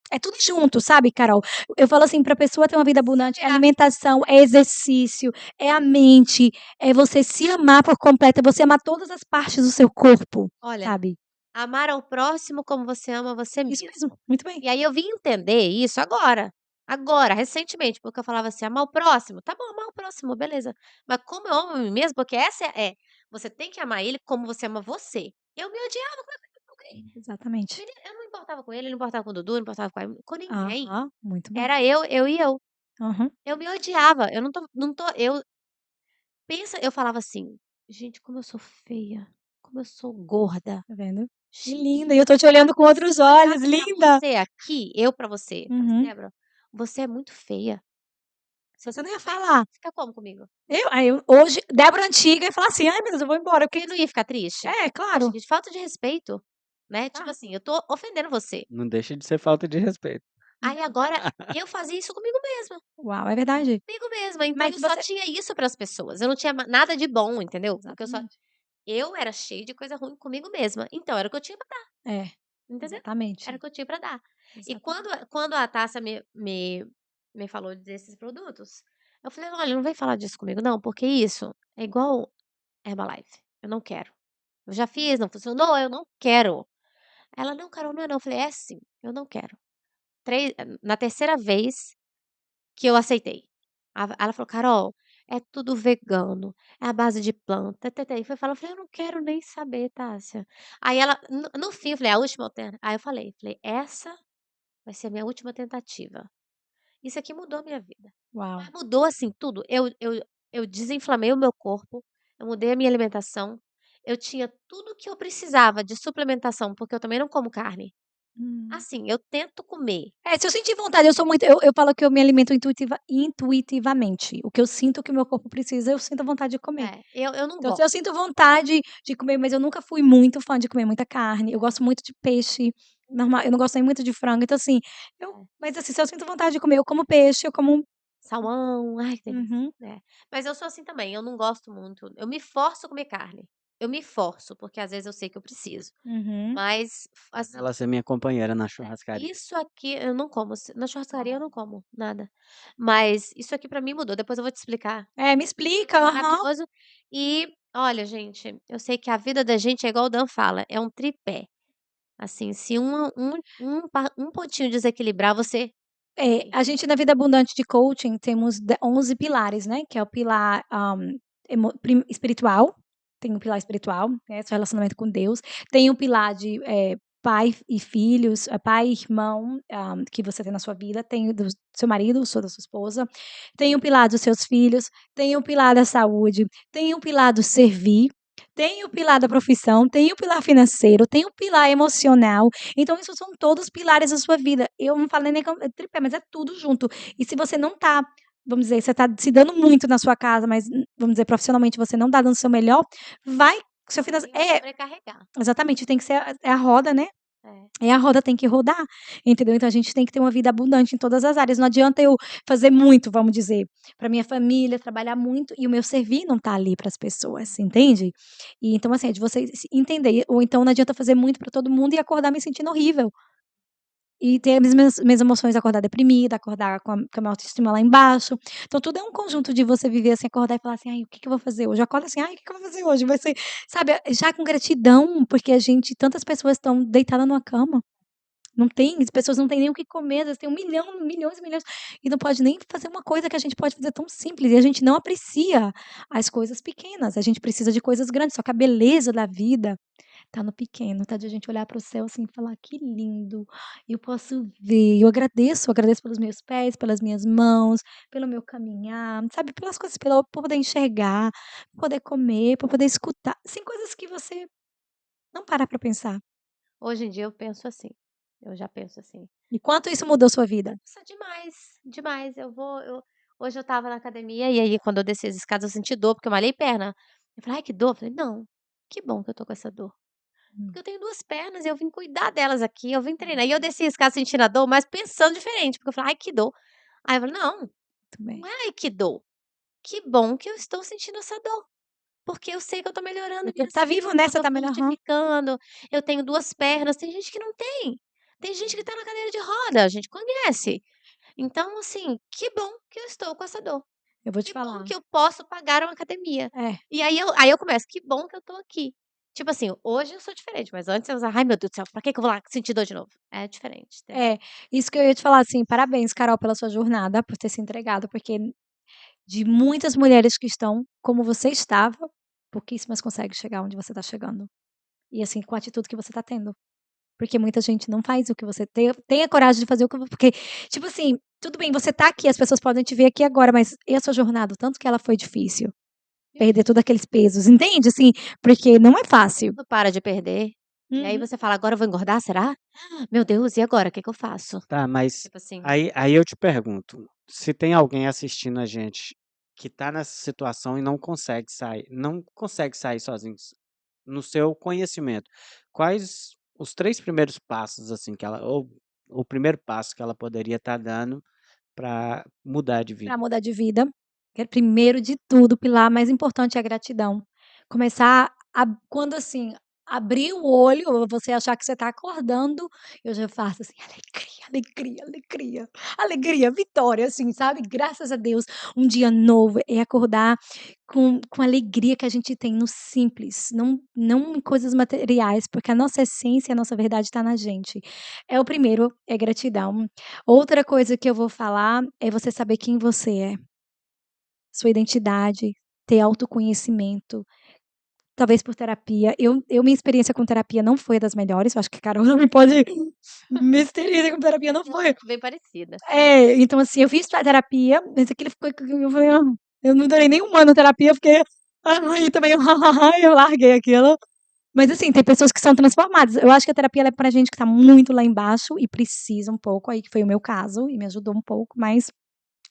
É tudo junto, sabe, Carol? Eu falo assim, pra pessoa ter uma vida abundante, é Será? alimentação, é exercício, é a mente, é você se amar por completo, é você amar todas as partes do seu corpo, Olha, sabe? amar ao próximo como você ama você Isso mesmo. mesmo, muito bem. E aí eu vim entender isso agora, recentemente, porque eu falava assim: "Amar o próximo", tá bom, amar o próximo, beleza. Mas como eu amo a mim mesmo, porque essa você tem que amar ele como você ama você. Eu me odiava com alguém. Exatamente. Eu não importava com ele, não importava com o Dudu, não importava com ninguém. Aham, muito bem. Era eu e eu. Aham, Eu me odiava, eu não tô eu falava assim: "Gente, como eu sou feia, como eu sou gorda. tá vendo? Que Gente, linda, e eu tô te olhando com outros olhos, olhava pra linda. você aqui, eu pra você, falava assim: Uhum. "Débora, você é muito feia. Você não ia falar. Fica como comigo?" Eu hoje, Débora antiga, ia falar assim: "Ai meu Deus, eu vou embora, o que Você que" não ia ficar triste? é, Poxa, claro. gente, falta de respeito, né, tipo Tá. assim, eu tô ofendendo você. Não deixa de ser falta de respeito. Aí agora eu fazia isso Uau, é verdade. comigo mesma, então Mas eu só você tinha isso para as pessoas, eu não tinha nada de bom, entendeu? Porque exatamente. eu era cheia de coisa ruim comigo mesma, então era o que eu tinha pra dar, É, entendeu? Era o exatamente, que eu tinha pra dar. E quando exatamente. quando a Tássia me falou desses produtos, eu falei: "Olha, não vem falar disso comigo não, porque isso é igual Herbalife, eu não quero. Eu já fiz, não funcionou, eu não quero". Ela: "Não, Carol, não é não". Eu falei: "É sim, eu não quero". Na terceira vez que eu aceitei. Ela falou: "Carol, é tudo vegano, é à base de planta, tã-tã-tã". E foi falar, eu falei: "Eu não quero nem saber, Tássia". Aí ela no fim eu falei: "A última alterna", aí eu falei: "Essa vai ser a minha última tentativa". Isso aqui mudou a minha vida. Uau. Mas mudou, assim, tudo. Eu desinflamei o meu corpo, eu mudei a minha alimentação, eu tinha tudo que eu precisava de suplementação, porque eu também não como carne. Hum. Assim, eu tento comer. É, se eu sentir vontade, eu sou muito eu falo que eu me alimento intuitivamente. O que eu sinto que o meu corpo precisa, eu sinto vontade de comer. Eu não Então, se eu gosto. sinto vontade de comer, mas eu nunca fui muito fã de comer muita carne, eu gosto muito de peixe, normal eu não gosto nem muito de frango, então assim, É. mas assim, se eu sinto vontade de comer, eu como peixe, eu como Salmão, ai que delícia. uhum, É. Mas eu sou assim também, eu não gosto muito, eu me forço a comer carne. Eu me forço, porque às vezes eu sei que eu preciso, uhum. mas, Faz assim, ela ser minha companheira na churrascaria. isso aqui eu não como, na churrascaria eu não como nada, mas isso aqui pra mim mudou, depois eu vou te explicar. É, me explica, aham. Maravilhoso. E, olha gente, eu sei que a vida da gente é igual o Dan fala, é um tripé. Assim, se um pontinho desequilibrar, você É, cai. a gente na vida abundante de coaching temos 11 pilares, né, que é o pilar, espiritual, tem o pilar espiritual, né, seu relacionamento com Deus, tem o pilar de, pai e filhos, pai e irmão, que você tem na sua vida, tem o do seu marido, ou da sua esposa, tem o pilar dos seus filhos, tem o pilar da saúde, tem o pilar do servir, tem o pilar da profissão, tem o pilar financeiro, tem o pilar emocional, então isso são todos pilares da sua vida. Eu não falei nem como tripé, mas é tudo junto. E se você não tá, vamos dizer, você tá se dando muito na sua casa, mas, vamos dizer, profissionalmente você não tá dando o seu melhor, vai seu financeiro Alguém vai sobrecarregar. exatamente, tem que ser a roda, né, É. a roda tem que rodar, entendeu? Então a gente tem que ter uma vida abundante em todas as áreas. Não adianta eu fazer muito, vamos dizer, para minha família, trabalhar muito e o meu servir não tá ali para as pessoas, entende? E então, assim, é de você entender. Ou então não adianta fazer muito para todo mundo e acordar me sentindo horrível. E ter as mesmas emoções, acordar deprimida, acordar com a minha autoestima lá embaixo. Então tudo é um conjunto de você viver assim, acordar e falar assim: "Ai, o que que eu vou fazer hoje?". Acorda assim: "Ai, o que que eu vou fazer hoje?". Vai ser, sabe, já com gratidão, porque a gente tantas pessoas estão deitadas numa cama. Não tem, as pessoas não têm nem o que comer, às vezes tem 1 milhão, milhões e milhões, e não pode nem fazer uma coisa que a gente pode fazer tão simples, e a gente não aprecia as coisas pequenas, a gente precisa de coisas grandes, só que a beleza da vida tá no pequeno, tá de a gente olhar para o céu, assim, e falar: "Que lindo, eu posso ver", eu agradeço pelos meus pés, pelas minhas mãos, pelo meu caminhar, sabe, pelas coisas, pela por poder enxergar, por poder comer, por poder escutar, assim, coisas que você não para pra pensar. Hoje em dia eu penso assim, eu já penso assim. E quanto isso mudou sua vida? Nossa, demais, demais. Hoje eu estava na academia e aí quando eu desci as escadas eu senti dor, porque eu malhei perna. Eu falei: "Ai, que dor", eu falei: "Não, que bom que eu tô com essa dor, Hum, porque eu tenho 2 pernas e eu vim cuidar delas aqui, eu vim treinar". E eu desci a escada sentindo a dor, mas pensando diferente, porque eu falei: "Ai, que dor". Aí eu falei: "Não, muito bem. não é ai que dor, que bom que eu estou sentindo essa dor, porque eu sei que eu tô melhorando Meu corpo minhas tá vivo, fibras, né, eu você tô tá melhor, aham. fortificando, eu tenho 2 pernas", tem gente que não tem, tem gente que tá na cadeira de roda, a gente conhece. Então, assim, que bom que eu estou com essa dor. Eu vou te Que bom falar. que eu posso pagar uma academia. É, E aí eu começo: "Que bom que eu tô aqui". Tipo assim, hoje eu sou diferente, mas antes eu usava: "Ai, meu Deus do céu, pra que eu vou lá sentir dor de novo?". É diferente, entendeu? é, isso que eu ia te falar, assim, parabéns, Carol, pela sua jornada, por ter se entregado, porque de muitas mulheres que estão como você estava, pouquíssimas conseguem chegar onde você tá chegando. E, assim, com a atitude que você tá tendo. Porque muita gente não faz o que você tenha coragem de fazer o que porque, tipo assim, tudo bem, você tá aqui, as pessoas podem te ver aqui agora, mas e a sua jornada? O tanto que ela foi difícil, perder todos aqueles pesos, entende, assim, porque não é fácil. Quando para de perder, e aí Uhum. você fala: "Agora eu vou engordar, será? Meu Deus, e agora, o que que eu faço?". Tá, mas Tipo assim, aí eu te pergunto, se tem alguém assistindo a gente que tá nessa situação e não consegue sair sozinho, no seu conhecimento, quais os 3 primeiros passos, assim, que ela ou o primeiro passo que ela poderia estar dando para mudar de Pra vida? mudar de vida, que é primeiro de tudo, o pilar mais importante é a gratidão. Começar a quando, assim, abrir o olho, ou você achar que você está acordando, eu já faço assim: "Alegria, alegria, alegria, alegria, vitória", assim, sabe, graças a Deus, um dia novo, é acordar com a alegria que a gente tem no simples, não em coisas materiais, porque a nossa essência, a nossa verdade está na gente. É o primeiro, é gratidão. Outra coisa que eu vou falar é você saber quem você é, sua identidade, ter autoconhecimento, talvez por terapia. Minha experiência com terapia não foi das melhores, eu acho que a Carol não me pode minha experiência com terapia não foi bem parecida. então assim, eu fiz terapia, mas aquilo ficou eu falei: "Ah", eu não durei nem 1 ano na terapia, porque ai também eu larguei aquilo. Mas assim, tem pessoas que são transformadas. Eu acho que a terapia ela é pra gente que tá muito lá embaixo e precisa um pouco, aí que foi o meu caso, e me ajudou um pouco, mas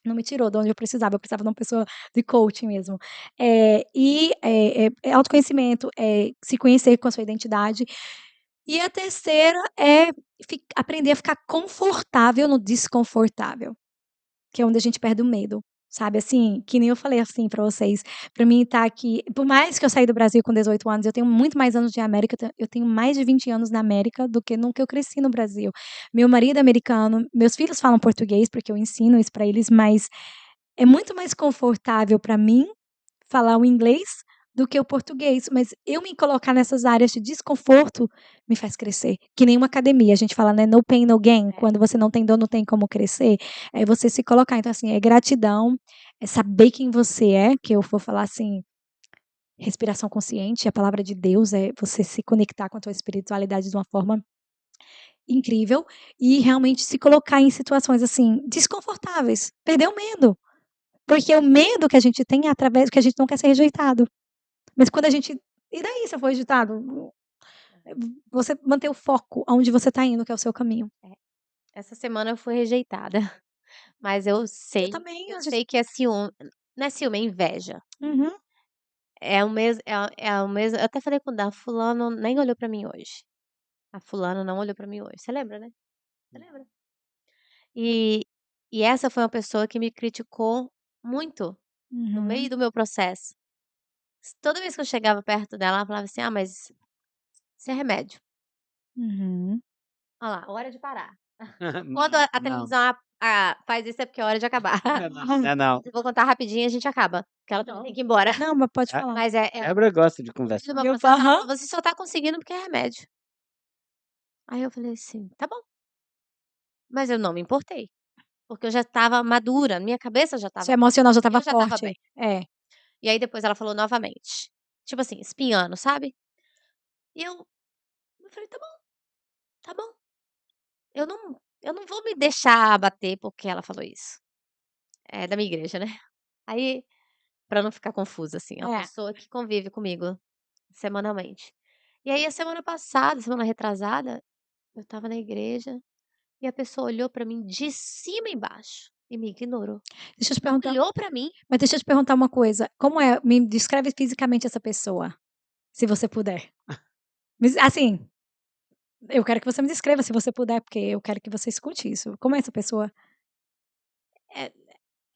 não me tirou de onde eu precisava de uma pessoa de coaching mesmo. É autoconhecimento, é se conhecer com a sua identidade. E a terceira é aprender a ficar confortável no desconfortável. Que é onde a gente perde o medo, sabe, assim, que nem eu falei, assim, pra vocês, pra mim estar aqui por mais que eu saí do Brasil com 18 anos, eu tenho muito mais anos de América, eu tenho mais de 20 anos na América do que no que eu cresci no Brasil. Meu marido é americano, meus filhos falam português, porque eu ensino isso pra eles, mas é muito mais confortável pra mim falar o inglês do que o português, mas eu me colocar nessas áreas de desconforto me faz crescer. Que nem uma academia, a gente fala, né, no pain, no gain, É. quando você não tem dor, não tem como crescer, é você se colocar. Então, assim, é gratidão, é saber quem você é, que eu vou falar assim, respiração consciente, a palavra de Deus é você se conectar com a tua espiritualidade de uma forma incrível e realmente se colocar em situações, assim, desconfortáveis, perder o medo. Porque o medo que a gente tem é através que a gente não quer ser rejeitado. Mas quando a gente e daí se eu for rejeitado? Você manter o foco aonde você está indo, que é o seu caminho. É. Essa semana eu fui rejeitada, mas eu Eu sei também, eu a gente sei que é ciúme, não é ciúme, é inveja. uhum, É o mesmo eu até falei com o Dan: "Fulano nem olhou pra mim hoje. A fulana não olhou pra mim hoje". Você lembra, né? Você lembra? E e essa foi uma pessoa que me criticou muito no meio uhum, do meu processo. Toda vez que eu chegava perto dela, ela falava assim: "Ah, mas isso é remédio. uhum. Olha lá, hora de parar. Quando Não, a não, televisão faz isso é porque é hora de acabar". não é não. Eu vou contar rapidinho e a gente acaba, porque ela também tem que ir embora. Não, mas pode A falar. Mas Débora gosta de no meio do conversar. meu Eu processo, ela aham. falou: "Você só tá conseguindo porque é remédio". Aí eu falei assim: "Tá bom". Mas eu não me importei, porque eu já estava madura, minha cabeça já Seu estava emocional já estava eu já estava forte. bem. É. E aí depois ela falou novamente, tipo assim, espinhando, sabe. E eu falei: tá bom, eu não vou me deixar abater porque ela falou isso". É da minha igreja, né. Aí, pra não ficar confusa, assim, é uma É. pessoa que convive comigo semanalmente. E aí a semana passada, semana retrasada, eu estava na igreja e a pessoa olhou pra mim de cima a embaixo e me ignorou. Deixa eu te Não perguntar olhou pra mim. mas deixa eu te perguntar uma coisa, como é me descreve fisicamente essa pessoa, se você puder. Assim, eu quero que você me descreva se você puder, porque eu quero que você escute isso. Como é essa pessoa? É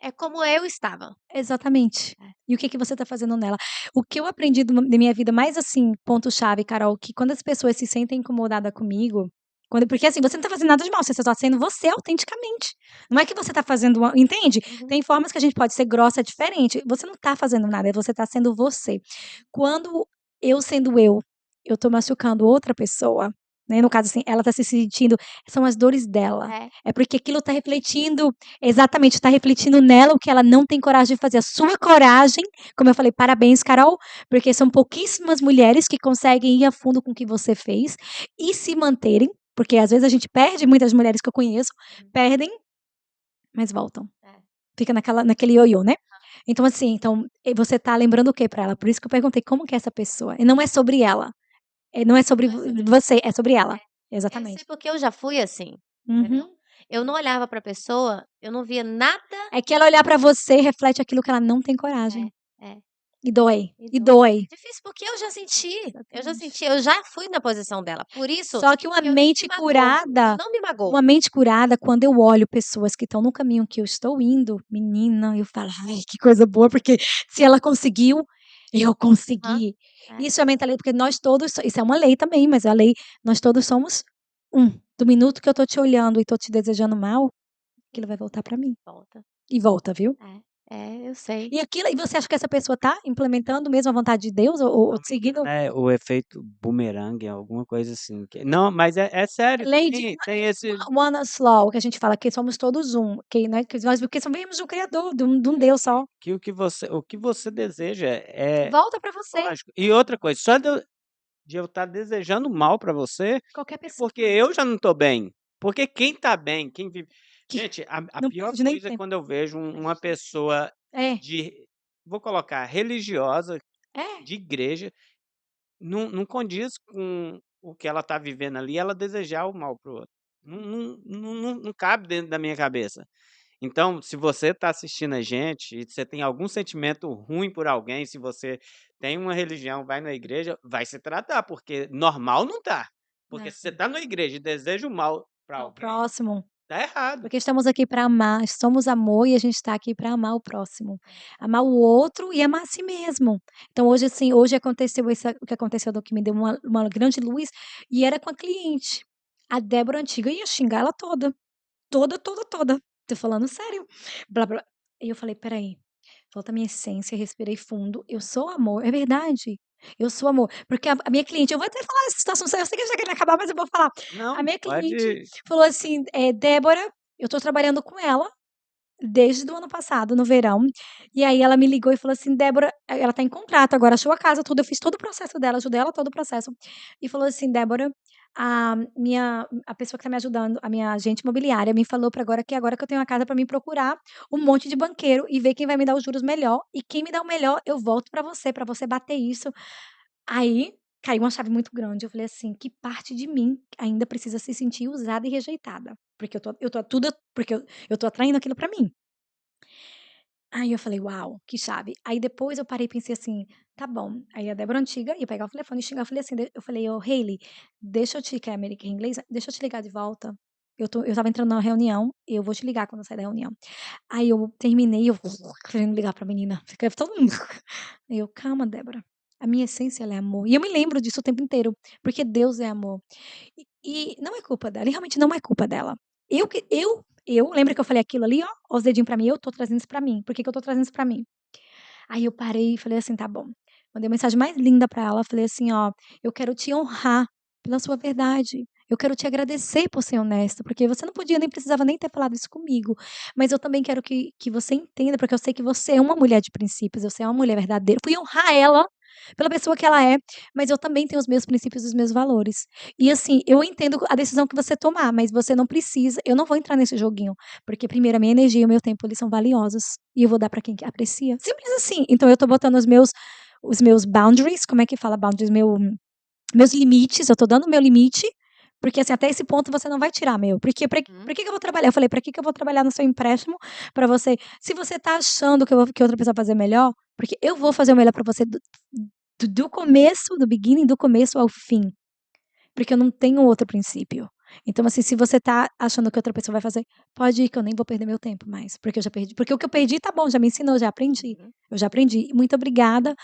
é como eu estava. Exatamente. É. E o que que você tá fazendo nela? O que eu aprendi da minha vida mais, assim, ponto-chave, Carol, que quando as pessoas se sentem incomodada comigo, porque, assim, você não tá fazendo nada de mal, você só tá sendo você autenticamente. Não é que você tá fazendo uma entende? Uhum. Tem formas que a gente pode ser grossa diferente, você não tá fazendo nada, você tá sendo você. Quando eu sendo eu tô machucando outra pessoa, né, no caso, assim, ela tá se sentindo são as dores dela. É. É porque aquilo tá refletindo exatamente, tá refletindo nela o que ela não tem coragem de fazer. A sua coragem, como eu falei, parabéns, Carol, porque são pouquíssimas mulheres que conseguem ir a fundo com o que você fez e se manterem, porque às vezes a gente perde, muitas mulheres que eu conheço, Uhum. perdem, mas voltam. É. Fica naquele ioiô, né. Então assim, você tá lembrando o que pra ela? Por isso que eu perguntei como que é essa pessoa, e não é sobre ela, não é sobre Não é sobre mim. você, é sobre ela. Eu sei Exatamente. porque eu já fui assim, entendeu. Uhum. Eu não olhava pra pessoa, eu não via nada. É que ela olhar pra você reflete aquilo que ela não tem coragem. É, é. E dói, E e dói. dói. Difícil, porque eu Exatamente. já fui na posição dela, por isso Só que uma que eu nem me mente magoo, eu curada não me magoo. quando eu olho pessoas que estão no caminho que eu estou indo, menina, eu falo: "Ai, que coisa boa, porque se ela conseguiu, eu Aham. consegui". É, Isso é a mentalidade porque nós todos isso é uma lei também, mas a lei nós todos somos um. Do minuto que eu tô te olhando e tô te desejando mal, aquilo vai voltar pra mim. volta. E volta, viu. Eu sei. E você acha que essa pessoa tá implementando mesmo a vontade de Deus ou Se não me seguindo engano é o efeito bumerangue, alguma coisa assim que não, mas é sério, lei de tem esse Oneness Law, que a gente fala que somos todos um, que, né, que nós porque só vemos de um criador, de um Deus só. que o que você deseja é Volta pra você, lógico. E outra coisa, só de eu estar desejando mal pra você, qualquer é pessoa porque eu já não estou bem. Porque quem está bem, quem vive que gente, a não pior perde nem coisa é tempo. quando eu vejo uma pessoa É, de vou colocar religiosa, é, de igreja, não condiz com o que ela está vivendo ali, ela desejar o mal para o outro. Não cabe dentro da minha cabeça. Então, se você está assistindo a gente e você tem algum sentimento ruim por alguém, se você tem uma religião, vai na igreja, vai se tratar, porque normal não tá. Porque não, se você está na igreja e deseja o mal para ao alguém, próximo, tá errado. porque estamos aqui pra amar, somos amor e a gente tá aqui pra amar o próximo, amar o outro e amar a si mesmo. Então hoje, assim, hoje aconteceu o que aconteceu do que me deu uma grande luz, e era com a cliente. A Débora antiga ia xingar ela toda. Toda, toda, toda. Tô falando sério. Blá, blá. E eu falei: "Espera aí, volta a minha essência", respirei fundo, eu sou amor, é verdade, eu sou amor. Porque a minha cliente eu vou até falar essa situação, eu sei que já quer acabar, mas eu vou falar. A Não, minha cliente pode falou assim: Débora, eu tô trabalhando com ela desde o ano passado, no verão, e aí ela me ligou e falou assim: "Débora", ela tá em contrato agora, achou a casa, tudo, eu fiz todo o processo dela, ajudei ela todo o processo. E falou assim: "Débora, a pessoa que tá me ajudando, a minha agente imobiliária me falou pra agora que eu tenho uma casa pra mim procurar um monte de banqueiro e ver quem vai me dar os juros melhor, e quem me dá o melhor eu volto pra você bater isso". Aí, caiu uma chave muito grande, eu falei assim: "Que parte de mim ainda precisa se sentir usada e rejeitada?". Porque eu tô tudo porque eu tô atraindo aquilo pra mim. Aí eu falei: "Uau, que chave". Aí depois eu parei e pensei assim: "Tá bom". Aí a Débora antiga ia pegar o telefone e xingar, eu falei assim, eu falei: "Ô Hailey, deixa eu te", que é americana inglesa, "Deixa eu te ligar de volta, eu estava entrando na reunião, eu vou te ligar quando eu sair da reunião". Aí eu terminei, eu querendo ligar pra menina, fica todo mundo aí eu: "Calma, Débora, a minha essência ela é amor". E eu me lembro disso o tempo inteiro, porque Deus é amor. E não é culpa dela, e realmente não é culpa dela. Lembra que eu falei aquilo ali, ó, ó os dedinhos pra mim, eu tô trazendo isso pra mim, por que que eu tô trazendo isso pra mim? Aí eu parei e falei assim: "Tá bom". Mandei a mensagem mais linda pra ela, falei assim: "Ó, eu quero te honrar pela sua verdade, Eu quero te agradecer por ser honesta, porque você não podia nem precisava nem ter falado isso comigo, mas eu também quero que você entenda, porque eu sei que você é uma mulher de princípios, você é uma mulher verdadeira. Fui honrar ela pela pessoa que ela é, mas eu também tenho os meus princípios e os meus valores. E assim, eu entendo a decisão que você tomar, mas você não precisa, eu não vou entrar nesse joguinho, porque primeiro a minha energia e o meu tempo, eles são valiosos, e eu vou dar pra quem que aprecia. Simples assim. Então eu tô botando os meus boundaries, como é que fala boundaries? Meus limites, eu tô dando o meu limite, porque assim, até esse ponto você não vai tirar meu. Porque pra que eu vou trabalhar? Eu falei, pra que eu vou trabalhar no seu empréstimo pra você, se você tá achando que outra pessoa vai fazer melhor, porque eu vou fazer o melhor pra você do começo, do beginning, do começo ao fim. Porque eu não tenho outro princípio. Então, assim, se você tá achando que outra pessoa vai fazer, pode ir, que eu nem vou perder meu tempo mais, porque eu já perdi. Porque o que eu perdi tá bom, já me ensinou, já aprendi. Eu já aprendi. Muito obrigada.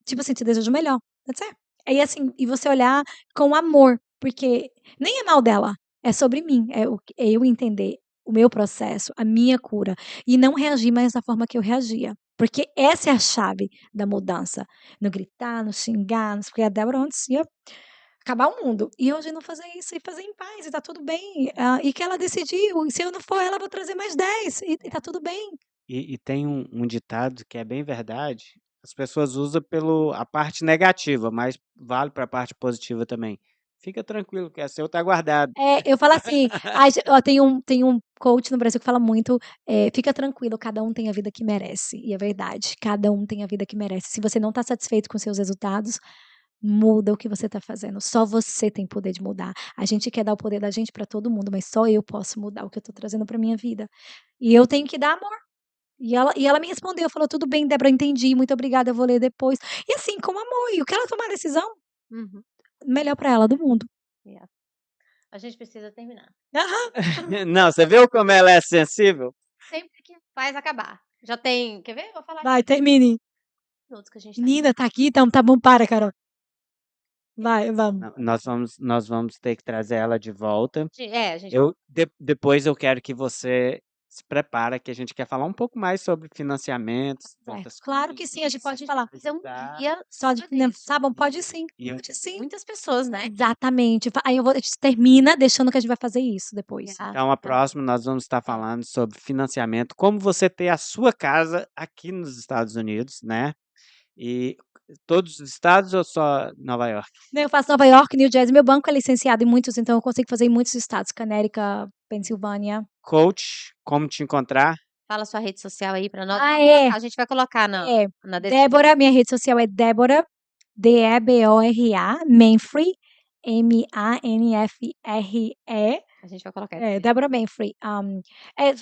Tipo assim, te desejo o melhor. That's it. E assim, e você olhar com amor, porque nem é mal dela, é sobre mim, é eu entender o meu processo, a minha cura, e não reagir mais da forma que eu reagia. Porque essa é a chave da mudança. No gritar, no xingar, porque a Débora antes ia acabar o mundo. E hoje não fazer isso e fazer em paz, e tá tudo bem. E que ela decidiu, e se eu não for ela, eu vou trazer mais 10, e tá tudo bem. E tem um ditado que é bem verdade, as pessoas usam pelo a parte negativa, mas vale para a parte positiva também. Fica tranquilo que é seu, tá guardado. Eu falo assim, ó, tem um coach no Brasil que fala muito, fica tranquilo, cada um tem a vida que merece. E é verdade, cada um tem a vida que merece. Se você não tá satisfeito com seus resultados, muda o que você tá fazendo. Só você tem poder de mudar. A gente quer dar o poder da gente pra todo mundo, mas só eu posso mudar o que eu tô trazendo pra minha vida. E eu tenho que dar amor. E ela me respondeu, falou: "Tudo bem, Débora, entendi, muito obrigada, eu vou ler depois". E assim, com amor, e o que ela tomar a decisão, Uhum. melhor pra ela do mundo. Yeah. A gente precisa terminar. Aham. Não, você viu como ela é sensível? Sempre que faz acabar. Já tem, quer ver? Vou falar aqui Vai, termine. minutos que a gente tá. Menina, tá aqui, então tá bom, para, Carol. Vai, vamos. Não, nós vamos ter que trazer ela de volta. A gente Depois eu quero que você se prepara, que a gente quer falar um pouco mais sobre financiamentos, outras Claro que coisas, sim, a gente pode falar. fazer um ajudar. guia Só de sobre isso. tá bom, pode sim, E eu pode sim. Muitas pessoas, né? Exatamente. Aí a gente termina deixando que a gente vai fazer isso depois. Yeah. Então, a próxima nós vamos estar falando sobre financiamento, como você ter a sua casa aqui nos Estados Unidos, né? E todos os estados ou só Nova York? Né, eu faço Nova York, New Jersey, meu banco é licenciado em muitos, então eu consigo fazer em muitos estados, Connecticut, Pensilvânia. Coach, como te encontrar? Fala sua rede social aí pra nós. A gente vai colocar na descrição. Débora, minha rede social é Débora, Debora, Manfrey, Manfre. A gente vai colocar. Débora Manfrey.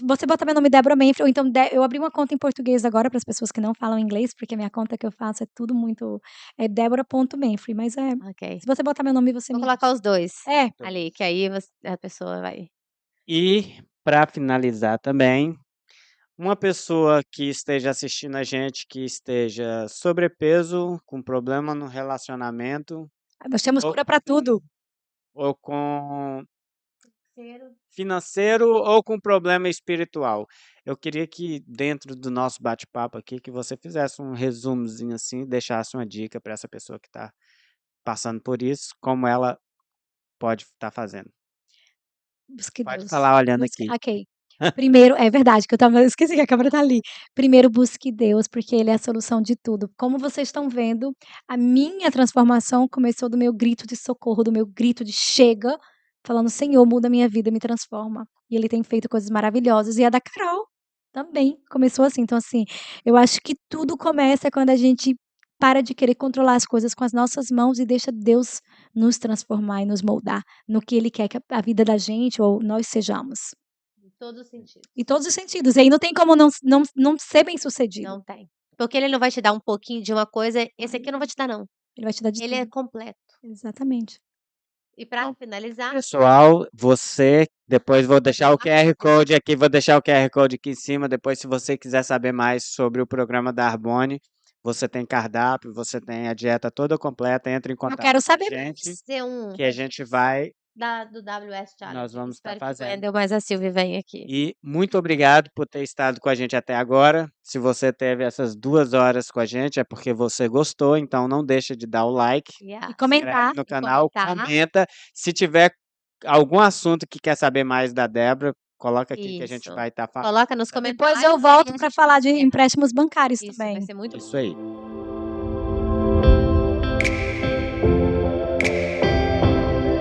Você bota meu nome Débora Manfrey, ou então eu abri uma conta em português agora para as pessoas que não falam inglês, porque a minha conta que eu faço é tudo muito. É Débora.Manfrey, mas Ok. se você botar meu nome, você Vou me colocar acha. os dois É. ali, que aí a pessoa vai. E, para finalizar também, uma pessoa que esteja assistindo a gente, que esteja sobrepeso, com problema no relacionamento, Nós temos ou, cura para tudo. ou com financeiro ou com problema espiritual. Eu queria que dentro do nosso bate-papo aqui, que você fizesse um resumozinho assim, deixasse uma dica para essa pessoa que está passando por isso, como ela pode estar fazendo. Busque Pode Deus. falar olhando aqui. Ok. Primeiro, é verdade que eu esqueci que a câmera tá ali. Primeiro, busque Deus, porque Ele é a solução de tudo. Como vocês estão vendo, a minha transformação começou do meu grito de socorro, do meu grito de chega, falando: Senhor, muda a minha vida, me transforma. E Ele tem feito coisas maravilhosas. E a da Carol também começou assim. Então, assim, eu acho que tudo começa quando a gente para de querer controlar as coisas com as nossas mãos e deixa Deus nos transformar e nos moldar no que Ele quer que a vida da gente ou nós sejamos. Em todos os sentidos. Em todos os sentidos. E aí não tem como não ser bem-sucedido. Não tem. Porque ele não vai te dar um pouquinho de uma coisa, esse aqui não vai te dar, não. Ele vai te dar de Ele é tudo. completo. Exatamente. E pra finalizar, Pessoal, depois vou deixar o QR Code aqui, vou deixar o QR Code aqui em cima, depois se você quiser saber mais sobre o programa da Arbonne, você tem cardápio, você tem a dieta toda completa, entra em Eu contato quero com a saber gente, ser um. que a gente vai do WS Challenge. Nós vamos estar Espero que o fazendo. Wendel mais a Silvia venha aqui. E muito obrigado por ter estado com a gente até agora. Se você teve essas 2 horas com a gente, é porque você gostou, então não deixa de dar o like, Yeah. E inscreve comentar. no E canal, comentar. comenta. Se tiver algum assunto que quer saber mais da Débora, coloca aqui que a gente Isso. vai estar falando. Coloca nos Depois comentários. eu e aí volto a pra gente falar de encerra. empréstimos bancários Isso, vai também. ser muito bom. Isso aí.